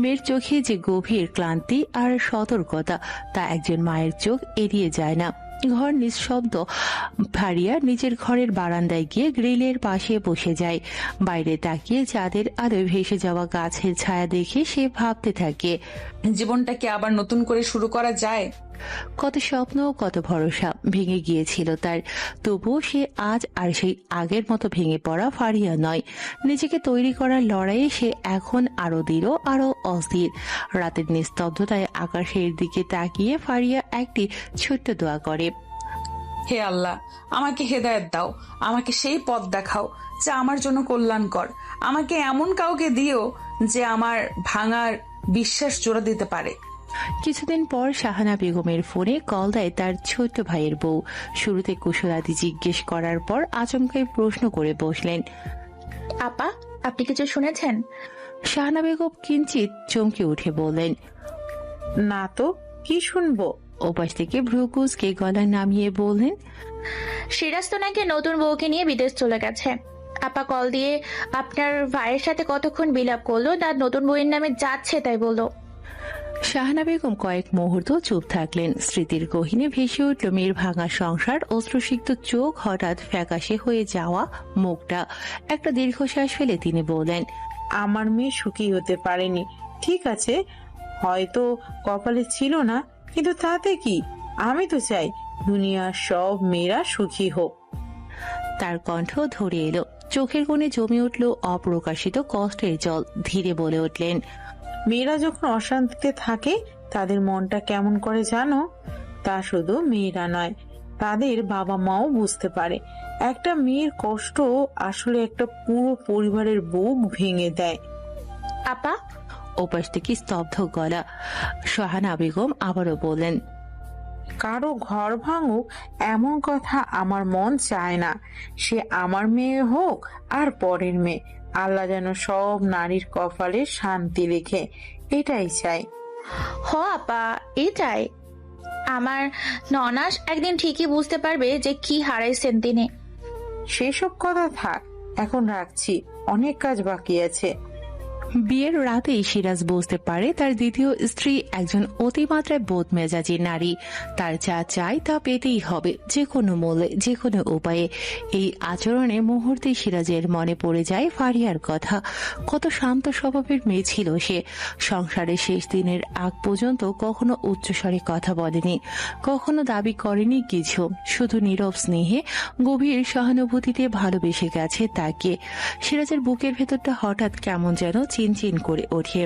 মেয়ের চোখে যে গভীর ক্লান্তি আর সতর্কতা, তা একজন মায়ের চোখ এড়িয়ে যায় না। ঘর নিঃশব্দ। ফারিয়া নিজের ঘরের বারান্দায় গিয়ে গ্রিলের পাশে বসে যায়। বাইরে তাকিয়ে চাঁদের আলোয় ভেসে যাওয়া গাছের ছায়া দেখে সে ভাবতে থাকে, জীবনটাকে আবার নতুন করে শুরু করা যায়। কত স্বপ্ন, কত ভরসা ভেঙে গিয়েছিল তার। তবুও সে আজ আর সেই আগের মতো ভেঙে পড়া ফারিয়া নয়। নিজেকে তৈরি করার লড়াইয়ে সে এখন আরো দৃঢ়, আরো অস্থির। রাতের নিস্তব্ধতায় আকাশের দিকে তাকিয়ে ফারিয়া একটি ছোট্ট দোয়া করে, হে আল্লাহ, আমাকে হেদায়েত দাও, আমাকে সেই পথ দেখাও যা আমার জন্য কল্যাণকর। আমাকে এমন কাউকে দিও যে আমার ভাঙার বিশ্বাস জোড়া দিতে পারে। কিছুদিন পর শাহানা বেগমের ফোনে কল দেয় তার ছোট্ট ভাইয়ের বউ। শুরুতে কুশলাদি জিজ্ঞেস করার পর আচমকাই প্রশ্ন করে বসলেন, আপা, আপনি কিছু শুনেছেন? শাহানা বেগম কিঞ্চিত চমকে উঠে বললেন, না তো, কি শুনবো? ওপাশ থেকে ভ্রুকুচকে গলা নামিয়ে বললেন, সিরাজ তো নাকি নতুন বউকে নিয়ে বিদেশ চলে গেছে। আপা কল দিয়ে আপনার ভাইয়ের সাথে কতক্ষণ বিলাপ করলো, তার নতুন বউয়ের নামে যাচ্ছে তাই বললো। শাহানা বেগম কয়েক মুহূর্ত চুপ থাকলেন। স্মৃতির গহীনে ভেসে উঠল মেয়ের ভাঙা সংসার, অশ্রুসিক্ত চোখ, হঠাৎ ফ্যাকাশে হয়ে যাওয়া মুখটা। একটা দীর্ঘশ্বাস ফেলে তিনি বললেন, আমার মেয়ে সুখী হতে পারেনি, ঠিক আছে, হয়তো কপালে ছিল না, কিন্তু তাতে কি? আমি তো চাই দুনিয়ার সব মেয়েরা সুখী হোক। তার কণ্ঠ ধরে এলো। চোখের কোণে জমে উঠল অপ্রকাশিত কষ্টের জল। ধীরে বলে উঠলেন, মেয়েরা যখন অশান্তিতে থাকে তাদের মনটা কেমন করে জানো? তা শুধু মেয়েরা নয়, তাদের বাবা মাও বুঝতে পারে। একটা মেয়ের কষ্ট আসলে একটা পুরো পরিবারের বুক ভেঙে দেয়। আপা, ওপাশ থেকে স্তব্ধ গলা। শাহানা বেগম আবারও বললেন, কারো ঘর ভাঙুক এমন কথা আমার মন চায় না। সে আমার মেয়ে হোক আর পরের মেয়ে, আল্লাহ যেন সব নারীর কপালে শান্তি রেখে, এটাই চাই। হ আপা, এটাই। আমার ননাস একদিন ঠিকই বুঝতে পারবে যে কি হারাইছেন তিনি। সেসব কথা থাক, এখন রাখছি, অনেক কাজ বাকি আছে। বিয়ের রাতেই সিরাজ বুঝতে পারে তার দ্বিতীয় স্ত্রী একজন অতিমাত্রায় বদমেজাজি নারী। তার যা চাই তা পেতেই হবে, যে কোনো মূল্যে, যে কোনো উপায়ে। এই আচরণে মুহূর্তে সিরাজের মনে পড়ে যায় ফারিয়ার কথা। কত শান্ত স্বভাবের মেয়ে ছিল সে। সংসারের শেষ দিনের আগ পর্যন্ত কখনো উচ্চস্বরে কথা বলেনি, কখনো দাবি করেনি কিছু। শুধু নীরব স্নেহে, গভীর সহানুভূতিতে ভালোবেসে গেছে তাকে। সিরাজের বুকের ভেতরটা হঠাৎ কেমন যেন চিনচিন করে ওঠে।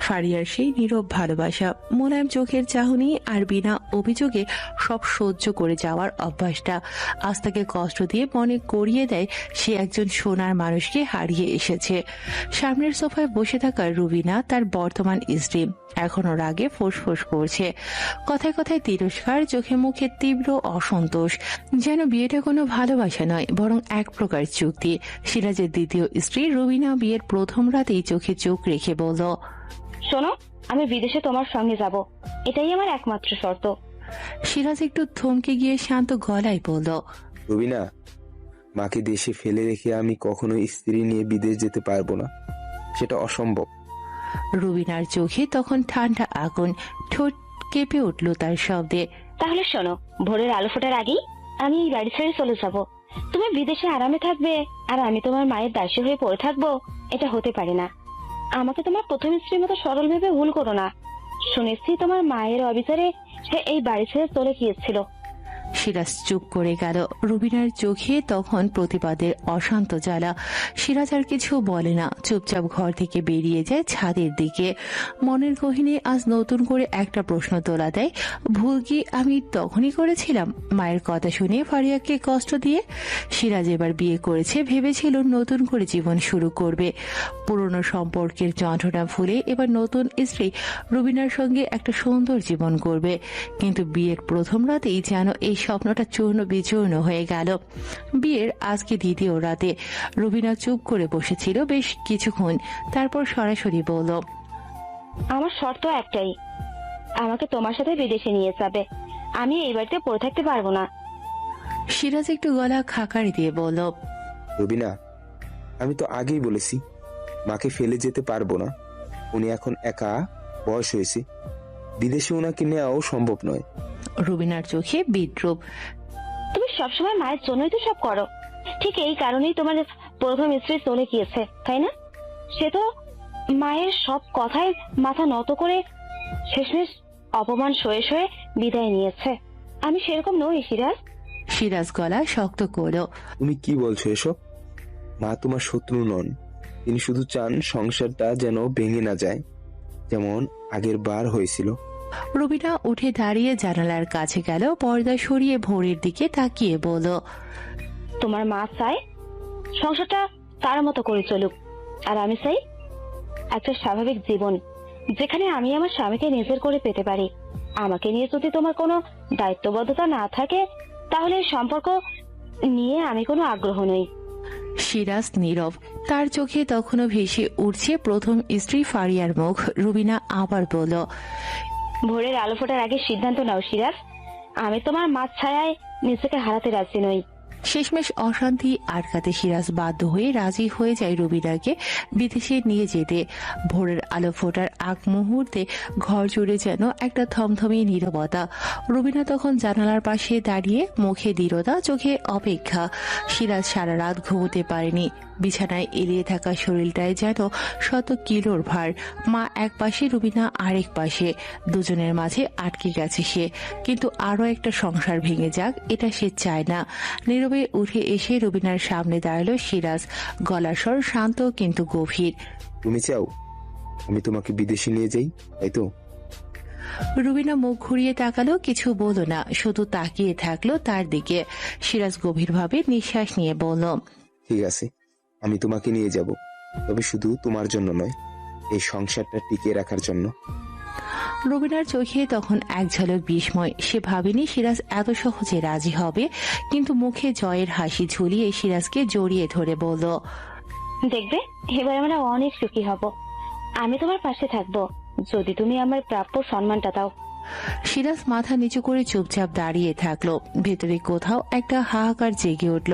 ফারিয়ার সেই নীরব ভালোবাসা, মোলায়েম চোখের চাহনি আর বিনা অভিযোগে সব সহ্য করে যাওয়ার অভ্যাসটা আজ তাকে কষ্ট দিয়ে মনে করিয়ে দেয় সে একজন সোনার মানুষকে হারিয়ে এসেছে। সামনের সোফায় বসে থাকা রুবিনা তার বর্তমান স্ত্রী এখনো রাগে ফোঁস করছে। কথায় কথায় তিরস্কার, চোখে মুখে তীব্র অসন্তোষ। যেন বিয়েটা কোনো ভালোবাসা নয়, বরং এক প্রকার চুক্তি। সিরাজের দ্বিতীয় স্ত্রী রুবিনা বিয়ের প্রথম রাতেই চোখে চোখ রেখে বলল, শোনো, আমি বিদেশে তোমার সঙ্গে যাব, এটাই আমার একমাত্র শর্ত। সিরাজ একটু থমকে গিয়ে শান্ত গলায় বলল, রুবিনা, মাকে দেশে ফেলে রেখে আমি কখনো স্ত্রী নিয়ে বিদেশ যেতে পারবো না, সেটা অসম্ভব। রুবিনার চোখে তখন ঠান্ডা আগুন, ঠোঁট কেঁপে উঠল তার শব্দে। তাহলে শোনো, ভোরের আলো ফোটার আগেই আমি এই বাড়ি ছেড়ে চলে যাব। তুমি বিদেশে আরামে থাকবে আর আমি তোমার মায়ের দাসী হয়ে পড়ে থাকবো, এটা হতে পারে না। আমাকে তোমার প্রথম স্ত্রীর মতো সরল ভেবে ভুল করো না। শুনেছি তোমার মায়ের অবিচারে সে এই বাড়ি ছেড়ে চলে গিয়েছিল। সিরাজ চুপ করে গেল। রুবিনার চোখে তখন প্রতিবাদের অশান্ত জ্বালা। সিরাজ আর কিছু বলে না, চুপচাপ ঘর থেকে বেরিয়ে যায় ছাদের দিকে। মনের গহীনে আজ নতুন করে একটা প্রশ্ন তোলা দেয়, ভুল কি আমি তখনই করেছিলাম মায়ের কথা শুনে ফারিয়াকে কষ্ট দিয়ে? সিরাজ এবার বিয়ে করেছে, ভেবেছিল নতুন করে জীবন শুরু করবে। পুরনো সম্পর্কের যন্ত্রণা ভুলে এবার নতুন স্ত্রী রুবিনার সঙ্গে একটা সুন্দর জীবন করবে। কিন্তু বিয়ের প্রথম রাতেই যেন এই স্বপ্নটা চূর্ণ বিচূর্ণ হয়ে গেল। বিয়ের আজকে দ্বিতীয় রাতে রুবিনা চুপ করে বসেছিল বেশ কিছুক্ষণ, তারপর সরাসরি বলল, আমার শর্ত একটাই, আমাকে তোমার সাথে বিদেশে নিয়ে যাবে, আমি এই বাড়িতে পড়ে থাকতে পারবো না। সিরাজ একটু গলা খাকারি দিয়ে বলল, রুবিনা, আমি তো আগেই বলেছি মাকে ফেলে যেতে পারবো না। উনি এখন একা, বয়স হয়েছে, বিদেশে ওনাকে নেওয়াও সম্ভব নয়। রুবিনার চোখে বিদ্রুপ। তুমি সবসময় মায়ের জন্যই তো সব করো, ঠিক এই কারণেই তোমার প্রথম স্ত্রী চলে গিয়েছে, তাই না? সে তো মায়ের সব কথায় মাথা নত করে শেষমেশ অপমান সয়ে সয়ে বিদায় নিয়েছে। আমি সেরকম নই সিরাজ। সিরাজ গলা শক্ত করলো। তুমি কি বলছো এসব? মা তোমার শত্রু নন, তিনি শুধু চান সংসারটা যেন ভেঙে না যায়, যেমন আগের বার হয়েছিল। রুবিনা উঠে দাঁড়িয়ে জানালার কাছে গেল, পর্দা সরিয়ে ভোরের দিকে তাকিয়ে বলল, তোমার মা চায় সংসারটা তার মতো করে চলুক, আর আমি চাই একটা স্বাভাবিক জীবন, যেখানে আমি আমার স্বামীকে নিজের করে পেতে পারি। আমাকে নিয়ে যদি তোমার কোনো দায়িত্ববদ্ধতা না থাকে, তাহলে এই সম্পর্ক নিয়ে আমি কোনো আগ্রহ নই। সিরাজ নীরব, তার চোখে তখনও ভেসে উঠছে প্রথম স্ত্রী ফারিয়ার মুখ। রুবিনা আবার বলল, ভোরের আলো ফোটার আগে সিদ্ধান্ত নাও সিরাজ, আমি তোমার মাছ ছায়ায় নিজেকে হারাতে রাজি নই। শেষমেশ অশান্তি আটকাতে সিরাজ বাধ্য হয়ে রাজি হয়ে যায় রুবিনাকে বিদেশে নিয়ে যেতে। ভোরের আলো ফোটার আগ মুহূর্তে ঘর জুড়ে যেন একটা থমথমে নীরবতা। রুবিনা তখন জানালার পাশে দাঁড়িয়ে, মুখে দৃঢ়তা, চোখে অপেক্ষা। সিরাজ সারা রাত ঘুমোতে পারেনি, বিছানায় এলিয়ে থাকা শরীরটায় যেন 100 কিলোর ভার। মা এক পাশে, রুবিনা আরেক পাশে, দুজনের মাঝে আটকে গেছে সে। কিন্তু আরো একটা সংসার ভেঙে যাক এটা সে চায় না। নীরবে উঠে এসে রুবিনার সামনে দাঁড়ালো সিরাজ, গলার স্বর শান্ত কিন্তু গভীর। তুমি চাও আমি তোমাকে বিদেশে নিয়ে যাই, তাই তো? রুবিনা মুখ ঘুরিয়ে তাকালো, কিছু বলল না, শুধু তাকিয়ে থাকলো তার দিকে। সিরাজ গভীরভাবে নিঃশ্বাস নিয়ে বলল, ঠিক আছে, আমি তোমাকে নিয়ে যাব, তবে শুধু তোমার জন্য নয়, এই সংসারটা টিকিয়ে রাখার জন্য। রুবিনার চোখে তখন এক ঝলক বিস্ময়। সে ভাবেনি সিরাজ এত সহজে রাজি হবে, কিন্তু মুখে জয়ের হাসি ঝুলিয়ে সিরাজকে জড়িয়ে ধরে বলল, দেখবে এবার আমরা অনেক সুখী হব। আমি তোমার পাশে থাকবো যদি তুমি আমার প্রাপ্য সম্মানটা দাও। সিরাজ মাথা নিচু করে চুপচাপ দাঁড়িয়ে থাকলো। ভেতরে কোথাও একটা হাহাকার জেগে উঠল।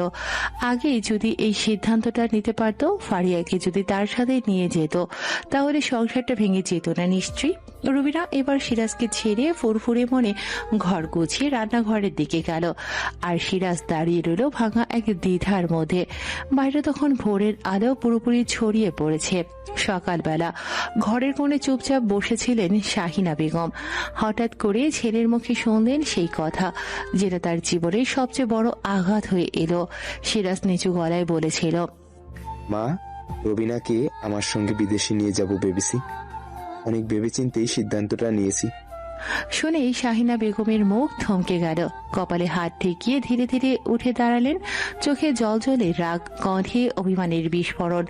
আগে যদি এই সিদ্ধান্তটা নিতে পারতো, ফারিয়াকে যদি তার সাথে নিয়ে যেত, তাহলে সংসারটা ভেঙে যেত না নিশ্চয়ই। রুবিনা এবার সিরাজকে ছেড়ে ফুরফুরে মনে ঘর গুছিয়ে রান্নাঘরের দিকে গেল। আর সিরাজ দাঁড়িয়ে রইল ভাঙা এক দ্বিধার মধ্যে। বাইরে তখন ভোরের আলো পুরোপুরি ছড়িয়ে পড়েছে। সকালবেলা ঘরের কোণে চুপচাপ বসেছিলেন শাহিনা বেগম। হঠাৎ করে ছেলের মুখে শুনলেন সেই কথা, যেটা তার জীবনের সবচেয়ে বড় আঘাত হয়ে এলো। সিরাজ নিচু গলায় বলেছিল, মা, রবিনাকে আমার সঙ্গে বিদেশে নিয়ে যাব ভেবেছি, অনেক ভেবেচিন্তেই সিদ্ধান্তটা নিয়েছি। শুনেই শাহিনা বেগমের মুখ থমকে গেল। কপালে হাত ঠেকিয়ে ধীরে ধীরে উঠে দাঁড়ালেন। চোখে জলজলে রাগ, কণ্ঠে অভিমানের বিস্ফোরণ।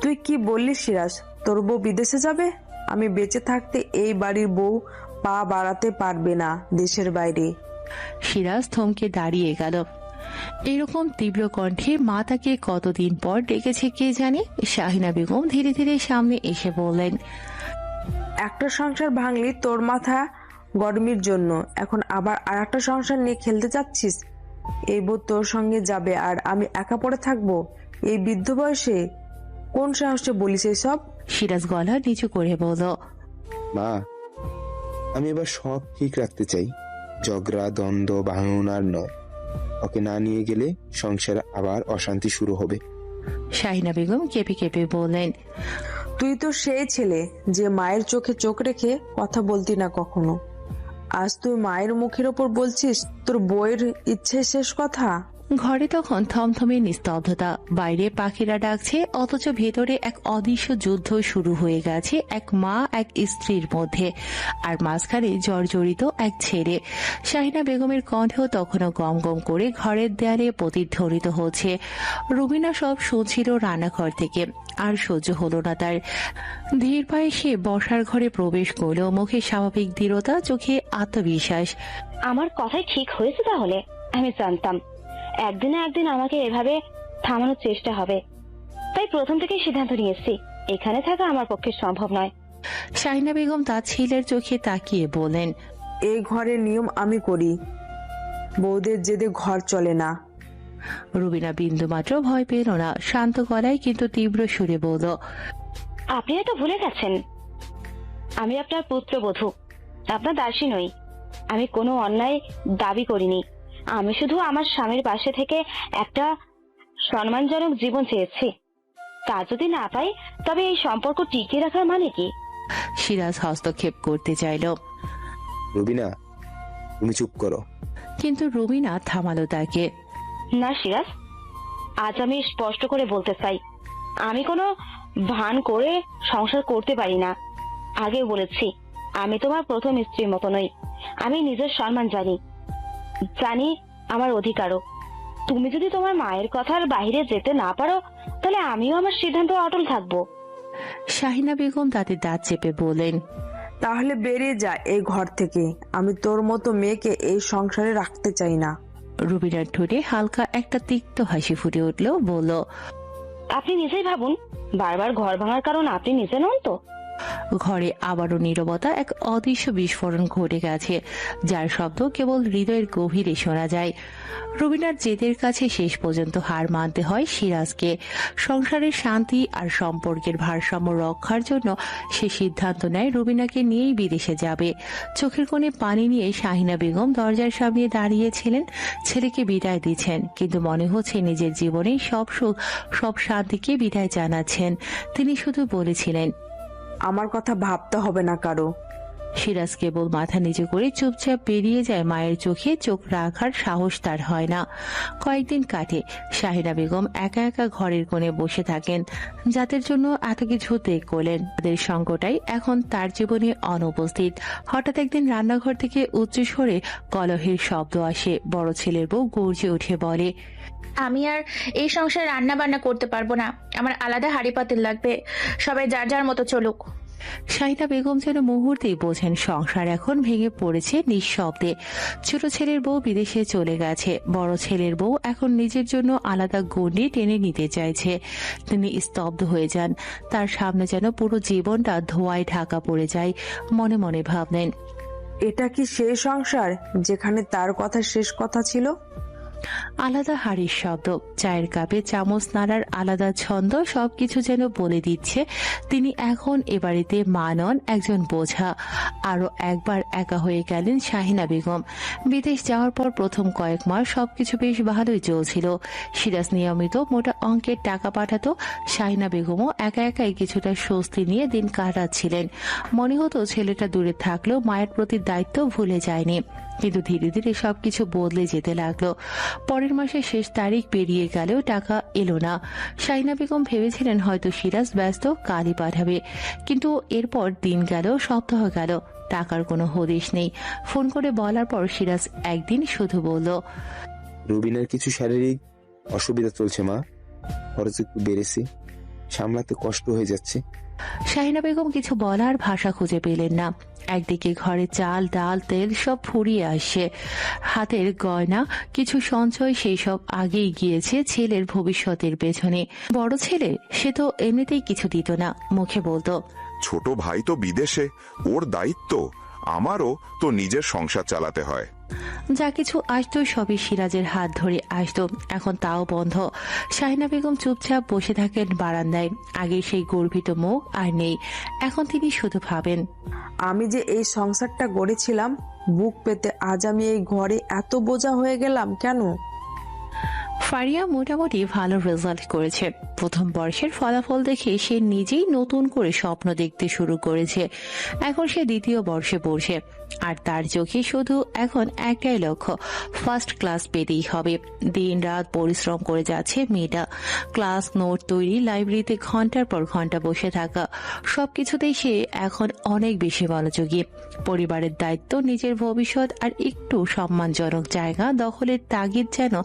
তুই কি বললি সিরাজ? তোর বউ বিদেশে যাবে? আমি বেঁচে থাকতে এই বাড়ির বউ পা বাড়াতে পারবে না দেশের বাইরে। সিরাজ থমকে দাঁড়িয়ে গেল। এরকম তীব্র কণ্ঠে মা তাকে কতদিন পর ডেকেছে কে জানে। শাহিনা বেগম ধীরে ধীরে সামনে এসে বললেন, একটা সংসার ভাঙলি তোর মাথা গরমির জন্য, এখন আবার আর একটা সংসার নিয়ে খেলতে চাচ্ছিস? এই বউ তোর সঙ্গে যাবে আর আমি একা পড়ে থাকবো এই বৃদ্ধ বয়সে? কোন সাহসে বলিস এসব? সিরাজ গলা নিচু করে বলল, মা, আমি এবার সব ঠিক রাখতে চাই, ঝগড়া দ্বন্দ্ব ভাঙন আর নয়। ওকে না নিয়ে গেলে সংসারে আবার অশান্তি শুরু হবে। শাহিনা বেগম কেঁপে কেঁপে বললেন, তুই তো সেই ছেলে যে মায়ের চোখে চোখ রেখে কথা বলতি না কখনো। আজ তুই মায়ের মুখের ওপর বলছিস তোর বউয়ের ইচ্ছে শেষ কথা। ঘরে তখন থমথমে নিস্তব্ধতা। বাইরে পাখিরা ডাকছে, অথচ ভেতরে এক অদৃশ্য যুদ্ধ শুরু হয়ে গেছে এক মা এক স্ত্রীর মধ্যে, আর মাঝখানে জর্জরিত এক ছেলে। শাহিনা বেগমের কণ্ঠ তখনও গম গম করে ঘরের দেয়ালে প্রতিধ্বনিত হচ্ছে। রুবিনা সব শুনছিল রান্নাঘর থেকে। আর সহ্য হলো না তার। ধীর পায়ে সে বসার ঘরে প্রবেশ করল, মুখে স্বাভাবিক দৃঢ়তা, চোখে আত্মবিশ্বাস। আমার কথাই ঠিক হয়েছে তাহলে? আমি জানতাম একদিন না একদিন আমাকে এভাবে থামানোর চেষ্টা হবে, তাই প্রথম থেকেই সিদ্ধান্ত নিয়েছি এখানে থাকা আমার পক্ষে সম্ভব নয়। শাহিনা বেগম তার ছেলের চোখে তাকিয়ে বলেন, এই ঘরের নিয়ম আমি করি, বউদের জেদে ঘর চলে না। রুবিনা বিন্দু মাত্র ভয় পেল না, শান্ত গলায় কিন্তু তীব্র সুরে বলল, আপনি হয়তো ভুলে গেছেন আমি আপনার পুত্রবধূ, আপনার দাসী নই। আমি কোনো অন্যায় দাবি করিনি, আমি শুধু আমার স্বামীর পাশে থেকে একটা সম্মানজনক জীবন চেয়েছি। তা যদি না পাই তবে এই সম্পর্ক টিকিয়ে রাখার মানে কি? সিরাজ হস্তক্ষেপ করতে চাইল। রুবিনা, তুমি চুপ করো। কিন্তু রুবিনা থামালো তাকে। না সিরাজ, আজ আমি স্পষ্ট করে বলতে চাই, আমি কোনো ভান করে সংসার করতে পারি না। আগে বলেছি আমি তোমার প্রথম স্ত্রীর মতো নই। আমি নিজের সম্মান জানি, জানি আমার অধিকারও। তুমি যদি তোমার মায়ের কথার বাইরে যেতে না পারো তাহলে আমিও আমার সিদ্ধান্ত অটল থাকবো। শাহিনা বেগম তাতে দাঁত চেপে বলেন, তাহলে বেরিয়ে যা এই ঘর থেকে। আমি তোর মতো মেয়েকে এই সংসারে রাখতে চাই না। রুবিনার ঠোঁটে হালকা একটা তিক্ত হাসি ফুটে উঠল, বলল, আপনি নিজেই ভাবুন, বারবার ঘর ভাঙার কারণ আপনি নিজে নন তো? ঘরে আবারও নীরবতা, এক অদৃশ্য বিস্ফোরণ ঘটে গেছে যার শব্দ কেবল হৃদয়ের গভীরে শোনা যায়। রুবিনার জেদের কাছে শেষ পর্যন্ত হার মানতে হয় সিরাজকে। সংসারের শান্তি আর সম্পর্কের ভারসাম্য রক্ষার জন্য সে সিদ্ধান্ত নেয় রুবিনাকে নিয়েই বিদেশে যাবে। চোখের কোণে পানি নিয়ে শাহিনা বেগম দরজার সামনে দাঁড়িয়েছিলেন, ছেলেকে বিদায় দিচ্ছেন, কিন্তু মনে হচ্ছে নিজের জীবনে সব সুখ সব শান্তিকে বিদায় জানাচ্ছেন। তিনি শুধু বলেছিলেন, আমার কথা ভাবতে হবে না কারো। সিরাজ কেবল মাথা নিচু করে চুপচাপ বেরিয়ে যায়। মায়ের চোখে চোখ রাখার সাহস তার হয় না। কয়েকদিন কাটে। শাহিনা বেগম একা একা ঘরের কোণে বসে থাকেন। যাদের জন্য এত কিছু ত্যাগ করলেন, তাদের সঙ্গটাই এখন তার জীবনে অনুপস্থিত। হঠাৎ একদিন রান্নাঘর থেকে উচ্চস্বরে কলহের শব্দ আসে। বড় ছেলের বউ গর্জে উঠে বলে, আমি আর এই সংসারে রান্না বান্না করতে পারবো না, আমার আলাদা হাঁড়ি পাতিল লাগবে, সবাই যার যার মতো চলুক। শাহিনা বেগম যেন মুহূর্তেই বোঝেন সংসার এখন ভেঙে পড়েছে নিঃশব্দে। ছোট ছেলের বউ বিদেশে চলে গেছে, বড় ছেলের বউ এখন নিজের জন্য আলাদা গণ্ডি টেনে নিতে চাইছে। তিনি স্তব্ধ হয়ে যান। তার সামনে যেন পুরো জীবনটা ধোঁয়ায় ঢাকা পড়ে যায়। মনে মনে ভাবলেন, এটা কি সেই সংসার যেখানে তার কথা শেষ কথা ছিল? আলাদা হাড়ির শব্দ, চায়ের কাপে চামচ নাড়ার আলাদা ছন্দ, সবকিছু যেন বলে দিচ্ছে তিনি এখন এ বাড়িতে মা নন, একজন বোঝা। আরো একবার একা হয়ে গেলেন শাহিনা বেগম। বিদেশ যাওয়ার পর প্রথম কয়েক মাস সবকিছু বেশ ভালোই চলছিল। সিরাজ নিয়মিত মোটা অঙ্কের টাকা পাঠাতো। শাহিনা বেগমও একা একাই কিছুটা স্বস্তি নিয়ে দিন কাটাচ্ছিলেন। মনে হতো ছেলেটা দূরে থাকলেও মায়ের প্রতি দায়িত্ব ভুলে যায়নি। কিন্তু ধীরে ধীরে সবকিছু বদলে যেতে লাগলো। পরের মাসের শেষ তারিখ পেরিয়ে গেলেও টাকা এলো না। শাহিনা বেগম ভেবেছিলেন হয়তো সিরাজ ব্যস্ত, কালই পাঠাবে। কিন্তু এরপর দিন গেল, সপ্তাহ গেল, টাকার কোনো হদিশ নেই। ফোন করে বলার পর সিরাজ একদিন শুধু বলল, রুবিনার কিছু শারীরিক অসুবিধা চলছে মা, খরচ একটু বেড়েছে, সামলাতে কষ্ট হয়ে যাচ্ছে। শাহিনা বেগম কিছু বলার ভাষা খুঁজে পেলেন না। একদিকে ঘরে চাল, ডাল, তেল সব ফুরিয়ে আসছে। হাতের গয়না কিছু সঞ্চয় সেই সব আগেই গিয়েছে ছেলের ভবিষ্যতের পেছনে। বড় ছেলে সে তো এমনিতেই কিছু দিত না, মুখে বলতো, ছোট ভাই তো বিদেশে, ওর দায়িত্ব, আমারও তো নিজের সংসার চালাতে হয়। যা কিছু আসতো সবই সিরাজের হাত ধরে আসতো, এখন তাও বন্ধ। শাহিনা বেগম চুপচাপ বসে থাকেন বারান্দায়। আগে সেই গর্বিত মুখ আর নেই। এখন তিনি শুধু ভাবেন, আমি যে এই সংসারটা গড়েছিলাম বুক পেতে, আজ আমি এই ঘরে এত বোঝা হয়ে গেলাম কেন? ফারিয়া মোটামুটি ভালো রেজাল্ট করেছে। প্রথম বর্ষের ফলাফল দেখে সে নিজেই নতুন করে স্বপ্ন দেখতে শুরু করেছে। এখন সে দ্বিতীয় বর্ষে পড়ছে, আর তার চোখে শুধু এখন একটাই লক্ষ্য, ফার্স্ট ক্লাস পেতেই হবে। দিন রাত পরিশ্রম করে যাচ্ছে মেয়েটা। ক্লাস, নোট তৈরি, লাইব্রেরিতে ঘন্টার পর ঘন্টা বসে থাকা, সবকিছুতেই সে এখন অনেক বেশি মনোযোগী। পরিবারের দায়িত্ব, নিজের ভবিষ্যৎ আর একটু সম্মানজনক জায়গা দখলের তাগিদ যেন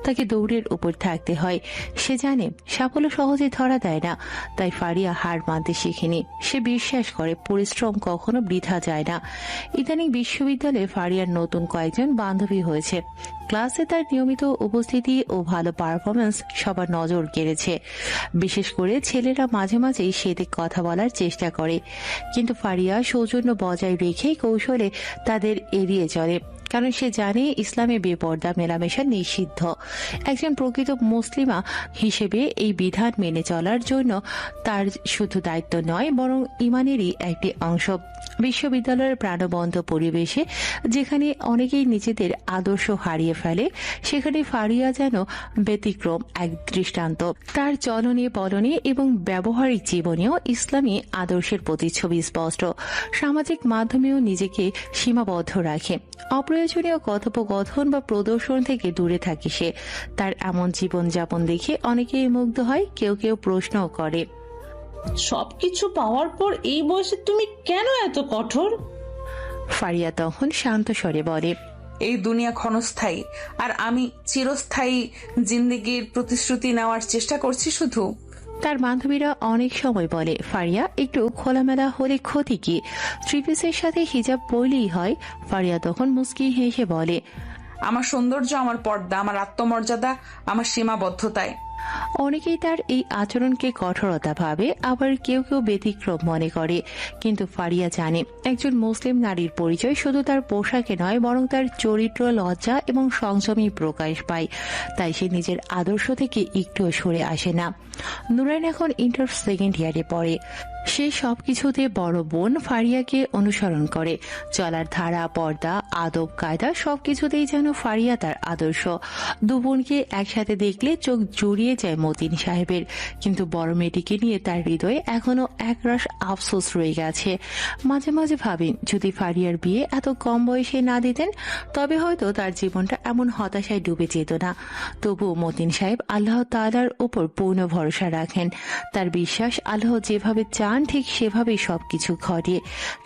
তাকে দৌড়ের উপর থাকতে হয়। সে জানে সাফল্য সহজে ধরা দেয় না, তাই ফারিয়া হার মানতে শিখেনি। সে বিশ্বাস করে পরিশ্রম কখনো বৃথা যায় না। ইদানিং বিশ্ববিদ্যালয়ে ফারিয়ার নতুন কয়েকজন বান্ধবী হয়েছে। ক্লাসে তার নিয়মিত উপস্থিতি ও ভালো পারফরমেন্স সবার নজর কেড়েছে। বিশেষ করে ছেলেরা মাঝে মাঝেই সেতে কথা বলার চেষ্টা করে, কিন্তু ফারিয়া সৌজন্য বজায় রেখে কৌশলে তাদের এড়িয়ে চলে। কারণ সে জানে ইসলামে বেপর্দা মেলামেশা নিষিদ্ধ। একজন প্রকৃত মুসলিমা হিসেবে এই বিধান মেনে চলার জন্য তার শুধু দায়িত্ব নয়, বরং ইমানেরই একটি অংশ। বিশ্ববিদ্যালয়ের প্রাণবন্ত পরিবেশে যেখানে অনেকেই নিজেদের আদর্শ হারিয়ে ফেলে, সেখানে ফারিয়া যেন ব্যতিক্রম, এক দৃষ্টান্ত। তার চলনে বলনে এবং ব্যবহারিক জীবনেও ইসলামী আদর্শের প্রতিচ্ছবি স্পষ্ট। সামাজিক মাধ্যমেও নিজেকে সীমাবদ্ধ রাখে। অপ্রয়োজনীয় কথোপকথন বা প্রদর্শন থেকে দূরে থাকে সে। তার এমন জীবনযাপন দেখে অনেকেই মুগ্ধ হয়, কেউ কেউ প্রশ্নও করে, সবকিছু পাওয়ার পর এই বয়সে তুমি কেন এত কঠোর? ফারিয়া তখন শান্ত স্বরে বলে, এই দুনিয়া ক্ষণস্থায়ী, আর আমি চিরস্থায়ী জিন্দেগির প্রতিশ্রুতি নেওয়ার চেষ্টা করছি শুধু। তার বান্ধবীরা অনেক সময় বলে, ফারিয়া একটু খোলামেলা হলে ক্ষতি কি, থ্রি-পিসের সাথে হিজাব পরলেই হয়। ফারিয়া তখন মুস্কি হেসে বলে, আমার সৌন্দর্য, আমার পর্দা, আমার আত্মমর্যাদা, আমার সীমাবদ্ধতায়। অনেকেই তার এই আচরণকে কঠোরতা ভাবে, আবার কেউ কেউ ব্যতিক্রম মনে করে। কিন্তু ফারিয়া জানে একজন মুসলিম নারীর পরিচয় শুধু তার পোশাকে নয়, বরং তার চরিত্র, লজ্জা এবং সংযমী প্রকাশ পায়। তাই সে নিজের আদর্শ থেকে একটুও সরে আসে না। নুরাইন এখন ইন্টার সেকেন্ড ইয়ারে পড়ে। সে সবকিছুতে বড় বোন ফারিয়াকে অনুসরণ করে। চলার ধারা, পর্দা, আদব কায়দা সবকিছুতেই যেন ফারিয়া তার আদর্শ। দু বোনকে একসাথে দেখলে চোখ জুড়িয়ে যায় মতিন সাহেবের। কিন্তু বড় মেয়েটিকে নিয়ে তার হৃদয়ে এখনো একরাশ আফসোস রয়ে গেছে। মাঝে মাঝে ভাবেন যদি ফারিয়ার বিয়ে এত কম বয়সে না দিতেন, তবে হয়তো তার জীবনটা এমন হতাশায় ডুবে যেত না। তবুও মতিন সাহেব আল্লাহ তাআলার উপর পূর্ণ ভরসা রাখেন। তার বিশ্বাস আল্লাহ যেভাবে চান ঠিক সেভাবেই সবকিছু ঘটে।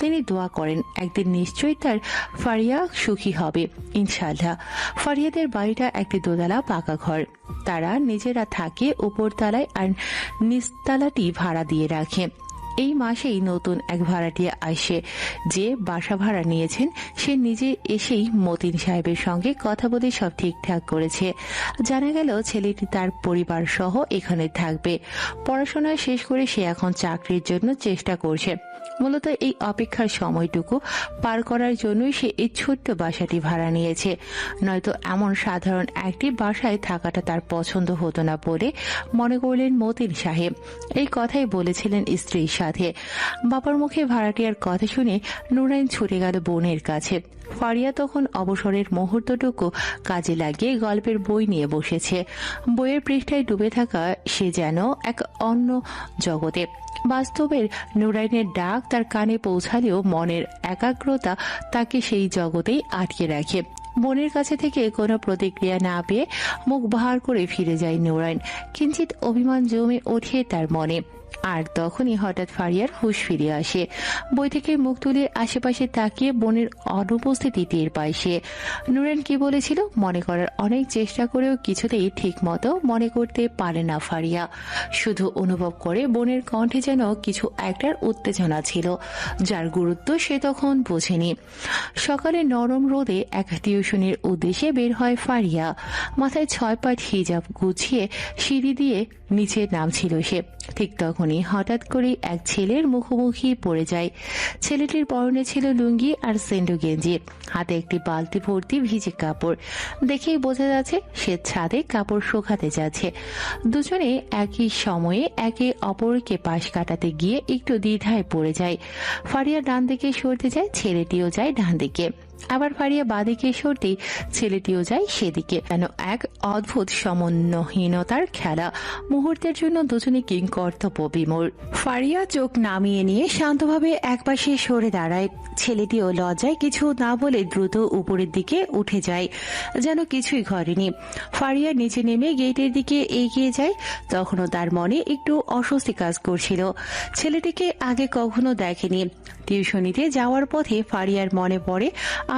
তিনি দোয়া করেন একদিন নিশ্চয়ই তার ফারিয়া সুখী হবে ইনশাআল্লাহ। ফারিয়াদের বাড়িটা একটি দোতলা পাকা ঘর। তারা নিজেরা থাকে উপর তলায়, আর নিচতলাটি ভাড়া দিয়ে রাখে। এই মাসেই নতুন এক ভাড়াটিয়া আসে। যে বাসা ভাড়া নিয়েছেন সে নিজে এসেই মতিন সাহেবের সঙ্গে কথা বলে সব ঠিকঠাক করেছে। জানা গেল ছেলেটি তার পরিবার সহ এখানে থাকবে। পড়াশোনা শেষ করে সে এখন চাকরির জন্য চেষ্টা করছে। মূলত এই অপেক্ষার সময়টুকু পার করার জন্যই সে এই ছোট্ট বাসাটি ভাড়া নিয়েছে। নয়তো এমন সাধারণ একটি বাসায় থাকাটা তার পছন্দ হতো না বলে মনে করলেন মতিন সাহেব। এই কথাই বলেছিলেন স্ত্রীর সাথে। বাবার মুখে ভাড়াটিয়ার কথা শুনে নুরাইন ছুটে গেল বোনের কাছে। ফারিয়া তখন অবসরের মুহূর্তটুকু কাজে লাগিয়ে গল্পের বই নিয়ে বসেছে। বইয়ের পৃষ্ঠায় ডুবে থাকা সে যেন এক অন্য জগতে। বাস্তবের নুরাইনের ডাক তার কানে পৌঁছালেও মনের একাগ্রতা তাকে সেই জগতেই আটকে রাখে। বোনের কাছে থেকে কোনো প্রতিক্রিয়া না পেয়ে মুখ ভার করে ফিরে যায় নুরাইন। কিঞ্চিত অভিমান জমে ওঠে তার মনে। আর তখনই হঠাৎ ফারিয়ার হুঁশ ফিরে আসে। বই থেকে মুখ তুলে আশেপাশে তাকিয়ে বোনের অনুপস্থিতি টের পায় সে। নুরাইন কি বলেছিল মনে করার অনেক চেষ্টা করেও কিছুতেই ঠিক মতো মনে করতে পারে না ফারিয়া। শুধু অনুভব করে বোনের কণ্ঠে যেন কিছু একটার উত্তেজনা ছিল, যার গুরুত্ব সে তখন বোঝেনি। সকালে নরম রোদে এক টিউশনের উদ্দেশ্যে বের হয় ফারিয়া। মাথায় 6 পাট হিজাব গুছিয়ে সিঁড়ি দিয়ে নিচে নামছিল সে। ঠিক তখনই হঠাৎ করে এক ছেলের মুখোমুখি পড়ে যায়। ছেলেটির পরনে ছিল লুঙ্গি আর সেন্ডো গেঞ্জি, হাতে একটি বালতি ভর্তি ভিজে কাপড়। দেখেই বোঝা যাচ্ছে সে ছাদে কাপড় শুকাতে যাচ্ছে। দুজনে একই সময়ে একে অপরকে পাশ কাটাতে গিয়ে একটু দ্বিধায় পড়ে যায়। ফারিয়া ডান দিকে সরতে যায়, ছেলেটিও যায় ডান দিকে। আবার ফারিয়া বাঁদিকে সরতেই ছেলেটিও যায় সেদিকে। যেন এক অদ্ভুত সমন্বয়হীনতার খেলা। মুহূর্তের জন্য দুজনে কিংকর্তব্য বিমূঢ়। ফারিয়া চোখ নামিয়ে নিয়ে শান্তভাবে একপাশে সরে দাঁড়ায়। ছেলেটিও লজ্জায় কিছু না বলে দ্রুত উপরের দিকে উঠে যায়, যেন কিছুই ঘটেনি। ফারিয়া নিচে নেমে গেটের দিকে এগিয়ে যায়। তখনও তার মনে একটু অস্বস্তি কাজ করছিল। ছেলেটিকে আগে কখনো দেখেনি। টিউশনিতে যাওয়ার পথে ফারিয়ার মনে পড়ে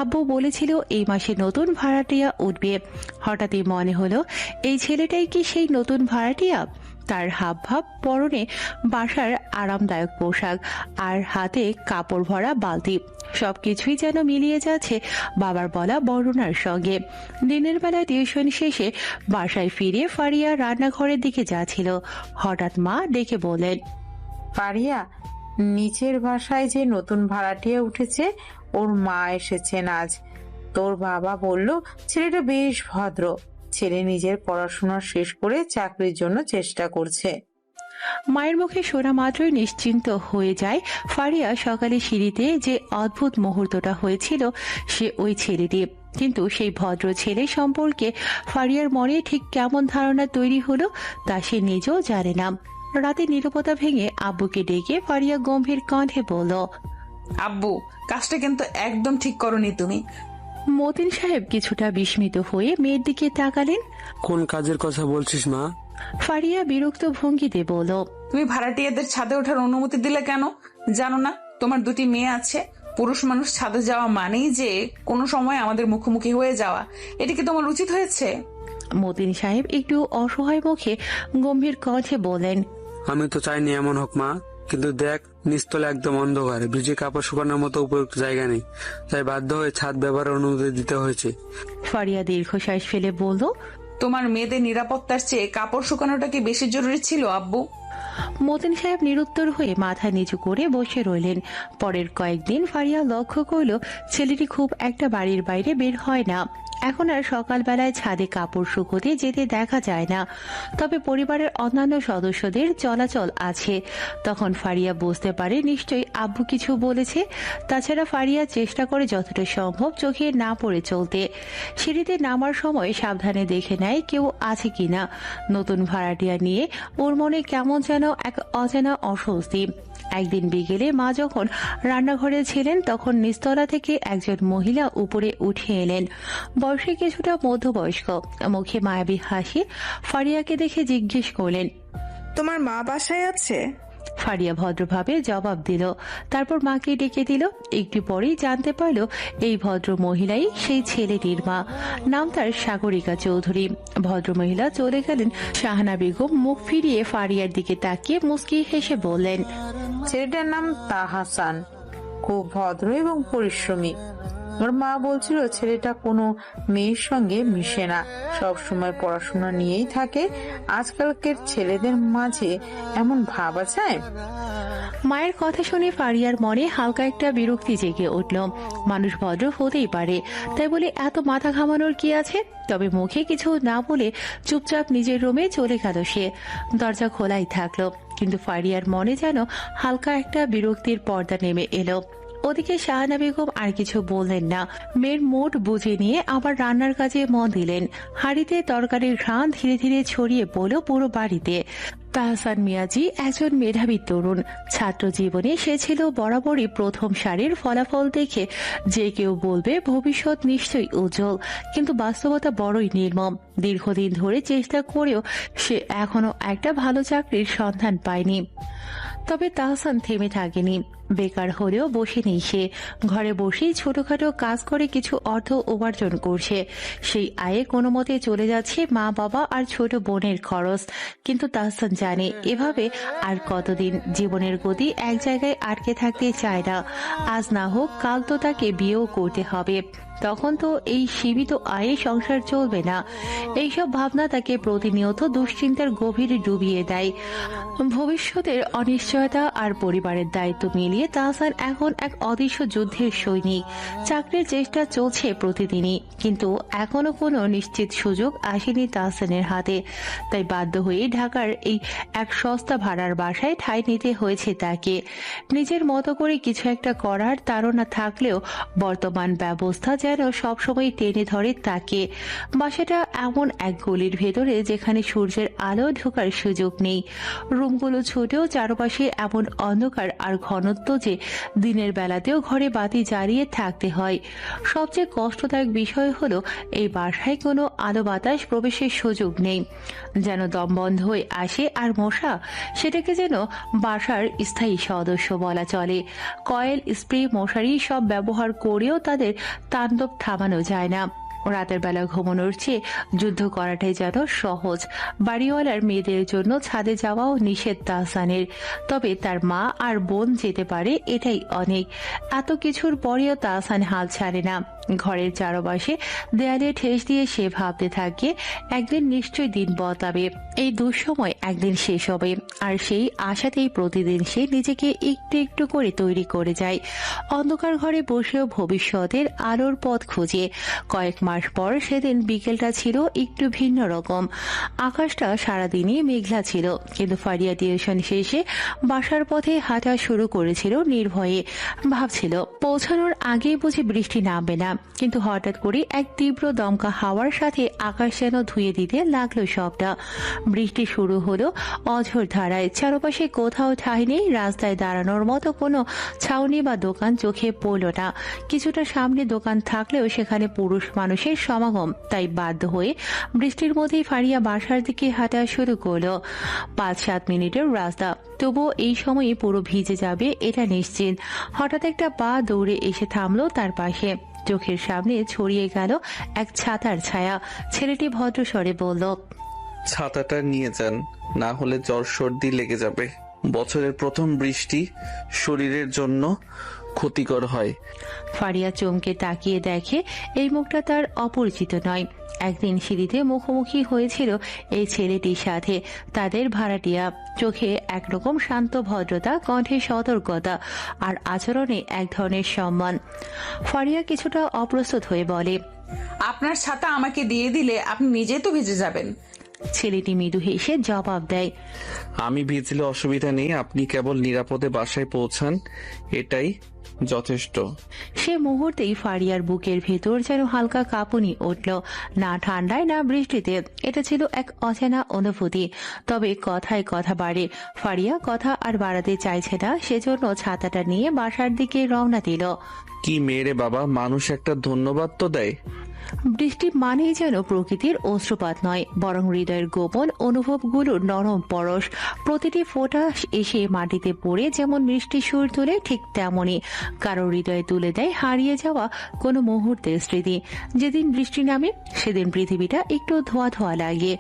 আব্বু বলেছিল এই মাসে নতুন ভাড়াটিয়া উঠবে। হঠাৎই মনে হলো এই ছেলেটাই কি সেই নতুন ভাড়াটিয়া। তার হাবভাব, পরনে বাসার আরামদায়ক পোশাক আর হাতে কাপড় ভরা বালতি, সবকিছুই যেন মিলিয়ে যাচ্ছে বাবার বলা বর্ণনার সঙ্গে। দিনের বেলা টিউশন শেষে বাসায় ফিরে ফারিয়া রান্নাঘরের দিকে যাচ্ছিল। হঠাৎ মা ডেকে বলেন, ফারিয়া, নিচের বাসায় যে নতুন ভাড়াটিয়া উঠেছে ওর মা এসেছেন আজ। তোর বাবা বলল ছেলেটা বেশ ভদ্র। ছেলে নিজের পড়াশোনা শেষ করে চাকরির জন্য চেষ্টা করছে। মায়ের মুখে শোনা মাত্রই নিশ্চিন্ত হয়ে যায় ফারিয়া। সকালে সিঁড়িতে যে অদ্ভুত মুহূর্তটা হয়েছিল সে ওই ছেলেটি। কিন্তু সেই ভদ্র ছেলে সম্পর্কে ফারিয়ার মনে ঠিক কেমন ধারণা তৈরি হলো তা সে নিজেও জানে না। রাতে নীরবতা ভেঙে আব্বুকে ডেকে ফারিয়া গম্ভীর কণ্ঠে বলল, আব্বু, কাজটা কিন্তু একদম ঠিক করনি তুমি। মতিন সাহেব কিছুটা বিস্মিত হয়ে মেয়ের দিকে তাকালেন। কোন কাজের কথা বলছিস মা? ফারিয়া বিরক্ত ভঙ্গিতে বলল, তুমি ভাড়াটিয়াদের ছাদে ওঠার অনুমতি দিলে কেন? জানো না তোমার 2টি মেয়ে আছে? পুরুষ মানুষ ছাদে যাওয়া মানেই যে কোনো সময় আমাদের মুখোমুখি হয়ে যাওয়া। এটা কি তোমার উচিত হয়েছে? মতিন সাহেব একটু অসহায় মুখে গম্ভীর কণ্ঠে বলেন, আমি তো চাইনি এমন হোক মা, কিন্তু দেখ নিচতলা একদম অন্ধকার, ভিজে কাপড় শুকানোর মতো উপযুক্ত জায়গা নেই, তাই বাধ্য হয়ে ছাদ ব্যবহারের অনুমতি দিতে হয়েছে। ফারিয়া দীর্ঘশ্বাস ফেলে বলল, তোমার মেয়েদের নিরাপত্তার চেয়ে কাপড় শুকানোটা কি বেশি জরুরি ছিল আব্বু? মতিন সাহেব নিরুত্তর হয়ে মাথা নিচু করে বসে রইলেন। পরের কয়েকদিন ফারিয়া লক্ষ্য করল ছেলেটি খুব একটা বাড়ির বাইরে বের হয় না। এখন আর সকালবেলায় ছাদে কাপড় শুকোতে যেতে দেখা যায় না, তবে পরিবারের অন্যান্য সদস্যদের চলাচল আছে। তখন ফারিয়া বুঝতে পারে নিশ্চয়ই আব্বু কিছু বলেছে। তাছাড়া ফারিয়া চেষ্টা করে যতটা সম্ভব চোখে না পড়ে চলতে। সিঁড়িতে নামার সময় সাবধানে দেখে নেয় কেউ আছে কিনা। নতুন ভাড়াটিয়া নিয়ে ওর মনে কেমন যেন এক অজানা অস্বস্তি। একদিন বিকেলে মা যখন রান্নাঘরে ছিলেন তখন নিচতলা থেকে একজন মহিলা উপরে উঠে এলেন। বয়সে কিছুটা মধ্যবয়স্ক, মুখে মায়াবী হাসি। ফারিয়াকে দেখে জিজ্ঞেস করলেন, তোমার মা বাসায় আছে? ফারিয়া ভদ্রভাবে জবাব দিল। তারপর মাকে ডেকে দিল। একটু পরেই জানতে পারল এই ভদ্র মহিলাই সেই ছেলেটির মা। নাম তার সাগরিকা চৌধুরী। ভদ্রমহিলা চলে গেলেন। শাহানা বেগম মুখ ফিরিয়ে ফারিয়ার দিকে তাকিয়ে মুস্কি হেসে বললেন, ছেলেটার নাম তাহাসান, খুব ভদ্র এবং পরিশ্রমী। ওর মা বলছিল ছেলেটা কোনো মেয়ের সঙ্গে মিশে না, সব সময় পড়াশোনা নিয়েই থাকে। আজকালকের ছেলেদের মাঝে এমন ভাব আছে। মায়ের কথা শুনে ফারিয়ার মনে হালকা একটা বিরক্তি জেগে উঠল। মানুষ ভদ্র হতেই পারে, তাই বলে এত মাথা ঘামানোর কি আছে? তবে মুখে কিছু না বলে চুপচাপ নিজের রুমে চলে গেল সে। দরজা খোলাই থাকলো, কিন্তু ফারিয়ার মনে যেন হালকা একটা বিরক্তির পর্দা নেমে এলো। ওদিকে শাহানা বেগম আর কিছু বললেন না। মেয়ের মুড বুঝে নিয়ে আবার রান্নার কাজে মন দিলেন। হাঁড়িতে তরকারির ঘ্রাণ ধীরে ধীরে ছড়িয়ে পড়ল পুরো বাড়িতে। তাহসান মিয়াজি একজন মেধাবী তরুণ। ছাত্র জীবনে সে ছিল বরাবরই প্রথম সারির। ফলাফল দেখে যে কেউ বলবে ভবিষ্যৎ নিশ্চয়ই উজ্জ্বল, কিন্তু বাস্তবতা বড়ই নির্মম। দীর্ঘদিন ধরে চেষ্টা করেও সে এখনো একটা ভালো চাকরির সন্ধান পায়নি। তবে তাহসান থেমে থাকেনি। বেকার হলেও বসে নেই সে। ঘরে বসেই ছোটখাটো কাজ করে কিছু অর্থ উপার্জন করছে। সেই আয়ে কোনো মতে চলে যাচ্ছে মা বাবা আর ছোট বোনের খরচ। কিন্তু তাহসান জানে এভাবে আর কতদিন। জীবনের গতি এক জায়গায় আটকে থাকতে চায় না। আজ না হোক কাল তো তাকে বিয়েও করতে হবে। তখন তো এই সীমিত আয়ে সংসার চলবে না। এইসব ভাবনা তাকে প্রতিনিয়ত দুশ্চিন্তার গভীরে ডুবিয়ে দেয়। ভবিষ্যতের অনিশ্চয়তা আর পরিবারের দায়িত্ব মিলিয়ে তাহসান এখন এক অদৃশ্য যুদ্ধের সৈনিক। চাকরির চেষ্টা চলছে প্রতিদিনই, কিন্তু এখনো কোনো নিশ্চিত সুযোগ আসেনি তাহসানের হাতে। তাই বাধ্য হয়ে ঢাকার এই এক সস্তা ভাড়ার বাসায় ঠাঁই নিতে হয়েছে তাকে। নিজের মতো করে কিছু একটা করার তাড়না থাকলেও বর্তমান ব্যবস্থা যেন সবসময় টেনে ধরে তাকে। বাসাটা এমন এক গলির ভেতরে যেখানে সূর্যের আলো ঢোকার সুযোগ নেই। রুমগুলো ছোটেও চারপাশে এমন অন্ধকার আর ঘনত্ব যে দিনের বেলাতেও ঘরে বাতি জ্বালিয়ে থাকতে হয়। সবচেয়ে কষ্টদায়ক বিষয় হলো এই বাসায় কোনো আলো বাতাস প্রবেশের সুযোগ নেই। যেন দম বন্ধ হয়ে আসে। আর মশা, সেটাকে যেন বাসার স্থায়ী সদস্য বলা চলে। কয়েল, স্প্রে, মশারি সব ব্যবহার করেও তাদের তাণ্ডব থামানো যায় না। রাতের বেলা ঘুমানোর চেয়ে যুদ্ধ করাটাই যেন সহজ। বাড়িওয়ালার মেয়েদের জন্য ছাদে যাওয়াও নিষেধ তাহসানের, তবে তার মা আর বোন যেতে পারে, এটাই অনেক। এত কিছুর পরেও তাহসান হাল ছাড়ে না। ঘরের চারপাশে দেয়ালে ঠেস দিয়ে সে ভাবতে থাকে একদিন নিশ্চয়ই দিন বদলাবে, এই দুঃসময় একদিন শেষ হবে। আর সেই আশাতেই প্রতিদিন সে নিজেকে একটু একটু করে তৈরি করে যায়। অন্ধকার ঘরে বসেও ভবিষ্যতের আলোর পথ খুঁজে। কয়েক মাস পর সেদিন বিকেলটা ছিল একটু ভিন্ন রকম। আকাশটা সারাদিনই মেঘলা ছিল, কিন্তু ফারিয়া টিউশন শেষে বাসার পথে হাঁটা শুরু করেছিল নির্ভয়ে। ভাবছিল পৌঁছানোর আগেই বুঝি বৃষ্টি নামবে না, কিন্তু হঠাৎ করে এক তীব্র দমকা হাওয়ার সাথে আকাশ যেন ধুয়ে দিতে লাগলো সবটা। বৃষ্টি শুরু হলো অঝোর ধারায়। চারপাশে কোথাও ঠাঁই নেই। রাস্তায় দাঁড়ানোর মতো কোনো ছাউনি বা দোকান চোখে পড়ল না। কিছুটা সামনে দোকান থাকলেও সেখানে পুরুষ মানুষের সমাগম। তাই বাধ্য হয়ে বৃষ্টির মধ্যেই ফারিয়া বাসার দিকে হাঁটা শুরু করলো। 5-7 মিনিটের রাস্তা, তবুও এই সময়ে পুরো ভিজে যাবে এটা নিশ্চিত। হঠাৎ একটা পা দৌড়ে এসে থামলো তার পাশে। চোখের সামনে ছড়িয়ে গেল এক ছাতার ছায়া। ছেলেটি ভদ্র স্বরে বলল, ছাতাটা নিয়ে যান, না হলে জ্বর সর্দি লেগে যাবে। বছরের প্রথম বৃষ্টি শরীরের জন্য ক্ষতিকর হয়। ফারিয়া চমকে তাকিয়ে দেখে এই মুখটা তার অপরিচিত নয়। একদিন সিঁড়িতে মুখোমুখি হয়েছিল এই ছেলেটির সাথে তাদের ভাড়াটিয়া। চোখে একরকম শান্ত ভদ্রতা, কণ্ঠে সতর্কতা আর আচরণে এক ধরনের সম্মান। ফারিয়া কিছুটা অপ্রস্তুত হয়ে বলে, আপনার ছাতা আমাকে দিয়ে দিলে আপনি নিজেই তো ভিজে যাবেন। ছেলেটি মৃদু হেসে জবাব দেয়, আমি ভিজলে অসুবিধা নেই, আপনি কেবল নিরাপদে বাসায় পৌঁছান, এটাই যথেষ্ট। সে মুহূর্তেই ফারিয়ার বুকের ভেতর যেন হালকা কাঁপুনি উঠল। না ঠান্ডায় না বৃষ্টিতে, এটা ছিল এক অচেনা অনুভূতি। তবে কথায় কথা বাড়ে। ফারিয়া কথা আর বাড়াতে চাইছে না, সেজন্য ছাতাটা নিয়ে বাসার দিকে রওনা দিল। কি মেয়েরে বাবা, মানুষ একটা ধন্যবাদ তো দেয়। বৃষ্টি মানেই যেন প্রকৃতির অশ্রুপাত নয়, বরং হৃদয়ের গোপন অনুভবগুলোর নরম পরশ। প্রতিটি ফোঁটা এসে মাটিতে পড়ে যেমন মিষ্টি সুর তুলে, ঠিক তেমনই কারো হৃদয়ে তুলে দেয় হারিয়ে যাওয়া কোনো মুহূর্তের স্মৃতি। যেদিন বৃষ্টি নামে সেদিন পৃথিবীটা একটু ধোয়া ধোয়া লাগে,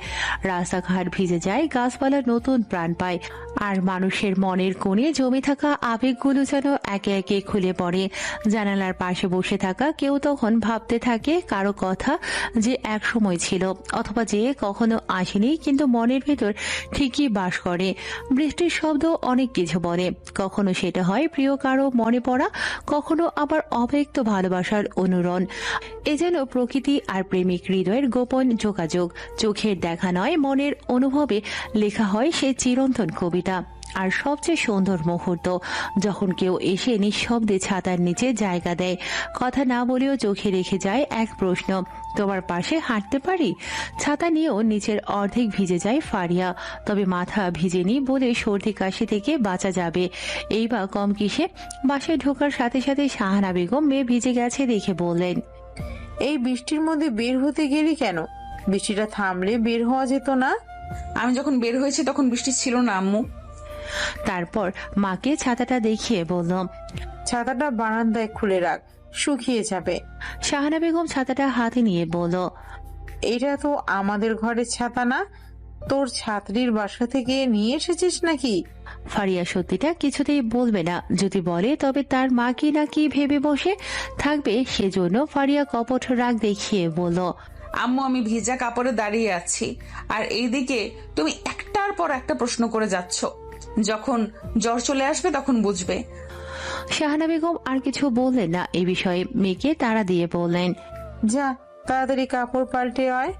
রাস্তাঘাট ভিজে যায়, গাছপালা নতুন প্রাণ পায়, আর মানুষের মনের কোণে জমে থাকা আবেগগুলো যেন একে একে খুলে পড়ে। জানালার পাশে বসে থাকা কেউ তখন ভাবতে থাকে কারো কথা, যে এক সময় ছিল অথবা যে কখনো আসেনি কিন্তু মনের ভেতর ঠিকই বাস করে। বৃষ্টির শব্দ অনেক কিছু বলে, কখনো সেটা হয় প্রিয় কারো মনে পড়া, কখনো আবার অব্যক্ত ভালোবাসার অনুরণ। এ যেন প্রকৃতি আর প্রেমিক হৃদয়ের গোপন যোগাযোগ। চোখের দেখা নয়, মনের অনুভবে লেখা হয় সে চিরন্তন কবিতা। আর সবচেয়ে সুন্দর মুহূর্ত যখন কেউ এসে নিঃশব্দে ছাতার নিচে জায়গা দেয়, কথা না বলেও চোখে রেখে যায় এক প্রশ্ন, তোমার পাশে হাঁটতে পারি? ছাতা নিয়েও নিচের অর্ধেক ভিজে যায় ফারিয়া, তবে মাথা ভিজেনি বলে সর্দি কাশি থেকে বাঁচা যাবে। এই বা কম কিসে। বাসায় ঢোকার সাথে সাথে শাহানা বেগম মেয়ে ভিজে গেছে দেখে বললেন, এই বৃষ্টির মধ্যে বের হতে গেলি কেন? বৃষ্টিটা থামলে বের হওয়া যেত না? আমি যখন বের হয়েছি তখন বৃষ্টি ছিল না আম্মু। তারপর মাকে ছাতাটা দেখিয়ে বলল, ছাতাটা বারান্দায় খুলে রাখ, শুকিয়ে যাবে। শাহানা বেগম ছাতাটা হাতে নিয়ে বলল, এটা তো আমাদের ঘরের ছাতা না, তোর ছাত্রীর বাসা থেকে নিয়ে এসেছিস নাকি? ফারিয়া সত্যিটা কিছুতেই বলবে না, যদি বলে তবে তার মা কি না কি ভেবে বসে থাকবে, সেজন্য ফারিয়া কপট রাগ দেখিয়ে বলল, আম্মু আমি ভিজা কাপড়ে দাঁড়িয়ে আছি আর এইদিকে তুমি একটার পর একটা প্রশ্ন করে যাচ্ছ, যখন জ্বর চলে আসবে তখন বুঝবে। শাহানা বেগম আর কিছু বললেন না এ বিষয়ে, মেয়েকে তাড়া দিয়ে বললেন, যা তাড়াতাড়ি কাপড় পাল্টে আয়।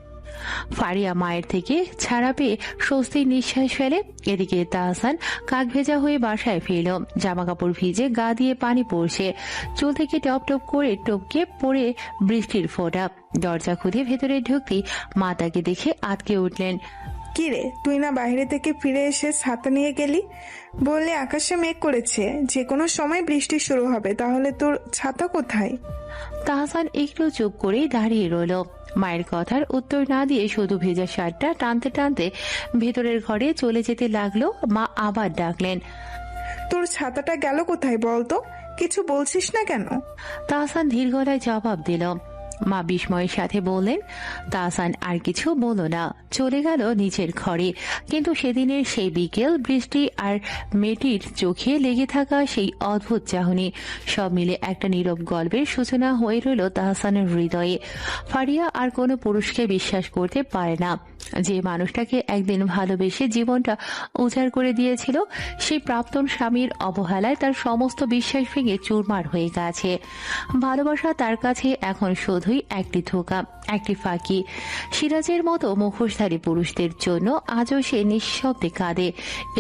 ফারিয়া মায়ের থেকে ছাড়া পেয়ে স্বস্তির নিঃশ্বাস ফেলে। এদিকে তাহসান কাক ভেজা হয়ে বাসায় ফিরল, জামা কাপড় ভিজে, গা দিয়ে পানি পড়ছে, চুল থেকে টপ টপ করে টপকে পড়ে বৃষ্টির ফোঁটা। দরজা খুলে ভেতরে ঢুকতেই মা তাকে দেখে আটকে উঠলেন। কিরে, তুই না বাইরে থেকে ফিরে এসে ছাতা নিয়ে গেলি? বললে আকাশে মেঘ করেছে, যে কোনো সময় বৃষ্টি শুরু হবে, তাহলে তোর ছাতা কোথায়? তাহসান একটু চুপ করেই দাঁড়িয়ে রইল। মায়ের কথার উত্তর না দিয়ে শুধু ভেজা শার্টটা টানতে টানতে ভেতরের ঘরে চলে যেতে লাগলো। মা আবার ডাকলেন, তোর ছাতাটা গেল কোথায় বলতো? কিছু বলছিস না কেন? তাহসান ধীর গলায় জবাব দিল। মা বিস্ময়ের সাথে বললেন। তাহসান আর কিছু বলল না, চলে গেল নিচের ঘরে। কিন্তু সেদিনের সেই বিকেল, বৃষ্টি আর মেয়েটির চোখে লেগে থাকা সেই অদ্ভুত চাহনি, সব মিলে একটা নীরব গল্পের সূচনা হয়ে রইল তাহসানের হৃদয়ে। ফারিয়া আর কোনো পুরুষকে বিশ্বাস করতে পারে না। যে মানুষটাকে একদিন ভালোবেসে জীবনটা উজাড় করে দিয়েছিল, সেই প্রাক্তন স্বামীর অবহেলায় তার সমস্ত বিশ্বাস ভেঙে চুরমার হয়ে গেছে। ভালোবাসা তার কাছে এখন শুধুই একটি ধোঁকা, একটি ফাঁকি। সিরাজের মতো মুখোশধারী পুরুষদের জন্য আজও সে নিঃশব্দে কাঁদে।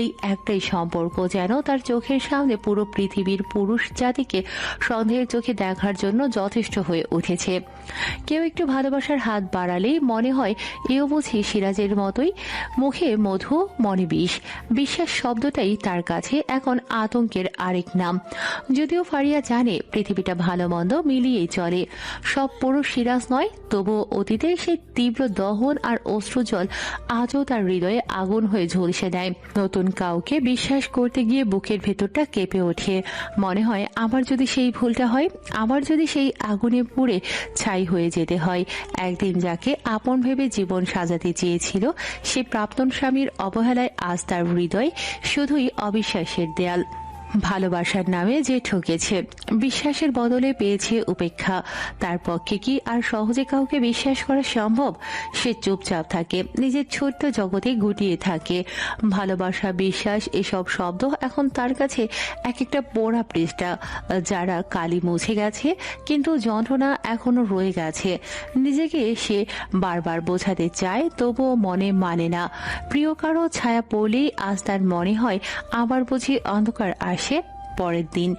এই একটাই সম্পর্ক যেন তার চোখের সামনে পুরো পৃথিবীর পুরুষ জাতিকে সন্দেহের চোখে দেখার জন্য যথেষ্ট হয়ে উঠেছে। কেউ একটু ভালোবাসার হাত বাড়ালেই মনে হয় এও বুঝি সিরাজের মতোই, মুখে মধু মনে বিষ। বিশ্বাস শব্দটাই তার কাছে এখন আতঙ্কের আরেক নাম। যদিও ফারিয়া জানে পৃথিবীটা ভালো মন্দ মিলিয়েই চলে, সব পুরুষ সিরাজ নয়, তবুও অতীতে সেই তীব্র দহন আর অশ্রুজল আজও তার হৃদয়ে আগুন হয়ে ঝলসে দেয়। নতুন কাউকে বিশ্বাস করতে গিয়ে বুকের ভেতরটা কেঁপে ওঠে। মনে হয় আবার যদি সেই ভুলটা হয়, আবার যদি সেই আগুনে পুড়ে ছাই হয়ে যেতে হয়। একদিন যাকে আপন ভেবে জীবন সাজাতে চেয়েছিল, সে প্রাক্তন স্বামীর অবহেলায় আজ তার হৃদয় শুধুই অবিশ্বাসের দেয়াল। ভালোবাসার নামে যে ঠকেছে, বিশ্বাসের বদলে পেয়েছে উপেক্ষা, তার পক্ষে কি আর সহজে কাউকে বিশ্বাস করা সম্ভব? সে চুপচাপ থাকে, নিজের ছোট্ট জগতে গুটিয়ে থাকে। ভালোবাসা, বিশ্বাস এসব শব্দ এখন তার কাছে এক একটা পোড়া পৃষ্ঠা, যারা কালি মুছে গেছে, কিন্তু যন্ত্রণা এখনো রয়ে গেছে। নিজেকে সে বারবার বোঝাতে চায়, তবুও মনে মানে না। প্রিয় কারো ছায়া পড়লেই আজ তার মনে হয় আবার বুঝি অন্ধকার আসে। পরের দিন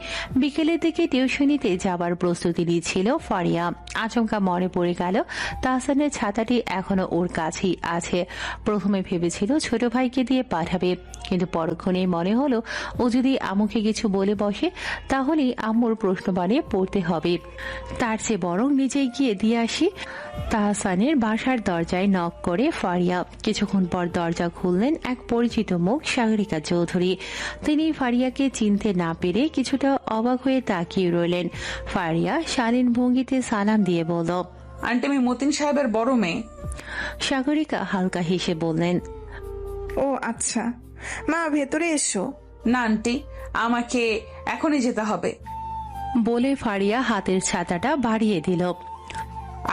বিকেলের দিকে টিউশনিতে যাবার প্রস্তুতি নিচ্ছিল ফারিয়া। আচমকা মনে পড়ে গেল তাহসানের ছাতাটি এখনো ওর কাছেই আছে। প্রথমে ভেবেছিল ছোট ভাইকে দিয়ে পাঠাবে, কিন্তু পরক্ষণে মনে হলো ও যদি আম্মুকে কিছু বলে বসে তাহলেই আম্মুর প্রশ্নবাণে পড়তে হবে। তার চেয়ে বরং নিজেই গিয়ে দিয়ে আসি। তাহসানের বাসার দরজায় নক করে ফারিয়া। কিছুক্ষণ পর দরজা খুললেন এক পরিচিত মুখ, সাগরিকা চৌধুরী। তিনি ফারিয়াকে চিনতে না পেরে কিছুটা অবাক হয়ে তাকিয়ে রইলেন। ফারিয়া শালীন ভঙ্গিতে সালাম দিয়ে বলল, আন্টি, আমি মতিন সাহেবের বড় মেয়ে। সাগরিকা হালকা হেসে বললেন, ও আচ্ছা, মা ভেতরে এসো। না আন্টি, আমাকে এখনই যেতে হবে বলে ফারিয়া হাতের ছাতাটা বাড়িয়ে দিল।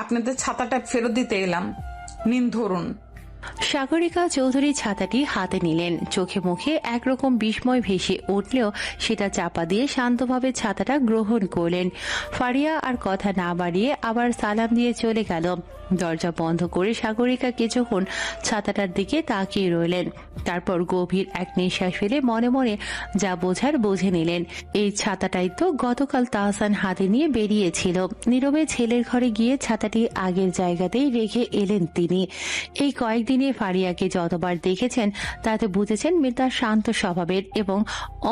আপনাদের ছাতাটা ফেরত দিতে এলাম, নিন ধরুন। সাগরিকা চৌধুরী ছাতাটি হাতে নিলেন। চোখে মুখে একরকম বিস্ময় ভেসে উঠলেও সেটা চাপা দিয়ে শান্তভাবে ছাতাটা গ্রহণ করলেন। ফারিয়া আর কথা না বাড়িয়ে আবার সালাম দিয়ে চলে গেল। দরজা বন্ধ করে সাগরিকা কিছুক্ষণ ছাতাটার দিকে তাকিয়ে রইলেন। তারপর গভীর এক নিঃশ্বাস ফেলে মনে মনে যা বোঝার বুঝে নিলেন। এই ছাতাটাই তো গতকাল তাহসান হাতে নিয়ে বেরিয়েছিল। নীরবে ছেলের ঘরে গিয়ে ছাতাটি আগের জায়গাতেই রেখে এলেন তিনি। এই কয়েকদিনে ফারিয়াকে যতবার দেখেছেন তাতে বুঝেছেন মেয়েটা শান্ত স্বভাবের এবং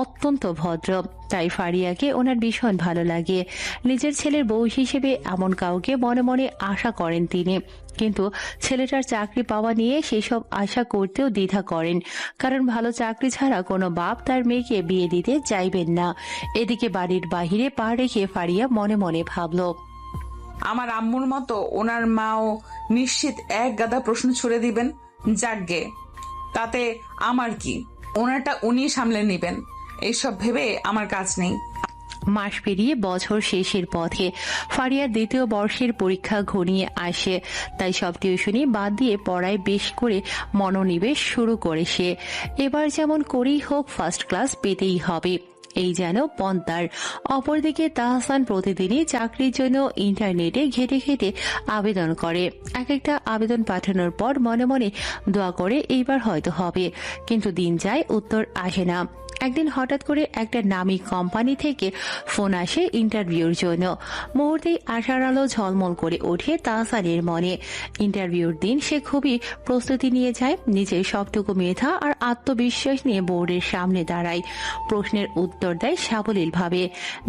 অত্যন্ত ভদ্র। তাই ফারিয়াকে ওনার ভীষণ ভালো লাগে। নিজের ছেলের বউ হিসেবে এমন কাউকে মনে মনে আশা করেন তিনি, কিন্তু ছেলেটার চাকরি পাওয়া নিয়ে সেসব আশা করতেও দ্বিধা করেন, কারণ ভালো চাকরি ছাড়া কোনো বাপ তার মেয়েকে বিয়ে দিতে চাইবেন না। এদিকে বাড়ির বাহিরে পা রেখে ফারিয়া মনে মনে ভাবল, আমার আম্মুর মতো ওনার মাও নিশ্চিত এক গাদা প্রশ্ন ছুড়ে দিবেন। যাকগে, তাতে আমার কি, ওনারটা উনি সামলে নিবেন। এইসব ভেবে আমার কাজ নেই। মাস পেরিয়ে বছর শেষের পথে ফারিয়ার দ্বিতীয় বর্ষের পরীক্ষা ঘনিয়ে আসে। তাই সব টিউশনি বাদ দিয়ে পড়ায় বেশ করে মনোনিবেশ শুরু করে সে। এবার যেমন করেই হোক ফার্স্ট ক্লাস পেতেই হবে, এই যেন পন্তার। অপরদিকে তাহসান প্রতিদিনই চাকরির জন্য ইন্টারনেটে ঘেটে ঘেটে আবেদন করে। এক একটা আবেদন পাঠানোর পর মনে মনে দোয়া করে এইবার হয়তো হবে, কিন্তু দিন যায় উত্তর আসে না। একদিন হঠাৎ করে একটা নামী কোম্পানি থেকে ফোন আসে ইন্টারভিউর জন্য। মুহূর্তেই আশার আলো ঝলমল করে ওঠে তাহসানের মনে। ইন্টারভিউর দিন সে খুবই প্রস্তুতি নিয়ে যায়, নিজের সবটুকু মেধা আর আত্মবিশ্বাস নিয়ে বোর্ডের সামনে দাঁড়ায়। প্রশ্নের উত্তর দেয় সাবলীলভাবে।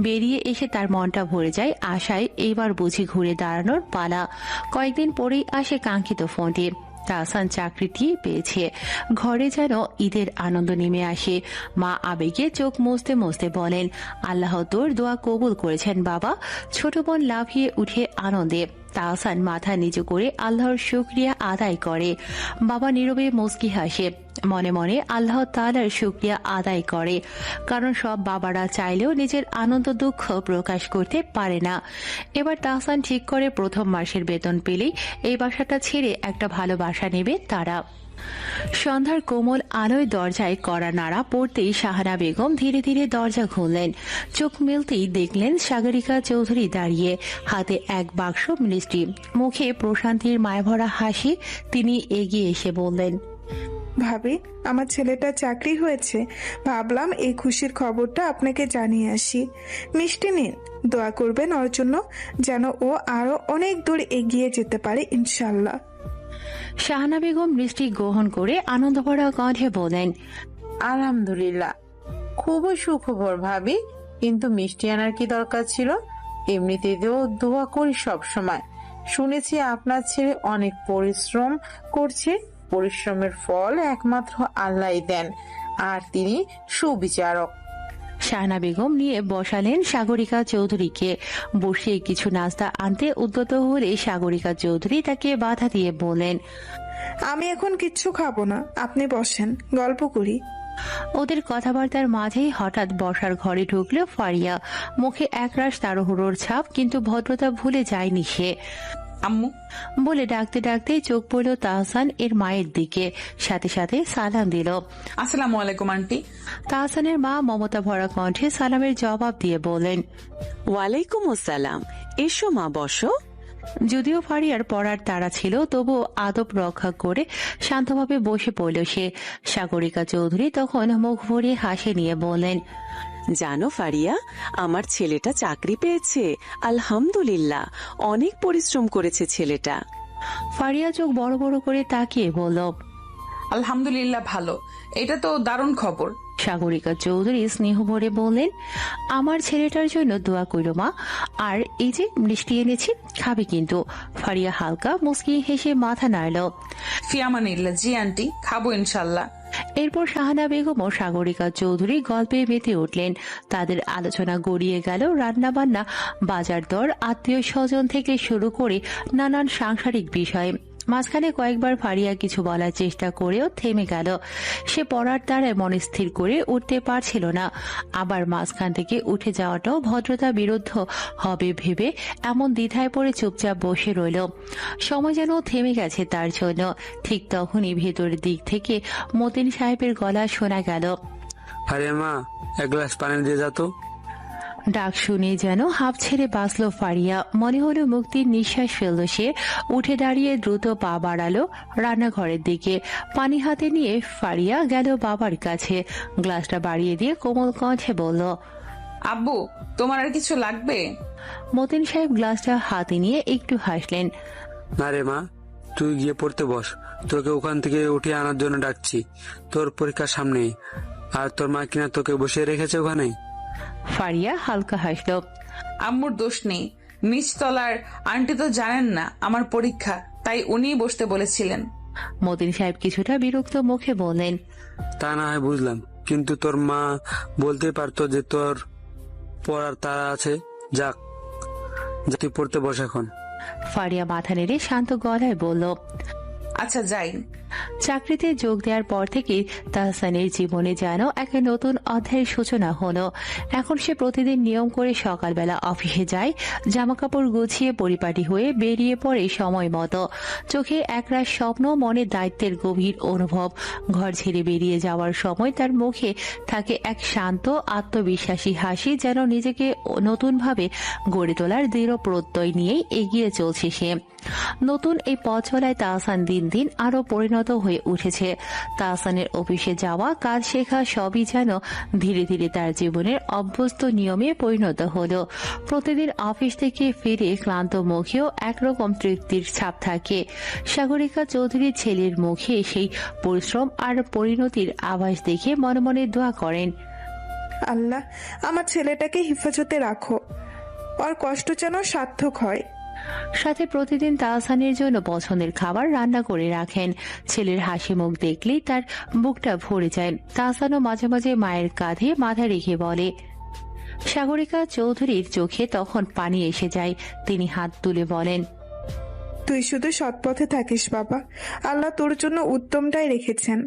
বেরিয়ে এসে তার মনটা ভরে যায় আশায়, এইবার বুঝি ঘুরে দাঁড়ানোর পালা। কয়েকদিন পরেই আসে কাঙ্ক্ষিত ফোনটি। তাহসান চাকরিটি পেয়েছে। ঘরে যেন ঈদের আনন্দ নেমে আসে। মা আবেগে চোখ মুছতে মুছতে বলেন, আল্লাহ তোর দোয়া কবুল করেছেন বাবা। ছোট বোন লাফিয়ে উঠে আনন্দে। তাহসান মাথা নিচু করে আল্লাহর শুকরিয়া আদায় করে। বাবা নীরবে মুচকি হাসে, মনে মনে আল্লাহ তাআলার শুকরিয়া আদায় করে, কারণ সব বাবারা চাইলেও নিজের আনন্দ দুঃখ প্রকাশ করতে পারে না। এবার তাহসান ঠিক করে প্রথম মাসের বেতন পেলেই এই বাসাটা ছেড়ে একটা ভালো বাসা নেবে তারা। সন্ধ্যার কোমল আলোয় দরজায় কড়া নাড়া পড়তেই শাহানা বেগম ধীরে ধীরে দরজা খুললেন। চোখ মেলতেই দেখলেন সাগরিকা চৌধুরী দাঁড়িয়ে, হাতে এক বাক্স মিষ্টি, মুখে প্রশান্তির মায়াভরা হাসি। তিনি এগিয়ে এসে বললেন, ভাবি, আমার ছেলেটা চাকরি হয়েছে, ভাবলাম এই খুশির খবরটা আপনাকে জানিয়ে আসি। মিষ্টি নিন, দোয়া করবেন ওর জন্য, যেন ও আরো অনেক দূর এগিয়ে যেতে পারে ইনশাল্লাহ। শাহানা বেগম মিষ্টি গ্রহণ করে আনন্দভরা কণ্ঠে বলেন, আলহামদুলিল্লাহ, খুবই সুখবর ভাবি, কিন্তু মিষ্টি আনার কি দরকার ছিল? এমনিতেও দোয়া করি সব সময়। শুনেছি আপনার ছেলে অনেক পরিশ্রম করছে, পরিশ্রমের ফল একমাত্র আল্লাহই দেন, আর তিনি সুবিচারক। শাহানা বেগম নিয়ে বসালেন সাগরিকা চৌধুরীকে। বসিয়ে কিছু নাস্তা আনতে উদ্যত হলে সাগরিকা চৌধুরী তাকে বাধা দিয়ে বলেন, আমি এখন কিচ্ছু খাবো না, আপনি বসেন, গল্প করি। ওদের কথাবার্তার মাঝেই হঠাৎ বসার ঘরে ঢুকলো ফারিয়া। মুখে একরাশ তাড়াহুড়োর ছাপ, কিন্তু ভদ্রতা ভুলে যায়নি সে। আম্মু বলে ডাকতে ডাকতে চোখ পড়ল তাহসান এর মায়ের দিকে, সাথে সাথে সালাম দিল। আসসালামু আলাইকুম আন্টি। তাহসানের মা মমতা ভরা কণ্ঠে সালামের জবাব দিয়ে বললেন, ওয়ালাইকুম আসসালাম। এসো মা, বসো। যদিও ফারিয়ার পড়ার তাড়া ছিল, তবু আদব রক্ষা করে শান্তভাবে বসে পড়ল সে। সাগরিকা চৌধুরী তখন মুখ ভরিয়ে হাসি নিয়ে বললেন, জানো ফারিয়া, আমার ছেলেটা চাকরি পেয়েছে, আলহামদুলিল্লাহ। অনেক পরিশ্রম করেছে ছেলেটা। ফারিয়া চোখ বড় বড় করে তাকিয়ে বলল, আলহামদুলিল্লাহ, ভালো। এটা তো দারুণ খবর। সাগরিকা চৌধুরী স্নেহ ভরে বললেন, আমার ছেলেটার জন্য দোয়া কইরো মা। আর এই যে মিষ্টি এনেছি, খাবে কিন্তু। ফারিয়া হালকা মুস্কি হেসে মাথা নাড়ল। ফিয়ামানিল্লাহ। জি আন্টি, খাবো ইনশাল্লাহ। এরপর শাহানা বেগম ও সাগরিকা চৌধুরী গল্পে মেতে উঠলেন। তাদের আলোচনা গড়িয়ে গেল রান্না বান্না, বাজার দর, আত্মীয় স্বজন থেকে শুরু করে নানান সাংসারিক বিষয়ে। মাঝখানে কয়েকবার ফারিয়া কিছু বলার চেষ্টা করেও থেমে গেল। সে পড়ার দ্বারায় মন স্থির করে উঠতে পারছিল না। আবার মাঝখান থেকে উঠে যাওয়াটাও ভদ্রতা বিরুদ্ধ হবে ভেবে এমন দ্বিধায় পড়ে চুপচাপ বসে রইল। সময় যেন থেমে গেছে তার জন্য। ঠিক তখনই ভেতরের দিক থেকে মতিন সাহেবের গলা শোনা গেল, আরে মা, এক গ্লাস পানি দিয়ে যা তো। ডাক শুনে যেন হাঁপ ছেড়ে বাঁচল ফারিয়া। মনে হলো মুক্তির নিঃশ্বাস ফেলল সে। উঠে দাঁড়িয়ে দ্রুত পা বাড়ালো রান্নাঘরের দিকে। পানি হাতে নিয়ে ফারিয়া গেল বাবার কাছে। গ্লাসটা বাড়িয়ে দিয়ে কোমল কণ্ঠে বলল, আব্বু, তোমার আর কিছু লাগবে? মতিন সাহেব গ্লাসটা হাতে নিয়ে একটু হাসলেন। না রে মা, তুই গিয়ে পড়তে বস। তোকে ওখান থেকে উঠিয়ে আনার জন্য ডাকছি। তোর পরীক্ষার সামনেই। আর তোর মা কিনা তোকে বসিয়ে রেখেছে ওখানে। ফারিয়া হালকা হাসল। আম্মুর দোষ নেই। নিচতলার আন্টি তো জানেন না আমার পরীক্ষা, তাই উনিই বসতে বলেছিলেন। মতিন সাহেব কিছুটা বিরক্ত মুখে বললেন, তা না হয় বুঝলাম, কিন্তু তোর মা বলতে পারতো যে তোর পড়ার তাড়া আছে। যাক, তুই পড়তে বস এখন। ফারিয়া মাথা নেড়ে শান্ত গলায় বলল, আচ্ছা যাই। চাকরিতে যোগ দেওয়ার পর থেকে তাহসানের জীবনে যেন এক নতুন অধ্যায়ের সূচনা হলো। এখন সে প্রতিদিন নিয়ম করে সকালবেলা অফিসে যায়, জামাকাপড় গুছিয়ে পরিপাটি হয়ে বেরিয়ে পড়ে সময় মতো। চোখে একরাশ স্বপ্ন, মনে দায়িত্বের গভীর অনুভব। ঘর ছেড়ে বেরিয়ে যাওয়ার সময় তার মুখে থাকে এক শান্ত আত্মবিশ্বাসী হাসি, যেন নিজেকে নতুনভাবে গড়ে তোলার দৃঢ় প্রত্যয় নিয়েই এগিয়ে চলছে সে। নতুন এই পথ চলায় তাহসান দিন দিন আরো পরিণত হয়ে উঠেছে। তাহসানের অফিসে যাওয়া, কাজ শেখা সবই যেন ধীরে ধীরে তার জীবনের অভ্যস্ত নিয়মে পরিণত হলো। প্রতিদিন অফিস থেকে ফিরে ক্লান্ত মুখেও একরকম তৃপ্তির ছাপ থাকে। সাগরিকা চৌধুরীর ছেলের মুখে সেই পরিশ্রম আর পরিণতির আভাস দেখে মনে মনে দোয়া করেন, আল্লাহ আমার ছেলেটাকে হেফাজতে রাখো, ওর কষ্ট যেন সার্থক হয়। সাথে প্রতিদিন তাহসানের জন্য পছন্দের খাবার রান্না করে রাখেন। ছেলের হাসি মুখ দেখলেই তার বুকটা ভরে যায়। তাহসানও মাঝে মাঝে মায়ের কাঁধে মাথা রেখে বলে। সাগরিকা চৌধুরীর চোখে তখন পানি এসে যায়। তিনি হাত তুলে বলেন, তুই শুধু সৎ পথে থাকিস বাবা, আল্লাহ তোর জন্য উত্তমটাই রেখেছেন।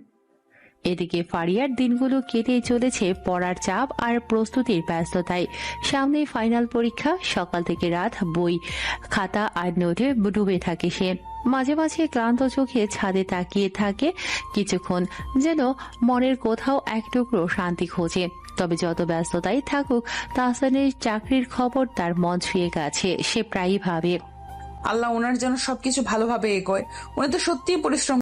এদিকে ফারিয়ার দিনগুলো কেটে চলেছে পড়ার চাপ আর প্রস্তুতির ব্যস্ততায়। সামনে ফাইনাল পরীক্ষা। সকাল থেকে রাত বই, খাতা আর নোটে ডুবে থাকে সে। মাঝে মাঝে ক্লান্ত চোখে ছাদে তাকিয়ে থাকে কিছুক্ষণ, যেন মনের কোথাও এক টুকরো শান্তি খোঁজে। তবে যত ব্যস্ততাই থাকুক, তাহসানের চাকরির খবর তার মন ছুঁয়ে গেছে। সে প্রায়ই ভাবে, আল্লাহ ওনার যেন সবকিছু ভালোভাবে এগোয়। উনি তো সত্যিই পরিশ্রম